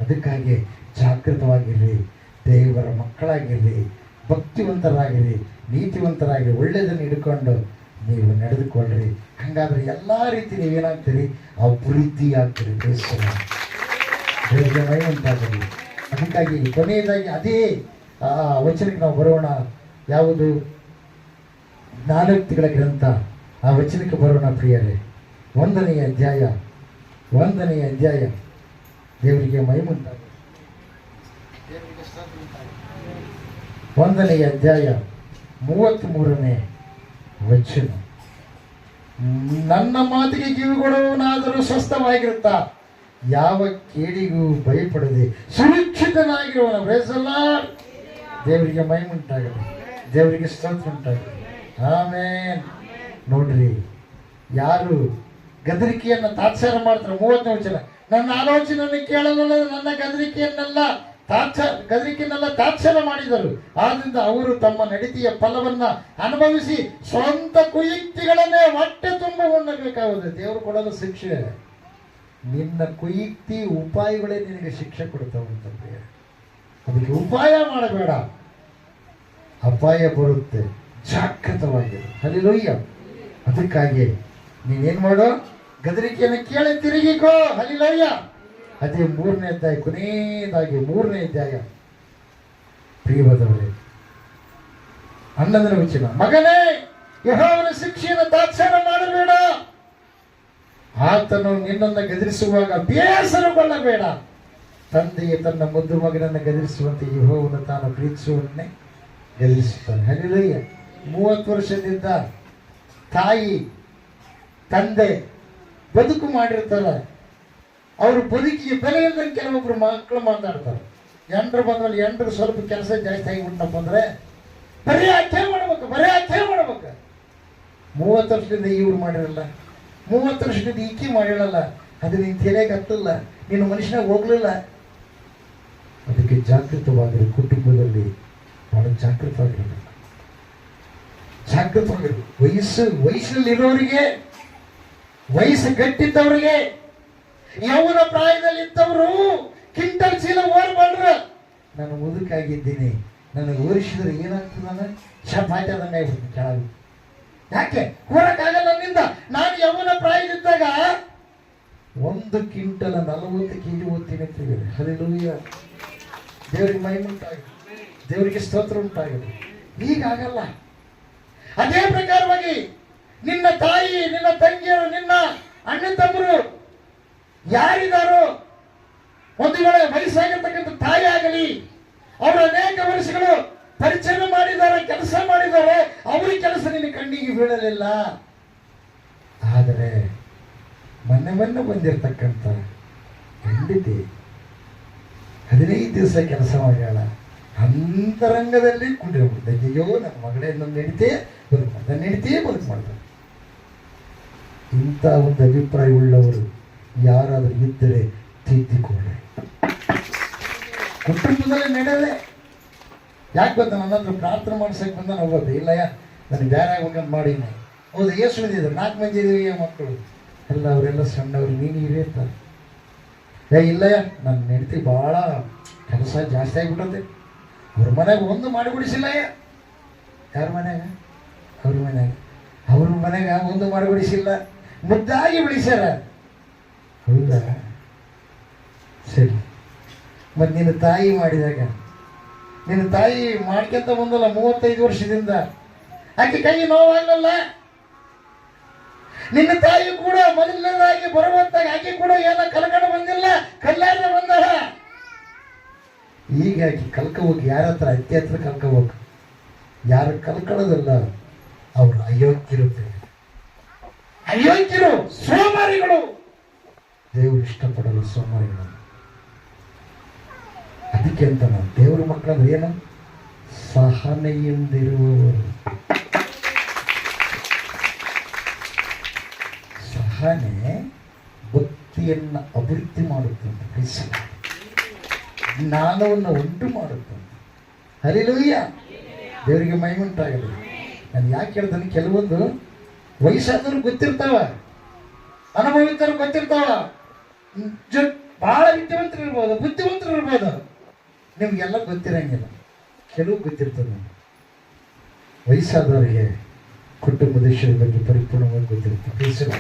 ಅದಕ್ಕಾಗಿ ಜಾಗೃತವಾಗಿರ್ರಿ, ದೇವರ ಮಕ್ಕಳಾಗಿರ್ರಿ, ಭಕ್ತಿವಂತರಾಗಿರಿ, ನೀತಿವಂತರಾಗಿರಿ, ಒಳ್ಳೆಯದನ್ನು ಹಿಡ್ಕೊಂಡು ನೀವು ನಡೆದುಕೊಳ್ಳ್ರಿ. ಹಾಗಾದ್ರೆ ಎಲ್ಲ ರೀತಿ ನೀವೇನಾಗ್ತೀರಿ, ಅಭಿವೃದ್ಧಿ ಆಗ್ತೀರಿ. ದೇವರಿಗೆ ಮಹಿಮೆ ಉಂಟಾಗಲಿ. ಅದಕ್ಕಾಗಿ ಕೊನೆಯದಾಗಿ ಅದೇ ವಚನಕ್ಕೆ ನಾವು ಬರೋಣ. ಯಾವುದು? 4 ಗ್ರಂಥ. ಆ ವಚನಕ್ಕೆ ಬರೋಣ ಪ್ರಿಯರೇ. 1ನೇ ಅಧ್ಯಾಯ. ದೇವರಿಗೆ ಮಹಿಮೆ ಉಂಟಾಗಲಿ. 1ನೇ ಅಧ್ಯಾಯ 33ನೇ ವಚನ. ನನ್ನ ಮಾತಿಗೆ ಕಿವಿಗೊಡುವವನಾದರೂ ಸ್ವಸ್ಥವಾಗಿರುತ್ತಾ, ಯಾವ ಕೇಡಿಗೂ ಭಯಪಡದೆ ಸುರಕ್ಷಿತನಾಗಿರುವನ. ಪ್ರೇಸಲ್ಲ. ದೇವರಿಗೆ ಮಹಿಮೆ ಉಂಟಾಗಲಿ. ದೇವರಿಗೆ ಸ್ತೋತ್ರ ಉಂಟಾಗಲಿ. ಆಮೇನ್. ನೋಡ್ರಿ, ಯಾರು ಗದರಿಕೆಯನ್ನು ತಾತ್ಸಾರ ಮಾಡ್ತಾರೆ, 30ನೇ ವಚನ. ನನ್ನ ಆಲೋಚನೆಯನ್ನು ಕೇಳಲಿಲ್ಲ, ನನ್ನ ಗದರಿಕೆಯನ್ನೆಲ್ಲ ತಾತ್ಸಾರ ಮಾಡಿದರು. ಆದ್ರಿಂದ ಅವರು ತಮ್ಮ ನಡತೆಯ ಫಲವನ್ನ ಅನುಭವಿಸಿ ಸ್ವಂತ ಕುಯುಕ್ತಿಗಳನ್ನೇ ಹೊಟ್ಟೆ ತುಂಬ ಉಣ್ಣಬೇಕಾಗುವುದು. ದೇವರು ಕೊಡಲು ಶಿಕ್ಷೆ. ನಿನ್ನ ಕುಯುಕ್ತಿ ಉಪಾಯಗಳೇ ನಿನಗೆ ಶಿಕ್ಷೆ ಕೊಡ್ತಾವಂತೆ. ಅದಕ್ಕೆ ಉಪಾಯ ಮಾಡಬೇಡ, ಅಪಾಯ ಬರುತ್ತೆ. ಜಾಗೃತವಾಗಿರು. ಹಲ್ಲೆಲೂಯಾ. ಅದಕ್ಕಾಗಿ ನೀನೇನ್ ಮಾಡೋ, ಗದರಿಕೆಯನ್ನು ಕೇಳಿ ತಿರುಗಿಕೋ. ಹಲ್ಲೆಲೂಯಾ. ಅದೇ 3ನೇ ಅಧ್ಯಾಯ, ಕೊನೆಯದಾಗಿ 3ನೇ ಅಧ್ಯಾಯ. ಪ್ರಿಯವಾದವರೇ, 11ನೇ ವಚನ. ಮಗನೇ, ಯೆಹೋವನ ಶಿಕ್ಷೆಯನ್ನು ತಾತ್ಸಾರ ಮಾಡಬೇಡ. ಆತನು ನಿನ್ನನ್ನು ಗದರಿಸುವಾಗ ಬೇಸರಗೊಳ್ಳಬೇಡ. ತಂದೆಯೇ ತನ್ನ ಮುದ್ದು ಮಗನನ್ನು ಗದರಿಸುವಂತೆ ಯೆಹೋವನು ತಾನು ಪ್ರೀತಿಸುವನ್ನೇ ಗದರಿಸುತ್ತಾನೆ. ಹಲ್ಲೆಲೂಯಾ. 30 ವರ್ಷದಿಂದ ತಾಯಿ ತಂದೆ ಬದುಕು ಮಾಡಿರ್ತಾರೆ. ಅವರು ಬದುಕಿಗೆ ಬೆಲೆ ಇಲ್ಲದಂಗೆ ಕೆಲವೊಬ್ರು ಮಕ್ಕಳು ಮಾತಾಡ್ತಾರೆ. ಎಂಟ್ರು ಬಂದ್ಮೇಲೆ ಎಂಟ್ರು ಸ್ವಲ್ಪ ಕೆಲಸ ಜಾಸ್ತಿ ಆಗಿಬಿಟ್ಟಪ್ಪ ಅಂದ್ರೆ ಬರೀ ಹತ್ಯೆ ಮಾಡ್ಬೇಕು. 30 ವರ್ಷದಿಂದ ಇವ್ರು ಮಾಡಿರಲ್ಲ, 30 ವರ್ಷದಿಂದ ಈಕಿ ಮಾಡಿರಲ್ಲ, ಅದು ನಿನ್ನ ತಲೆಗೆ ಹತ್ತಲ್ಲ, ನೀನು ಮನುಷ್ಯನಾಗ ಹೋಗ್ಲಿಲ್ಲ. ಅದಕ್ಕೆ ಜಾಗೃತವಾಗಿರಿ. ಕುಟುಂಬದಲ್ಲಿ ಬಹಳ ಜಾಗೃತವಾಗಿರ್ಬೇಕು. ವಯಸ್ಸಲ್ಲಿರೋರಿಗೆ, ವಯಸ್ಸು ಗಟ್ಟಿದ್ದವರಿಗೆ, ಯೌವನ ಪ್ರಾಯದಲ್ಲಿದ್ದವರು ಕ್ವಿಂಟಲ್ ಚೀಲ ಓಡ್ಬಂಡ್ರು ನಾನು ಮುದುಕಾಗಿದ್ದೀನಿ, ನನಗೆ ಓರಿಸಿದ್ರೆ ಏನಾಗ್ತದೆ, ನಾನು ಚಪಾತಿ ಆದಂಗೆ ಆಗ್ಬಿಡ್ತೀನಿ ಕೆಳಗೆ. ಯಾಕೆ ಕೂರಕ್ಕಾಗಲ್ಲ ನನ್ನಿಂದ. ನಾನು ಯೌವನ ಪ್ರಾಯದಲ್ಲಿದ್ದಾಗ 1 ಕ್ವಿಂಟಲ್ 40 ಕೆಜಿ ಓದ್ತೀನಿ ಅಂತೀವಿ. ಹಲ್ಲೆಲೂಯಾ, ದೇವರಿಗೆ ಮಹಿಮೆ ಉಂಟಾಗಿದೆ, ದೇವರಿಗೆ ಸ್ತೋತ್ರ ಉಂಟಾಗಿದೆ. ಹೀಗಾಗಲ್ಲ. ಅದೇ ಪ್ರಕಾರವಾಗಿ ನಿನ್ನ ತಾಯಿ, ನಿನ್ನ ತಂಗಿಯರು, ನಿನ್ನ ಅಣ್ಣ ತಮ್ಮರು ಯಾರಿದ್ದಾರೋ, ಒಂದು ವೇಳೆ ವಯಸ್ಸಾಗಿರ್ತಕ್ಕಂಥ ತಾಯಿ ಆಗಲಿ, ಅವರು ಅನೇಕ ವರ್ಷಗಳು ಪರಿಚಯ ಮಾಡಿದ್ದಾರೆ, ಕೆಲಸ ಮಾಡಿದ್ದಾರೆ, ಅವ್ರ ಕೆಲಸ ನಿನ್ನ ಕಣ್ಣಿಗೆ ಬೀಳಲಿಲ್ಲ. ಆದರೆ ಮೊನ್ನೆ ಬಂದಿರತಕ್ಕಂಥ ಹೆಂಡತಿ 15 ದಿವಸ ಕೆಲಸ ಮಾಡ್ಯಾಳ, ಅಂತರಂಗದಲ್ಲಿ ಕುಂಡಿರ್ಬಿಡ್ದೆ. ಅಯ್ಯೋ ನನ್ನ ಮಗಳೇ, ನನ್ನ ಹೆಂಡತಿ ಬದುಕು ಮಾಡ್ತಾರೆ, ನನ್ನ ಹೆಂಡತಿಯೇ ಬದುಕು ಮಾಡ್ತಾರೆ. ಇಂಥ ಒಂದು ಅಭಿಪ್ರಾಯ ಉಳ್ಳವರು ಯಾರಾದರೂ ಇದ್ದರೆ ತಿದ್ದಿಕೊಳ್ಳಿ. ಕುಟುಂಬದಲ್ಲಿ ನಡೆಯದೆ. ಯಾಕೆ ಗೊತ್ತಾ, ನನ್ನ ಹತ್ರ ಪ್ರಾರ್ಥನೆ ಮಾಡ್ಸಕ್ಕೆ ಬಂದ ಹೋಗೋದು ಇಲ್ಲಯ್ಯ, ನನಗೆ ಬೇರೆ ಆಗ್ಬೇಕಂತ ಮಾಡಿ. ಹೌದು, ಏಸು ಇದ್ದಿದ್ರು, 4 ಮಂದಿ ಇದೀವಿ ಮಕ್ಕಳು ಎಲ್ಲ, ಅವರೆಲ್ಲ ಸಣ್ಣವ್ರು, ನೀನು ಇರ್ತಾರೆ. ಇಲ್ಲಯ್ಯ, ನನ್ನ ಹೆಂಡತಿ ಭಾಳ ಕೆಲಸ ಜಾಸ್ತಿ ಆಗಿಬಿಟ್ಟದೆ, ಅವ್ರ ಮನೆಗೆ ಒಂದು ಮಾಡಿಬಿಡಿಸಿಲ್ಲಯ್ಯ. ಯಾರ ಮನ್ಯಾಗ? ಅವ್ರ ಮನ್ಯಾಗ. ಅವ್ರ ಮನೆಗೆ ಒಂದು ಮಾಡಿಬಿಡಿಸಿಲ್ಲ, ಮುದ್ದಾಗಿ ಬಿಡಿಸ್ಯಾರ. ಹೌದಾ, ಸರಿ. ಮತ್ತು ನಿನ್ನ ತಾಯಿ ಮಾಡಿದಾಗ, ನಿನ್ನ ತಾಯಿ ಮಾಡ್ಕೊಂತ ಬಂದಲ್ಲ 35 ವರ್ಷದಿಂದ, ಆಕೆ ಕೈ ನೋವಾಗಲ್ಲ. ನಿನ್ನ ತಾಯಿ ಕೂಡ ಮೊದಲನೇದಾಗಿ ಬರುವಂತಾಗ ಆಕೆ ಕೂಡ ಏನೋ ಕಲ್ಕೊಂಡು ಬಂದಿಲ್ಲ, ಕಲ್ಲಾರ ಬಂದಳ. ಈಗ ಆಕೆ ಕಲ್ಕೋಬೇಕು, ಯಾರ ಹತ್ರ? ಅತ್ತೆ ಹತ್ರ ಕಲ್ಕೋಬೇಕು. ಯಾರು ಕಲ್ಕೊಳ್ಳೋದಲ್ಲ ಅವರು ಅಯೋಗ್ಯರು, ಅಯೋಗ್ಯರು, ಸೋಮಾರಿಗಳು. ದೇವರು ಇಷ್ಟಪಡಲು ಸೋಮಾರಿಗಳು. ಅದಕ್ಕೆ ಅಂತ ನಾವು ದೇವರ ಮಕ್ಕಳಂದ್ರೆ ಏನು? ಸಹನೆಯಿಂದಿರುವವರು. ಸಹನೆ ಭಕ್ತಿಯನ್ನು ಅಭಿವೃದ್ಧಿ ಮಾಡುತ್ತಂತೆ, ಜ್ಞಾನವನ್ನು ಉಂಟು ಮಾಡುತ್ತಂತೆ. ಹಲ್ಲೆಲೂಯಾ, ದೇವರಿಗೆ ಮಹಿಮೆ ಉಂಟಾಗಲಿ. ನಾನು ಯಾಕೆ ಹೇಳ್ತಾನೆ, ಕೆಲವೊಂದು ವಯಸ್ಸಾದವ್ರು ಗೊತ್ತಿರ್ತಾವ, ಅನುಭವಿತರು ಗೊತ್ತಿರ್ತಾವ, ಬಹಳ ವಿದ್ಯಾವಂತರು ಇರ್ಬೋದು, ಬುದ್ಧಿವಂತರು ಇರ್ಬೋದು. ನಿಮ್ಗೆಲ್ಲ ಗೊತ್ತಿರಂಗಿಲ್ಲ, ಕೆಲವು ಗೊತ್ತಿರ್ತದೆ. ವಯಸ್ಸಾದವರಿಗೆ ಕುಟುಂಬದ ವಿಷಯದ ಬಗ್ಗೆ ಪರಿಪೂರ್ಣವಾಗಿ ಗೊತ್ತಿರ್ತದೆ.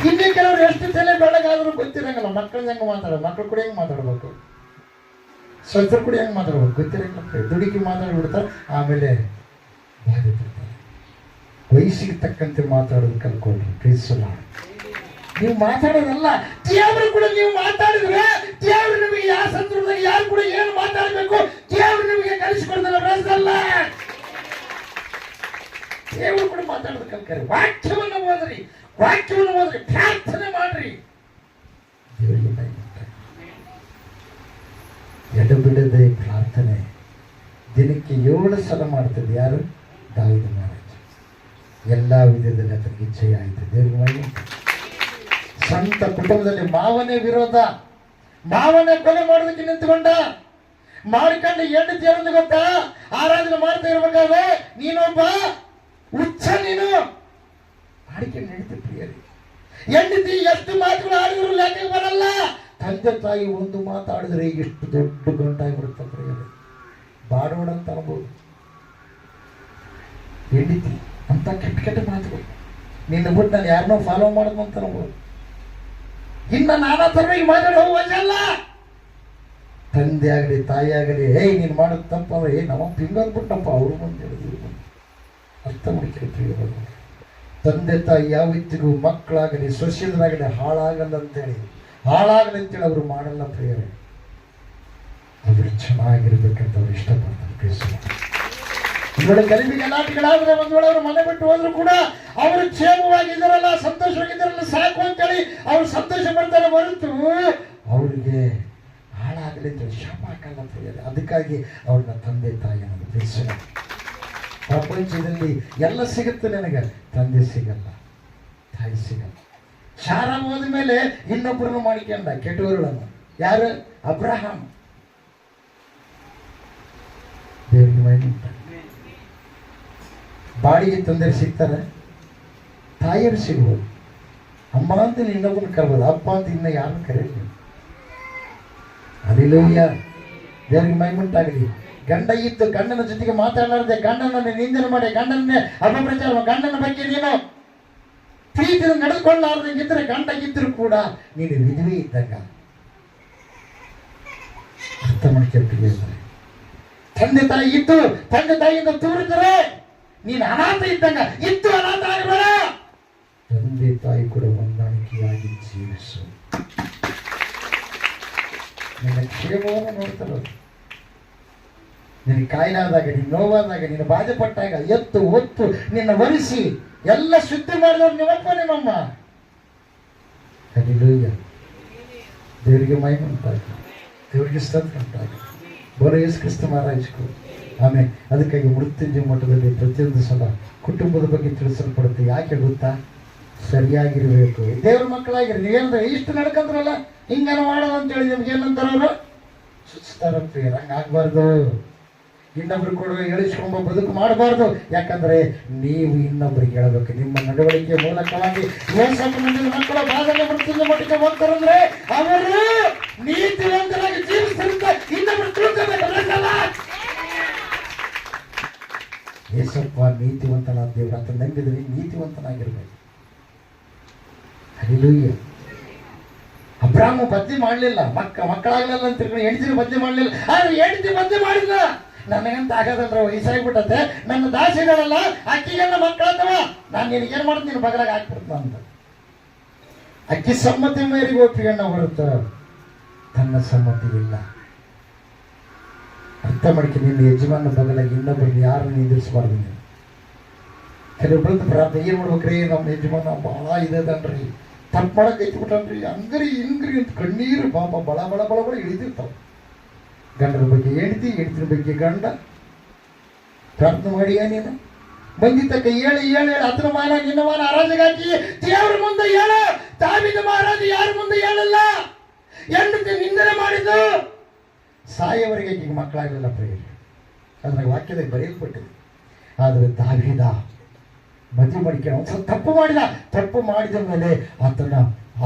ಇನ್ನೇ ಕೆಲವರು ಎಷ್ಟು ತಲೆ ಬೆಳಗಾದರೂ ಗೊತ್ತಿರಂಗಿಲ್ಲ. ಮಕ್ಕಳು ಹೆಂಗೆ ಮಾತಾಡೋದು, ಮಕ್ಕಳು ಕೂಡ ಹೆಂಗೆ ಮಾತಾಡ್ಬೇಕು, ಸ್ವಲ್ಪರು ಕೂಡ ಹೆಂಗೆ ಮಾತಾಡ್ಬೇಕು ಗೊತ್ತಿರಂಗಿಲ್ಲ. ದುಡುಕಿ ಮಾತಾಡ್ಬಿಡ್ತಾರೆ, ಆಮೇಲೆ ಬಾಧೆ ಪಡ್ತಾರೆ. ವಯಸ್ಸಿಗೆ ತಕ್ಕಂತೆ ಮಾತಾಡೋದು ಕಲ್ಕೊಳ್ರಿ. ಪ್ರೀತಿಸಲ್ಲ, ನೀವು ಮಾತಾಡೋದಲ್ಲ, ದೇವರು ಕೂಡ ನೀವು ಮಾತಾಡಿದ್ರೆ ದೇವರು ನಿಮಗೆ ಯಾವ ಸಂದರ್ಭದಾಗ ಯಾರು ಕೂಡ ಏನು ಮಾತಾಡಬೇಕು ದೇವರು ನಿಮಗೆ ಕಲಿಸಿಕೊಡ್ತಾನೆ. ಬೆಳೆಸಲ್ಲ, ದೇವರು ಕೂಡ ಮಾತಾಡೋದು ಕಲ್ಕರಿ. ವಾಕ್ಯವನ್ನು ಓದ್ರಿ, ಪ್ರಾರ್ಥನೆ ಮಾಡ್ರಿ. ದೇವರಿಗೆ ಎಡಬಿಡದೆ ಪ್ರಾರ್ಥನೆ ದಿನಕ್ಕೆ 7 ಸಲ ಮಾಡ್ತದೆ. ಯಾರು? ದಾವೀದ ಮಹಾರಾಜ. ಎಲ್ಲ ವಿಧದಲ್ಲಿ ಅದಕ್ಕೆ ಜಯ ಆಯಿತು. ದೇವರಿಗೆ ಸ್ವಂತ ಕುಟುಂಬದಲ್ಲಿ ಮಾವನೇ ವಿರೋಧ, ಮಾವನೇ ಕೊಲೆ ಮಾಡೋದಕ್ಕೆ ನಿಂತುಕೊಂಡ, ಮಾಡ್ಕೊಂಡು ಹೆಂಡತಿ ಅನ್ನೋದು ಗೊತ್ತಾ? ಆರಾಧನೆ ಮಾಡ್ತಾ ಇರ್ಬೇಕಾದ್ರೆ ನೀನೊಬ್ಬ ಹುಚ್ಚ, ನೀನು ಆಡಿಕೊಂಡು ನಡೀತಿ. ಪ್ರಿಯರಿ, ಹೆಂಡತಿ ಎಷ್ಟು ಮಾತುಗಳು ಆಡಿದ್ರು ಲೆಕ್ಕ ಬರಲ್ಲ. ತಂದೆ ತಾಯಿ ಒಂದು ಮಾತಾಡಿದ್ರೆ ಎಷ್ಟು ದೊಡ್ಡ ಗಂಟಾಗಿಬಿಡುತ್ತೆ. ಪ್ರಿಯರಿ, ಬಾಡೋಣ ಅಂತ ಅನ್ಬೋದು. ಹೆಂಡತಿ ಅಂತ ಕೆಟ್ಟ ಮಾತುಗಳು, ನಿನ್ನ ಬಿಟ್ಟು ನಾನು ಯಾರನ್ನೋ ಫಾಲೋ ಮಾಡೋದು ಅಂತ ಅನ್ಬೋದು. ಇನ್ನು ನಾನಾ ತರವಾಗಿ ಮಾತಾಡೋ ವಜಲ್ಲ. ತಂದೆ ಆಗಲಿ ತಾಯಿ ಆಗಲಿ, ನೀನು ಮಾಡೋದು ತಪ್ಪಂದ್ರೆ ನಮ್ಮ ಪಿಂಗಂದ್ಬಿಟ್ಟಪ್ಪ, ಅವರು ಬಂದು ಹೇಳಿದ್ರು. ಅರ್ಥ ಮಾಡ್ಕೊಳ್ತೀವಿ. ತಂದೆ ತಾಯಿ ಯಾವತ್ತಿಗೂ ಮಕ್ಕಳಾಗಲಿ ಸೊಸೆಯರಾಗಲಿ ಹಾಳಾಗಲ್ಲ ಅಂತೇಳಿ ಅವರು ಮಾಡಲ್ಲ. ಪ್ರಿಯರೇ, ಅವರು ಚೆನ್ನಾಗಿರ್ಬೇಕಂತ ಅವ್ರು ಇಷ್ಟಪಡ್ತಾರೆ. ಇವಳ ಗರಿಬಿ ಗಲಾಟೆಗಳಾದ್ರೆ ಒಂದು ವೇಳೆ ಅವರು ಮನೆ ಬಿಟ್ಟು ಹೋದ್ರು ಕೂಡ ಅವರು ಕ್ಷೇಮವಾಗಿದ್ದಾರಲ್ಲ, ಸಂತೋಷವಾಗಿದ್ದಾರಲ್ಲ ಸಾಕು ಅಂತೇಳಿ ಅವ್ರು ಸಂತೋಷ ಪಡ್ತಾರೆ ಹೊರತು ಅವರಿಗೆ ಹಾಳಾಗಲಿ ಅಂತ ಶ್ರಮ ಹಾಕಲ್ಲ. ಪ್ರಿಯರೇ, ಅದಕ್ಕಾಗಿ ಅವ್ರನ್ನ ತಂದೆ ತಾಯಿ ಅನ್ನೋದು ಪ್ರೀತಿಸ. ಪ್ರಪಂಚದಲ್ಲಿ ಎಲ್ಲ ಸಿಗುತ್ತೆ ನಿನಗೆ, ತಂದೆ ಸಿಗಲ್ಲ, ತಾಯಿ ಸಿಗಲ್ಲ. ಶಾರ ಹೋದ ಮೇಲೆ ಇನ್ನೊಬ್ಬರನ್ನು ಮಾಡಿಕೊಂಡ ಕೆಟ್ಟವರುಗಳನ್ನು. ಯಾರು? ಅಬ್ರಹಾಂ. ದೇವರಿಗೆ ಮಹಿಮೆ ಉಂಟು. ಬಾಡಿಗೆ ತಂದೆ ಸಿಗ್ತಾರೆ, ತಾಯಿಯರು ಸಿಗ್ಬೋದು. ಅಮ್ಮ ಅಂತ ಇನ್ನೊಬ್ಬರು ಕರ್ಬೋದು, ಅಪ್ಪ ಅಂತ ಇನ್ನು ಯಾರನ್ನು ಕರೆಯಲ್ಲ. ಹಲ್ಲೆಲೂಯಾ. ದೇವರಿಗೆ ಮಹಿಮುಂಟಾಗಲಿ. ಗಂಡ ಇದ್ದು ಗಂಡನ ಜೊತೆಗೆ ಮಾತಾಡಲಾರದೆ ಗಂಡನನ್ನು ನಿಂದನೆ ಮಾಡಿ ಗಂಡನ್ನೇ ಅಪಪ್ರಚಾರ ಗಂಡನ ಬಗ್ಗೆ ನೀನು ಪ್ರೀತಿಯಿಂದ ನಡೆದುಕೊಳ್ಳಲಾರದಂಗಿದ್ರೆ ಗಂಡ ಇದ್ದರೂ ಕೂಡ ನೀನು ವಿಧವೆ ಇದ್ದಂಗ. ಅರ್ಥ ಮಾಡ್ಕೊಳ್ತೀವಿ. ತಂದೆ ತಾಯಿ ಇದ್ದು ತಂದೆ ತಾಯಿಯಿಂದ ದೂರಿದ್ರೆ ನೀನು ಅನಾಥ ಇದ್ದಂಗ. ಇದ್ದು ಅನಾಥ ಆಗಬೇಡ. ತಂದೆ ತಾಯಿ ಕೂಡ ಹೊಂದಾಣಿಕೆಯಾಗಿ ಜೀವಿಸು. ನಿನ್ನ ಕ್ಷೇಮವನ್ನು ನೋಡ್ತಾರೆ. ನಿನ್ನ ಕಾಯಿಲಾದಾಗ, ನಿನ್ನ ನೋವಾದಾಗ, ನಿನ್ನ ಬಾಧೆ ಪಟ್ಟಾಗ ಎತ್ತು ಒತ್ತು ನಿನ್ನ ಒರೆಸಿ ಎಲ್ಲ ಶುದ್ಧಿ ಮಾಡಿದವ್ರು ನಿಮ್ಮಪ್ಪ ನಿಮ್ಮಮ್ಮ. ಹಲ್ಲೆಲೂಯಾ. ದೇವರಿಗೆ ಮಹಿಮೆ ಉಂಟಾಗಿ, ದೇವರಿಗೆ ಸ್ತೋತ್ರ ಉಂಟಾಗಿ. ಬೋಲೋ ಯೇಸು ಕ್ರಿಸ್ತ ಮಹಾರಾಜಕು. ಆಮೇಲೆ ಅದಕ್ಕಾಗಿ ಮೃತ್ಯುಂಜಯ ಮಠದಲ್ಲಿ ಪ್ರತಿಯೊಂದು ಸಲ ಕುಟುಂಬದ ಬಗ್ಗೆ ತಿಳಿಸಲ್ಪಡುತ್ತೆ. ಯಾಕೆ ಗೊತ್ತಾ? ಸರಿಯಾಗಿರ್ಬೇಕು. ದೇವ್ರ ಮಕ್ಕಳಾಗಿರಿ. ನೀವೇನಂದ್ರೆ ಇಷ್ಟು ನಡ್ಕಂದ್ರಲ್ಲ ಹಿಂಗೇನು ಮಾಡೋದು ಅಂತೇಳಿ ನಿಮ್ಗೆ ಏನಂತಾರ ಅವರು ಸುಸ್ತಾರಂತೆ. ಹಂಗಾಗ್ಬಾರ್ದು. ಇನ್ನೊಬ್ರು ಕೂಡ ಹೇಳಿಸ್ಕೊಂಬ ಬದುಕು ಮಾಡಬಾರ್ದು. ಯಾಕಂದ್ರೆ ನೀವು ಇನ್ನೊಬ್ರಿಗೆ ಹೇಳಬೇಕು. ನಿಮ್ಮ ನಡವಳಿಕೆ ಮೂಲಕವಾಗಿ ಮಕ್ಕಳ ಬಾಧನೆ ಮೃತ್ಯುಂಜಯ ಮಠಕ್ಕೆ ಹೋಗ್ತಾರಂದ್ರೆ ಅವರು ನೀತಿವಂತರಾಗಿ ಜೀವಿಸಿರುತ್ತ ಇನ್ನೊಬ್ರು ತಿಳ್ಕೋಬೇಕಲ್ಲ. ಏಸಪ್ಪ ನೀತಿವಂತನಾದ ದೇವ್ರ ಅಂತ ನಂಬಿದ್ರೆ ನೀತಿವಂತನಾಗಿರ್ಬೇಕು. ಹಲ್ಲೆಲೂಯಾ. ಅಬ್ರಾಹ್ಮ ಬದ್ಲಿ ಮಾಡಲಿಲ್ಲ. ಮಕ್ಕಳಾಗಲಿಲ್ಲ ಅಂತ ತಿಳ್ಕೊಂಡು ಹೆಂಡತಿನ ಬದ್ಲಿ ಮಾಡಲಿಲ್ಲ. ಆದ್ರೆ ಹೆಂಡತಿ ಬದ್ಲಿ ಮಾಡಿಲ್ಲ. ನನಗಂತ ಆಗೋದಲ್ರ, ವಯಸ್ಸಾಗ್ಬಿಟ್ಟತೆ. ನನ್ನ ದಾಸಿಗಳಲ್ಲ ಅಕ್ಕಿಗೆಲ್ಲ ಮಕ್ಕಳತ್ತವ. ನಾನು ನಿನಗೇನು ಮಾಡ್ತೀನಿ, ನೀನು ಬಗಲಾಗ ಹಾಕ್ಬಿಡ್ತ ಅಂತ. ಅಕ್ಕಿ ಸಮ್ಮತಿ ಮೇರೆಗೆ ಒಪ್ಪಿಗೆಣ್ಣ ಬರುತ್ತ, ತನ್ನ ಸಮ್ಮತಿ ಇಲ್ಲ. ಅರ್ಥ ಮಾಡ್ಕೊ. ನಿನ್ನ ಯಜಮಾನ ಬಗಲಾಗಿ ಇನ್ನೊಬ್ಬರಿಗೆ ಯಾರನ್ನು ನಿಂದಿರಿಸಬಾರ್ದು. ನೀವು ಕೆಲವೊಬ್ಬರದ್ದು ಪ್ರಾರ್ಥನೆ ಏನು ಮಾಡ್ಬೇಕ್ರಿ? ನಮ್ಮ ಯಜಮಾನ ಭಾಳ ಇದನ್ರಿ, ತಪ್ಪು ಮಾಡಕ್ಕೆ ಎತ್ಬಿಟ್ಟನ್ರಿ, ಹಂಗ್ರಿ ಹಿಂಗ್ರಿ ಅಂತ ಕಣ್ಣೀರು ಪಾಪ ಬಳ ಬಳ ಬಳ ಬಳ ಇಳಿದಿರ್ತಾವ. ಗಂಡನ ಬಗ್ಗೆ ಹೆಂಡತಿ, ಹೆಂಡತಿನ ಬಗ್ಗೆ ಗಂಡ. ಪ್ರಾರ್ಥನೆ ಮಾಡಿ ಏನೇನು ಬಂದಿದ್ದಕ್ಕೆ ಹೇಳಿ ಹೇಳಿ ಅದರ ಮಾನ ನಿನ್ನ ಮಾನ ಹರಾಜಿಗಾಕಿ ದೇವ್ರ ಮುಂದೆ ಹೇಳ. ದಾವೀದ ಮಹಾರಾಜ ಯಾರ ಮುಂದೆ ಹೇಳಲ್ಲ. ಹೆಂಡತಿ ನಿಂದನೆ ಮಾಡಿದ್ದು ಸಾಯವರೆಗೆ ಈಗ ಮಕ್ಕಳಾಗಲಿಲ್ಲ. ಪ್ರಿಯರೇ, ಅದ್ರಾಗ ವಾಕ್ಯದಾಗ ಬರೆಯಲ್ಪಟ್ಟಿದೆ. ಆದರೆ ದಾವೀದ ಮದುವೆ ಮಾಡಿಕೊಂಡು ಒಂದು ತಪ್ಪು ಮಾಡಿದ. ತಪ್ಪು ಮಾಡಿದ ಮೇಲೆ ಆತನ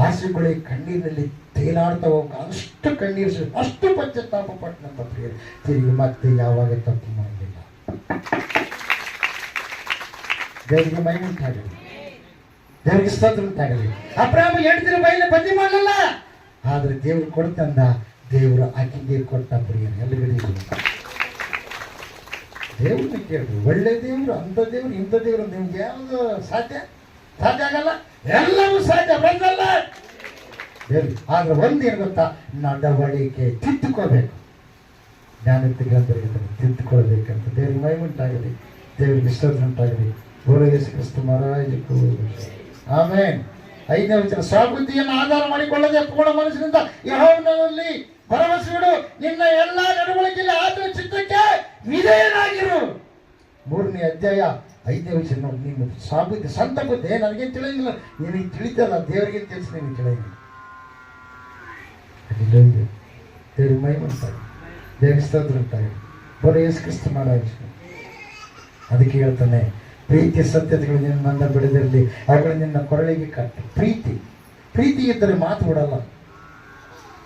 ಆಸೆಗಳೇ ಕಣ್ಣೀರಿನಲ್ಲಿ ತೇಲಾಡ್ತಾ ಹೋಗ ಅಷ್ಟು ಕಣ್ಣೀರು ಅಷ್ಟು ಪಶ್ಚಾತ್ತಾಪ ಪಟ್ಟನಂತ ಪ್ರಿಯರೇ, ತಿರುಗಿ ಮತ್ತೆ ಯಾವಾಗ ತಪ್ಪು ಮಾಡಲಿಲ್ಲ. ದೇವರಿಗೆ ಮಹಿಮೆ ಉಂಟಾಗಲಿ, ದೇವರಿಗೆ ಸ್ತೋತ್ರ ಉಂಟಾಗಲಿ. ಅಬ್ರಾಹ್ಮ ಹೆಂಡತಿನ ಬೈಲ ಬದ್ಲಿ ಮಾಡಲಿಲ್ಲ. ಆದ್ರೆ ದೇವ್ರು ಕೊಡ್ತಂದ, ದೇವರು ಆಕೆಗೆ ಕೊಟ್ಟ. ಪ್ರಿಯರೇ, ಎಲ್ಲರಿಗೂ ದೇವ್ರನ್ನ ಕೇಳ್ರಿ. ಒಳ್ಳೆ ದೇವ್ರು, ಅಂಥ ದೇವ್ರು, ಇಂಥ ದೇವ್ರು ನಿಮ್ಗೆ ಯಾವುದು ಸಾಧ್ಯ ಆಗಲ್ಲ. ಎಲ್ಲವೂ ಸಾಧ್ಯ ಬಂದಲ್ಲ ದೇವ್ರು. ಆದ್ರೆ ಒಂದೇನು ಗೊತ್ತಾ? ನಡವಳಿಕೆ ತಿದ್ದುಕೋಬೇಕು. ಜ್ಞಾನಕ್ಕೆ ಗ್ರಂಥರಿಗೆ ತಿದ್ದುಕೊಳ್ಬೇಕಂತ. ದೇವರಿಗೆ ಮಹಿಮೆ ಉಂಟಾಗಲಿ, ದೇವರಿಗೆ ಸ್ತೋತ್ರ ಉಂಟಾಗಲಿ. ಬೋಲೋ ಯೇಸು ಕ್ರಿಸ್ತ ಮಹಾರಾಜಕು. ಆಮೇಲೆ 5ನೇ ವಚನ, ಸ್ವಬುದ್ಧಿಯನ್ನು ಆಧಾರ ಮಾಡಿಕೊಳ್ಳದೆ ಪೂರ್ಣ ಮನಸ್ಸಿನಿಂದ ಯೆಹೋವನಲ್ಲಿ ಭರವಸೆ ಇಡು. ನಿನ್ನ ಎಲ್ಲಾ ನಡವಳಿಕೆಯಲ್ಲಿ ಆತನ ಚಿತ್ತಕ್ಕೆ ವಿಧೇಯನಾಗಿರು. 3ನೇ ಅಧ್ಯಾಯ 5ನೇ ವಚನ ನೋಡಿ. ನೀನು ಸ್ವಬುದ್ಧಿ, ಸ್ವಂತ ಬುದ್ಧಿ ನನಗೇನು ತಿಳಿಯಂಗಿಲ್ಲ, ನಿನಗೆ ತಿಳಿತಲ್ಲ, ದೇವರಿಗೆ ತಿಳಿಸಿ ನಿನಗೆ ತಿಳಿಯಂಗಿಲ್ಲ. ದೇವರಿಗೆ ಮಹಿಮೆ ಉಂಟಾಗಿ, ದೇವರಿಗೆ ಸ್ತೋತ್ರ ಉಂಟಾಗಿ. ಬೋಲೋ ಯೇಸು ಕ್ರಿಸ್ತ ಮಹಾರಾಜ. ಅದಕ್ಕೆ ಹೇಳ್ತಾನೆ, ಪ್ರೀತಿ ಸತ್ಯತೆಗಳು ನಿನ್ನ ಬಿಡದಿರಲಿ, ಅವುಗಳು ನಿನ್ನ ಕೊರಳಿಗೆ ಕಟ್ಟು. ಪ್ರೀತಿ ಇದ್ದರೆ ಮಾತು ಬಿಡಲ್ಲ.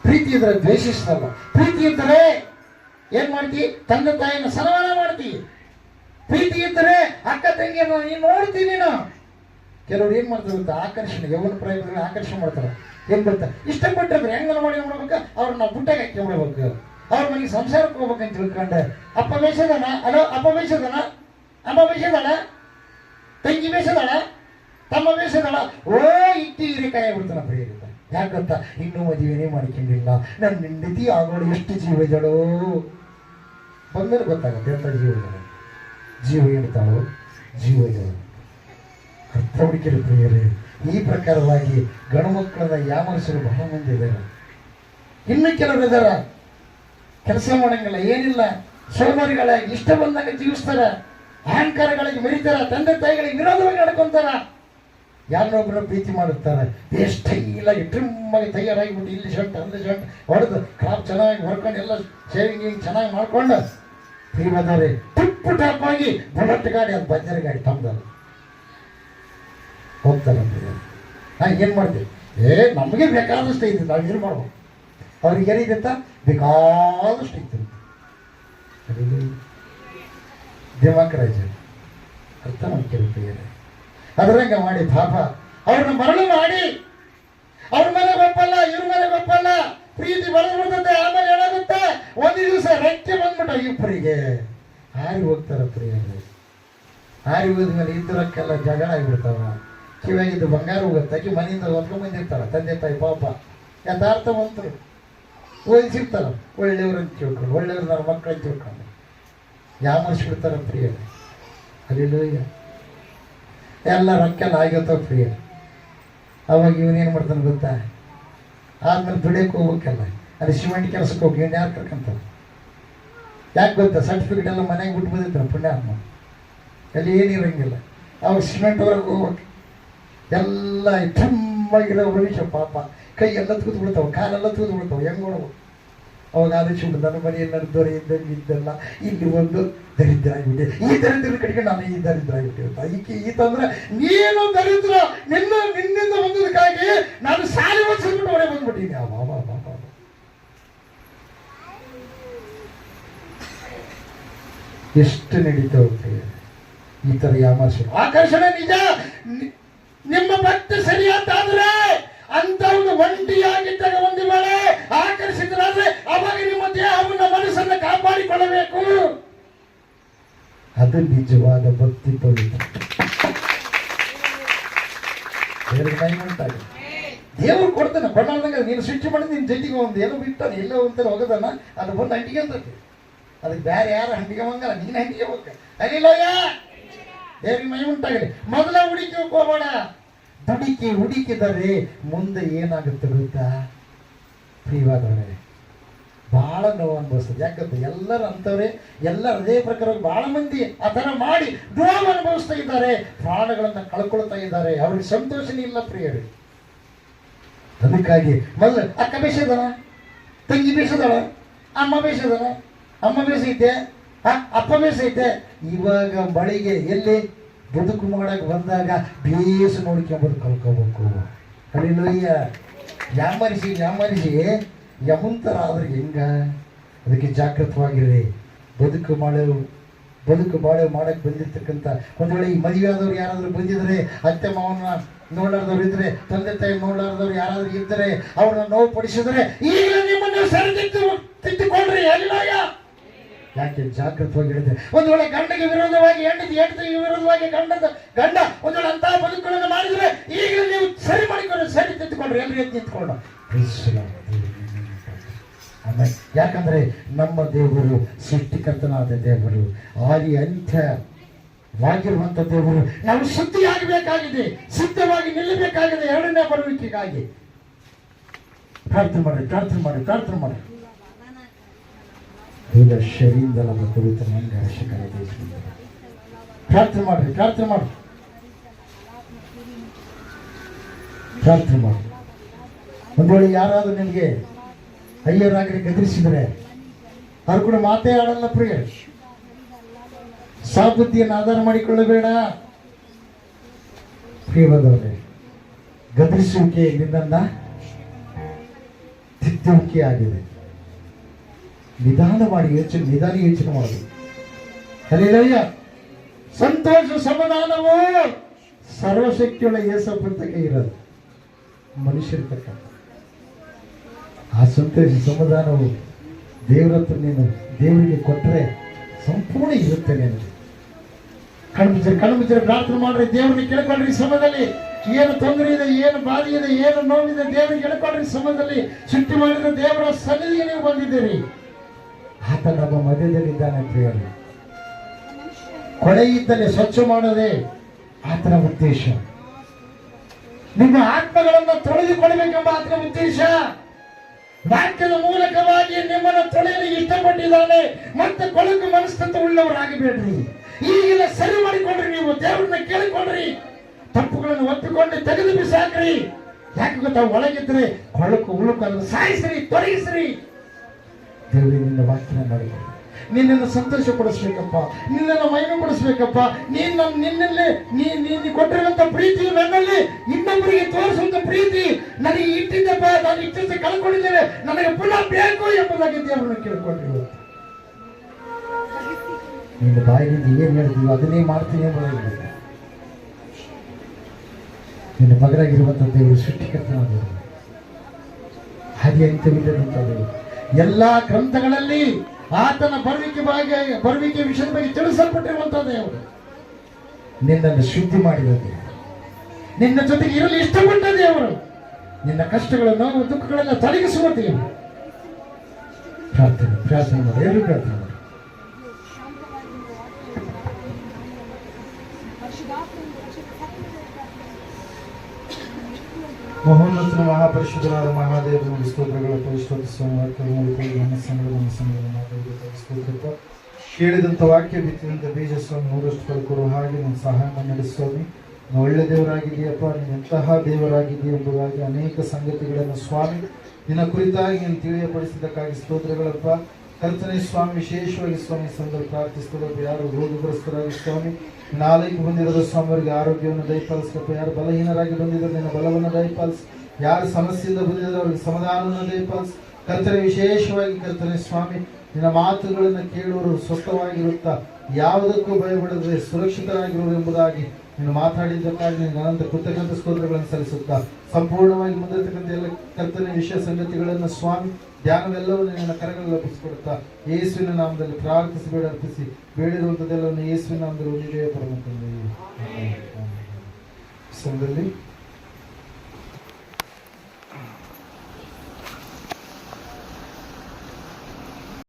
ಪ್ರೀತಿ ಇದ್ದರೆ ದ್ವೇಷಿಸಲ್ಲ. ಪ್ರೀತಿ ಇದ್ದರೆ ಏನ್ ಮಾಡ್ತಿ? ತಂದೆ ತಾಯಿನ ಸನ್ಮಾನ ಮಾಡ್ತಿ. ಪ್ರೀತಿ ಇದ್ದರೆ ಅಕ್ಕ ತಂಗಿಯನ್ನು ನೀನು ನೋಡ್ತೀನಿ. ನೀನು ಕೆಲವ್ರು ಏನ್ ಮಾಡ್ತಾರೆ ಗೊತ್ತಾ? ಆಕರ್ಷಣೆ, ಯೌವನ ಪ್ರಾಯದಲ್ಲಿ ಆಕರ್ಷಣೆ ಮಾಡ್ತಾರೆ. ಏನ್ ಗೊತ್ತಾ? ಇಷ್ಟಪಟ್ಟಿದ್ರೆ ಹೆಂಗನ ಮಾಡಿ ಮಾಡ್ಬೇಕು, ಅವ್ರನ್ನ ಬುಟ್ಟಾಗ ಹಾಕಿ ಮಾಡ್ಬೇಕು, ಅವ್ರ ಮನೆಗೆ ಸಂಸಾರಕ್ಕೆ ಹೋಗ್ಬೇಕಂತ ತಿಳ್ಕೊಂಡೆ. ಅಪ್ಪ ಬೇಸದನ, ಅಲೋ ಅಪ್ಪ ಬೇಸದನ, ಅಮ್ಮ ಬೇಸದಳ, ತಂಗಿ ಬೇಸದಳ, ತಮ್ಮ ಬೇಸದಳ, ಓ ಇಟ್ಟಿ ಹಿರಿಕಾಯಿ ಬಿಡ್ತಾನ. ಪ್ರಿಯರಿತ ಯಾಕೆ ಗೊತ್ತಾ? ಇನ್ನೂ ಮದುವೆನೇ ಮಾಡ್ಕೊಂಡಿಲ್ಲ, ನನ್ನ ಹೆಂಡತಿ ಆಗೋಳು ಎಷ್ಟು ಜೀವ ಇದ್ದಾಳೋ ಬಂದರೆ ಗೊತ್ತಾಗುತ್ತೆ ಅಂತ. ಜೀವ ಹೇಳ್ತಾಳೋ, ಜೀವ ಇದ್ದಾಳು. ಅರ್ಥ ಹುಡುಕಿರು ಪ್ರಿಯರೇ. ಈ ಪ್ರಕಾರವಾಗಿ ಗಂಡು ಮಕ್ಕಳನ್ನ ಯಾಮರಿಸಲು ಬಹಳ ಮಂದಿ ಇದ್ದಾರೆ. ಇನ್ನು ಕೆಲವರು ಇದಾರ, ಕೆಲಸ ಮಾಡಂಗಿಲ್ಲ, ಏನಿಲ್ಲ, ಸೋಮಾರಿಗಳಾಗಿ ಇಷ್ಟ ಬಂದಾಗ ಜೀವಿಸ್ತಾರ, ಅಹಂಕಾರಗಳಿಗೆ ಮೆರಿತಾರ, ತಂದೆ ತಾಯಿಗಳಿಗೆ ವಿರೋಧವಾಗಿ ನಡ್ಕೊಂತಾರ. ಯಾರನ್ನೊಬ್ಬರ ಪ್ರೀತಿ ಮಾಡುತ್ತಾರೆ, ಸ್ಟೈಲಾಗಿ ಟ್ರಿಮ್ಮಾಗಿ ತಯಾರಾಗಿಬಿಟ್ಟು ಇಲ್ಲಿ ಶರ್ಟ್ ಅಲ್ಲಿ ಶರ್ಟ್ ಹೊಡೆದು ಕ್ರಾಪ್ ಚೆನ್ನಾಗಿ ಹೊರ್ಕೊಂಡು ಎಲ್ಲ ಶೇವಿಂಗ್ ಚೆನ್ನಾಗಿ ಮಾಡ್ಕೊಂಡು ಪ್ರೀವಾದರೆ ಟಿಪ್ಪು ಟಾಪ್ ಆಗಿ ಬುಲೆಟ್ ಗಾಡಿ, ಅದು ಬಜ್ಜರ್ ಗಾಡಿ ತಮ್ಮದಲ್ಲ ಹೋಗ್ತಾರೆ. ಏನು ಮಾಡ್ತೀವಿ? ನಮಗೆ ಬೇಕಾದಷ್ಟು ಇದೆ, ನಾವು ಏನು ಮಾಡ್ಬೇಕು? ಅವ್ರಿಗೆ ಏನಿದೆತ್ತ ಬೇಕಾದಷ್ಟು ಇತ್ತು. ದೇವಾಕರಾಜ ಅರ್ಥ ಮಾಡ್ತಿರ್ತೀರ. ಅದರಂಗ ಮಾಡಿ ಪಾಪ ಅವ್ರನ್ನ ಮರಳು ಮಾಡಿ ಅವ್ರ ಮೇಲೆ ಗೊಪ್ಪಲ್ಲ, ಇವ್ರ ಮೇಲೆ ಗೊಪ್ಪಲ್ಲ, ಪ್ರೀತಿ ಬೆಳೆದ್ಬಿಡ್ತದೆ. ಆಮೇಲೆ ಏನಾಗುತ್ತೆ, ಒಂದು ದಿವಸ ರೆಕ್ಕೆ ಬಂದ್ಬಿಟ್ಟ ಇಬ್ಬರಿಗೆ ಹಾರಿ ಹೋಗ್ತಾರ ಪ್ರಿಯರೇ. ಹಾರಿ ಹೋದ್ಮೇಲೆ ಇದ್ದರಕ್ಕೆಲ್ಲ ಜಗಳ ಆಗಿಬಿಡ್ತಾವ. ಕಿವಾಗಿದ್ದು ಬಂಗಾರ ಹೋಗುತ್ತೆ. ಆಕಿ ಮನೆಯಿಂದ ಹೊತ್ಕೊಂಡ್ ಬಂದಿರ್ತಾರ ತಂದೆ ತಾಯಿ ಪಾಪ ಯಥಾರ್ಥವಂತರು ಓದಿಸಿರ್ತಾರ. ಒಳ್ಳೆಯವ್ರಂತ ತಿಳ್ಕೊಂಡು, ಒಳ್ಳೆಯವ್ರು ನನ್ನ ಮಕ್ಕಳಂತ ತಿಳ್ಕೊಂಡು ಯಾಮರ್ಸ್ಬಿಡ್ತಾರ ಪ್ರಿಯರೇ. ಅಲ್ಲಿಲ್ಲ ಎಲ್ಲ ರೊಕ್ಕೆಲ್ಲ ಆಗಿರ್ತಾವ ಪ್ರಿಯ. ಅವಾಗ ಇವನೇನು ಮಾಡ್ತಾನೆ ಗೊತ್ತಾ, ಆದ್ಮೇಲೆ ದುಡಿಯೋಕೆ ಹೋಗ್ಬೇಕಲ್ಲ, ಅಲ್ಲಿ ಸಿಮೆಂಟ್ ಕೆಲಸಕ್ಕೆ ಹೋಗಿ ಇನ್ನು ಯಾರು ಕರ್ಕೊಂತಾರೆ? ಯಾಕೆ ಗೊತ್ತಾ, ಸರ್ಟಿಫಿಕೇಟ್ ಎಲ್ಲ ಮನೆಗೆ ಬಿಟ್ಟು ಬಂದಿರ್ತಾರೆ ಪುಣ್ಯಾತ್ಮ, ಅಲ್ಲಿ ಏನಿರಂಗಿಲ್ಲ. ಅವಾಗ ಸಿಮೆಂಟ್ ಹೊರಗೆ ಹೋಗ್ಬೇಕು. ಎಲ್ಲ ತುಂಬಾಗಿರೋ ಮನುಷ್ಯ ಪಾಪ ಕೈ ಎಲ್ಲ ತೂತು ಬಿಡ್ತಾವೆ, ಕಾಲೆಲ್ಲ ತೂತು ಬಿಡ್ತಾವೆ. ಹೆಂಗೆ ನೋಡ್ಬೇಕು? ಅವಾಗ ಆದೇಶ ನನ್ನ ಮನೆಯಲ್ಲಿ ದೊರೆ ಇದ್ದಂಗೆ ಇದ್ದಲ್ಲ, ಇಲ್ಲಿ ಒಂದು ದರಿದ್ರ ಆಗಿಬಿಟ್ಟೆ. ಈ ದರಿದ್ರ ಕಡೆಗೆ ನಾನು ಈ ದರಿದ್ರ ಆಗಿಬಿಟ್ಟಿರ್ತ ಈತಂದ್ರೆ ನೀನು ದರಿದ್ರ, ನಿನ್ನಿಂದ ಬಂದದಕ್ಕಾಗಿ ನಾನು ಸಾಲಿ ಓದಿಸ್ಬಿಟ್ಟು ಹೊರಗೆ ಬಂದ್ಬಿಟ್ಟಿನಿ. ಬಾಬಾ ಬಾಬಾ ಎಷ್ಟು ನಡೀತಾ ಹೋಗ್ತೇವೆ ಈ ತರ ಯಾಮಾರ್ಷಣೆ. ಆಕರ್ಷಣೆ ನಿಜ. ನಿಮ್ಮ ಭಕ್ತಿ ಸರಿಯಾದಾದ್ರೆ ಅಂತ ಒಂದು ಒಂಟಿಯಾಗಿದ್ದಾಗ ಒಂದು ವೇಳೆ ಆಕರ್ಷಿತರಾದ್ರೆ ಅವಾಗ ನಿಮ್ಮ ದೇಹವನ್ನು ಮನಸ್ಸನ್ನು ಕಾಪಾಡಿಕೊಳ್ಳಬೇಕು. ಅದು ನಿಜವಾದ ಭಕ್ತಿ ಪವಿತ್ರ. ದೇವರು ಕೊಡ್ತಾನೆ ಬಣ್ಣದಂಗ. ನೀನು ಸ್ವಿಚ್ ಮಾಡಿ ನಿನ್ನ ಜೊತೆಗೆ ಒಂದು ಏನೋ ಬಿಟ್ಟಾನೆ, ಎಲ್ಲೋ ಒಂಥರ ಹೋಗೋದನ್ನ ಅದು ಬಂದು ಅಂಟಿಗೆ ಅಂತತಿ. ಅದಕ್ಕೆ ಬೇರೆ ಯಾರು ಹಂಡಿಗೆ ಹೋಗಲ್ಲ, ನೀನು ಹಂಡಿಗೆ ಹೋಗ. ಅಲ್ಲಿಲ್ಲಯ್ಯ ದೇವ್ರಿಗೆ ಮೈ ಉಂಟಾಗಲಿ. ಮೊದಲ ಹುಡುಕಿ ಹೋಗೋಣ. ಹುಡುಕಿದರೆ ಮುಂದೆ ಏನಾಗುತ್ತೆ ಗೊತ್ತಾ ಪ್ರಿಯವಾದವರೇ, ಬಹಳ ನೋವು ಅನುಭವಿಸ್ತದೆ. ಯಾಕಂದ್ರೆ ಎಲ್ಲರೂ ಅಂತವ್ರೆ, ಎಲ್ಲರೂ ಅದೇ ಪ್ರಕಾರ ಬಹಳ ಮಂದಿ ಆ ಥರ ಮಾಡಿ ನೋವು ಅನುಭವಿಸ್ತಾ ಇದ್ದಾರೆ, ಪ್ರಾಣಗಳನ್ನ ಕಳ್ಕೊಳ್ತಾ ಇದ್ದಾರೆ. ಅವ್ರಿಗೆ ಸಂತೋಷನೇ ಇಲ್ಲ ಪ್ರಿಯರೇ. ಅದಕ್ಕಾಗಿ ಮೊದಲು ಅಕ್ಕ ಬೇಸದಳ, ತಂಗಿ ಬೇಸದಳ, ಅಮ್ಮ ಬೇಸದಳ, ಅಮ್ಮ ಬೇಸೈತೆ, ಅಪ್ಪ ಬೇಸೈತೆ. ಇವಾಗ ಬಳಿಗೆ ಎಲ್ಲಿ ಬದುಕು ಮಾಡಕ್ಕೆ ಬಂದಾಗ ಬೇಸು ನೋಡ್ಕೊಂಬದು ಕಲ್ಕೋಬೇಕು. ಅಲ್ಲಿಲ್ಲಯ್ಯ ಯಾಮರಿಸಿ ಯಮುಂತರ ಆದ್ರೆ ಹೆಂಗ? ಅದಕ್ಕೆ ಜಾಗೃತವಾಗಿರ್ರಿ. ಬದುಕು ಬಾಳೆ ಮಾಡಕ್ಕೆ ಬಂದಿರ್ತಕ್ಕಂಥ ಒಂದು ವೇಳೆ ಈ ಮದುವೆ ಆದವ್ರು ಯಾರಾದರೂ ಬಂದಿದ್ರೆ, ಅತ್ತೆ ಮಾವನ ನೋಡಾರ್ದವ್ರು ಇದ್ರೆ, ತಂದೆ ತಾಯಿ ನೋಡಾರ್ದವ್ರು ಯಾರಾದ್ರೂ ಇದ್ದರೆ ಅವ್ರನ್ನ ನೋವು ಪಡಿಸಿದ್ರೆ ಈಗ ನಿಮ್ಮನ್ನು ಸರಿದಿದ್ದುಕೊಳ್ರಿ. ಅಲ್ಲಿಲ್ಲಯ್ಯ ಯಾಕೆ ಜಾಗೃತವಾಗಿ ಹೇಳಿದೆ. ಒಂದು ವೇಳೆ ಗಂಡಗೆ ವಿರೋಧವಾಗಿ ಹೆಂಡತಿಗೆ ವಿರೋಧವಾಗಿ ಗಂಡ ಒಂದು ವೇಳೆ ಅಂತಹ ಬದುಕುಗಳನ್ನು ಮಾಡಿದ್ರೆ ಈಗಲೇ ನೀವು ಸರಿ ಮಾಡಿಕೊಂಡು ಸರಿ ತಿದ್ದುಕೊಂಡ್ರಿ, ಎಲ್ಲರೂ ಎದ್ದು ನಿಂತ್ಕೊಂಡು. ಆಮೇಲೆ ಯಾಕಂದ್ರೆ ನಮ್ಮ ದೇವರು ಸೃಷ್ಟಿಕರ್ತನಾದ ದೇವರು, ಆದಿ ಅಂತ್ಯವಾಗಿರುವಂತ ದೇವರು. ನಾವು ಶುದ್ಧಿಯಾಗಬೇಕಾಗಿದೆ, ಸಿದ್ಧವಾಗಿ ನಿಲ್ಲಬೇಕಾಗಿದೆ ಎರಡನೇ ಬರುವಿಕೆಗಾಗಿ. ಪ್ರಾರ್ಥನೆ ಮಾಡಿ ಶರೀರದಲ್ಲ ಕುರಿತ ನಂಗೆ ಅವಶ್ಯಕತೆ. ಪ್ರಾರ್ಥನೆ ಮಾಡಿ. ಒಂದು ವೇಳೆ ಯಾರಾದ್ರೂ ನಿಮಗೆ ಅಯ್ಯರಾಗಲಿ ಗದರಿಸಿದರೆ ಅವ್ರು ಕೂಡ ಮಾತೇ ಆಡಲ್ಲ ಪ್ರಿಯ. ಸಾಬುದ್ಧಿಯನ್ನು ಆಧಾರ ಮಾಡಿಕೊಳ್ಳಬೇಡ ಪ್ರಿಯವಾದವರೇ. ಗದರಿಸುವಿಕೆ ನಿನ್ನನ್ನ ತಿದ್ದುವಿಕೆ ಆಗಿದೆ. ನಿಧಾನ ಯೋಚನೆ ಮಾಡಬೇಕು. ಅಲ್ಲಿಲ್ಲಯ್ಯ ಸಂತೋಷ ಸಮಾಧಾನವು ಸರ್ವಶಕ್ತಿಯುಳ್ಳ ಯೇಸಪ್ಪನ ತಕ್ಕ ಇರೋದು, ಮನುಷ್ಯರ ತಕ್ಕ. ಆ ಸಂತೋಷ ಸಮಾಧಾನವು ದೇವರ ಹತ್ರ ನೀನು ದೇವರಿಗೆ ಕೊಟ್ಟರೆ ಸಂಪೂರ್ಣ ಇರುತ್ತೆ ನಿನಗೆ. ಕಣ್ಮುಚ್ಚರೆ ಪ್ರಾರ್ಥನೆ ಮಾಡ್ರಿ, ದೇವರಿಗೆ ಕೇಳ್ಕೊಳ್ರಿ. ಸಮಯದಲ್ಲಿ ಏನು ತೊಂದರೆ ಇದೆ, ಏನು ಬಾಧೆ ಇದೆ, ಏನು ನೋವಿದೆ, ದೇವರಿಗೆ ಕೇಳ್ಕೊಳ್ರಿ. ಸಮಯದಲ್ಲಿ ಸೃಷ್ಟಿ ಮಾಡಿದ ದೇವರ ಸನ್ನಿಧಿಗೆ ನೀವು ಬಂದಿದ್ದೀರಿ. ಆತ ನಮ್ಮ ಮಧ್ಯದಲ್ಲಿದ್ದಾನೆ ಪ್ರಿಯರೇ. ಕೊಳೆಯಿದ್ದಲ್ಲಿ ಸ್ವಚ್ಛ ಮಾಡೋದೇ ಆತನ ಉದ್ದೇಶ. ನಿಮ್ಮ ಆತ್ಮಗಳನ್ನು ತೊಳೆದುಕೊಳ್ಳಬೇಕೆಂಬ ಆತನ ಉದ್ದೇಶ. ವಾಕ್ಯದ ಮೂಲಕವಾಗಿ ನಿಮ್ಮನ್ನು ತೊಳೆಯಲು ಇಷ್ಟಪಟ್ಟಿದ್ದಾನೆ. ಮತ್ತೆ ಕೊಳಕು ಮನಸ್ತತ್ವ ಉಳ್ಳವರಾಗಬೇಡ್ರಿ. ಈಗೆಲ್ಲ ಸರಿ ಮಾಡಿಕೊಂಡ್ರಿ, ನೀವು ದೇವರನ್ನ ಕೇಳಿಕೊಂಡ್ರಿ, ತಪ್ಪುಗಳನ್ನು ಒಪ್ಪಿಕೊಂಡು ತೆಗೆದು ಬಿಸಾಕ್ರಿ. ಯಾಕೆ ಗೊತ್ತಾ, ಒಳಗಿದ್ರೆ ಕೊಳಕು ಉಳುಕು ಅದನ್ನು ಸಾಯಿಸ್ರಿ, ತೊಲಗಿಸ್ರಿ. ದೇವರೇ ನಿನ್ನ ವಾಕ್ಯನ ಮಾಡಿಕೊಂಡು ನಿನ್ನನ್ನು ಸಂತೋಷ ಪಡಿಸ್ಬೇಕಪ್ಪ, ನಿನ್ನನ್ನು ಮಹಿಮೆ ಪಡಿಸ್ಬೇಕಪ್ಪ. ನಿನ್ನಲ್ಲಿ ನೀನು ಕೊಟ್ಟಿರುವಂತ ಪ್ರೀತಿ ನನ್ನಲ್ಲಿ ಇನ್ನೊಬ್ಬರಿಗೆ ತೋರಿಸುವಂತ ಪ್ರೀತಿ ನನಗೆ ಇಟ್ಟಿದ್ದಪ್ಪ, ನಾನು ಇಟ್ಟಿದ್ದು ಕಳ್ಕೊಂಡಿದ್ದೇನೆ, ನನಗೆ ಪುನಃ ಬೇಕು ಎಂಬುದಾಗಿ ದೇವರನ್ನು ಕೇಳ್ಕೊಂಡಿರು. ನಿನ್ನ ಬಾಯಿನಿಂದ ಏನ್ ಹೇಳ್ತೀವಿ ಅದನ್ನೇ ಮಾಡ್ತೀನಿ ಎಂಬುದಾಗಿ ನಿನ್ನ ಮಗನಾಗಿರುವಂತಹ ದೇವರು ಸೃಷ್ಟಿಕರ್ತನಾದ ಹಾಗೆ ಅಂತ್ಯವಿಲ್ಲದಂತ ದೇವರು. ಎಲ್ಲಾ ಗ್ರಂಥಗಳಲ್ಲಿ ಆತನ ಬರುವಿಕೆ ವಿಷಯದ ಬಗ್ಗೆ ತಿಳಿಸಲ್ಪಟ್ಟಿರುವಂತಹ ದೇವರು. ನಿನ್ನನ್ನು ಶುದ್ಧಿ ಮಾಡಿದ ದೇವರು, ನಿನ್ನ ಜೊತೆಗೆ ಇರಲು ಇಷ್ಟಪಟ್ಟ ದೇವರು, ನಿನ್ನ ಕಷ್ಟಗಳನ್ನು ದುಃಖಗಳನ್ನು ತೊಲಗಿಸುವ ದೇವರು. ಪ್ರಾರ್ಥನೆ ಮಾಡಿ, ಎಲ್ಲರೂ ಪ್ರಾರ್ಥನೆ ಮಾಡಿ. ಮಹೋನ್ನತನ ಮಹಾಪರಿಶುದ್ಧರಾದ ಮಹಾದೇವನ ಸ್ತೋತ್ರಗಳ ಪರಿಶುದ್ಧ ನಮ್ಮ ಸ್ತೋತ್ರಪ್ಪ. ಕೇಳಿದಂಥ ವಾಕ್ಯ ಬಿತ್ತಿದಂಥ ಬೀಜ ಸ್ವಾಮಿ ನೂರಷ್ಟು ಫಲಕೊಡುವ ಹಾಗೆ ನನ್ನ ಸಹಾಯ ಮಾಡಿ ಸ್ವಾಮಿ. ನೀನು ಒಳ್ಳೆ ದೇವರಾಗಿದೆಯಪ್ಪ, ನೀನು ಎಂತಹ ದೇವರಾಗಿದೆಯಾ ಎಂಬುದಾಗಿ ಅನೇಕ ಸಂಗತಿಗಳನ್ನು ಸ್ವಾಮಿ ನಿನ್ನ ಕುರಿತಾಗಿ ನೀನು ತಿಳಿಯಪಡಿಸಿದ್ದಕ್ಕಾಗಿ ಸ್ತೋತ್ರಗಳಪ್ಪ. ಕರ್ತನೆ ಸ್ವಾಮಿ, ವಿಶೇಷವಾಗಿ ಸ್ವಾಮಿ ಸಂದರ್ಭ ಪ್ರಾರ್ಥಿಸ್ತದಪ್ಪ. ಯಾರು ರೋಗಗ್ರಸ್ತರಾಗಿ ಸ್ವಾಮಿ ನಾಲ್ಕು ಬಂದಿರೋದು ಸ್ವಾಮಿ ಅವರಿಗೆ ಆರೋಗ್ಯವನ್ನು ದಯಪಾಲಿಸಪ್ಪ. ಯಾರು ಬಲಹೀನರಾಗಿ ಬಂದಿದ್ರು ನಿನ್ನ ಬಲವನ್ನು ದಯಪಾಲಿಸಿ. ಯಾರು ಸಮಸ್ಯೆಯಿಂದ ಬಂದಿದ್ರು ಅವ್ರಿಗೆ ಸಮಾಧಾನವನ್ನು ದಯಪಾಲಿಸಿ. ಕರ್ತನೆ ವಿಶೇಷವಾಗಿ ಕರ್ತನೆ ಸ್ವಾಮಿ ನಿನ್ನ ಮಾತುಗಳನ್ನು ಕೇಳುವರು ಸ್ವಸ್ಥವಾಗಿರುತ್ತಾ ಯಾವುದಕ್ಕೂ ಭಯಪಡದೆ ಸುರಕ್ಷಿತರಾಗಿರುವರು ಎಂಬುದಾಗಿ ನೀನು ಮಾತಾಡಿದ್ದಕ್ಕಾಗಿ ನಿನ್ನ ಅನಂತ ಕೃತಜ್ಞತ ಸ್ತೋತ್ರಗಳನ್ನು ಸಲ್ಲಿಸುತ್ತಾ ಸಂಪೂರ್ಣವಾಗಿ ಮುಂದಿರತಕ್ಕಂಥ ಎಲ್ಲ ಕರ್ತನೆ ವಿಷಯ ಸಂಗತಿಗಳನ್ನು ಸ್ವಾಮಿ ಧ್ಯಾನವೆಲ್ಲವನ್ನು ನಿನ್ನ ಕರಗಳಲ್ಲಿ ಒಪ್ಪಿಸಿಕೊಡುತ್ತಾ ಯೇಸುವಿನ ನಾಮದಲ್ಲಿ ಪ್ರಾರ್ಥಿಸಿ ಅರ್ಪಿಸಿ ಬೇಡಿರುವಂಥದ್ದೆಲ್ಲವನ್ನು ಯೇಸುವಿನ ನಾಮದಲ್ಲಿ ಹೊಂದಿದೆ ಪರಮ ತಂದೆಯೇ.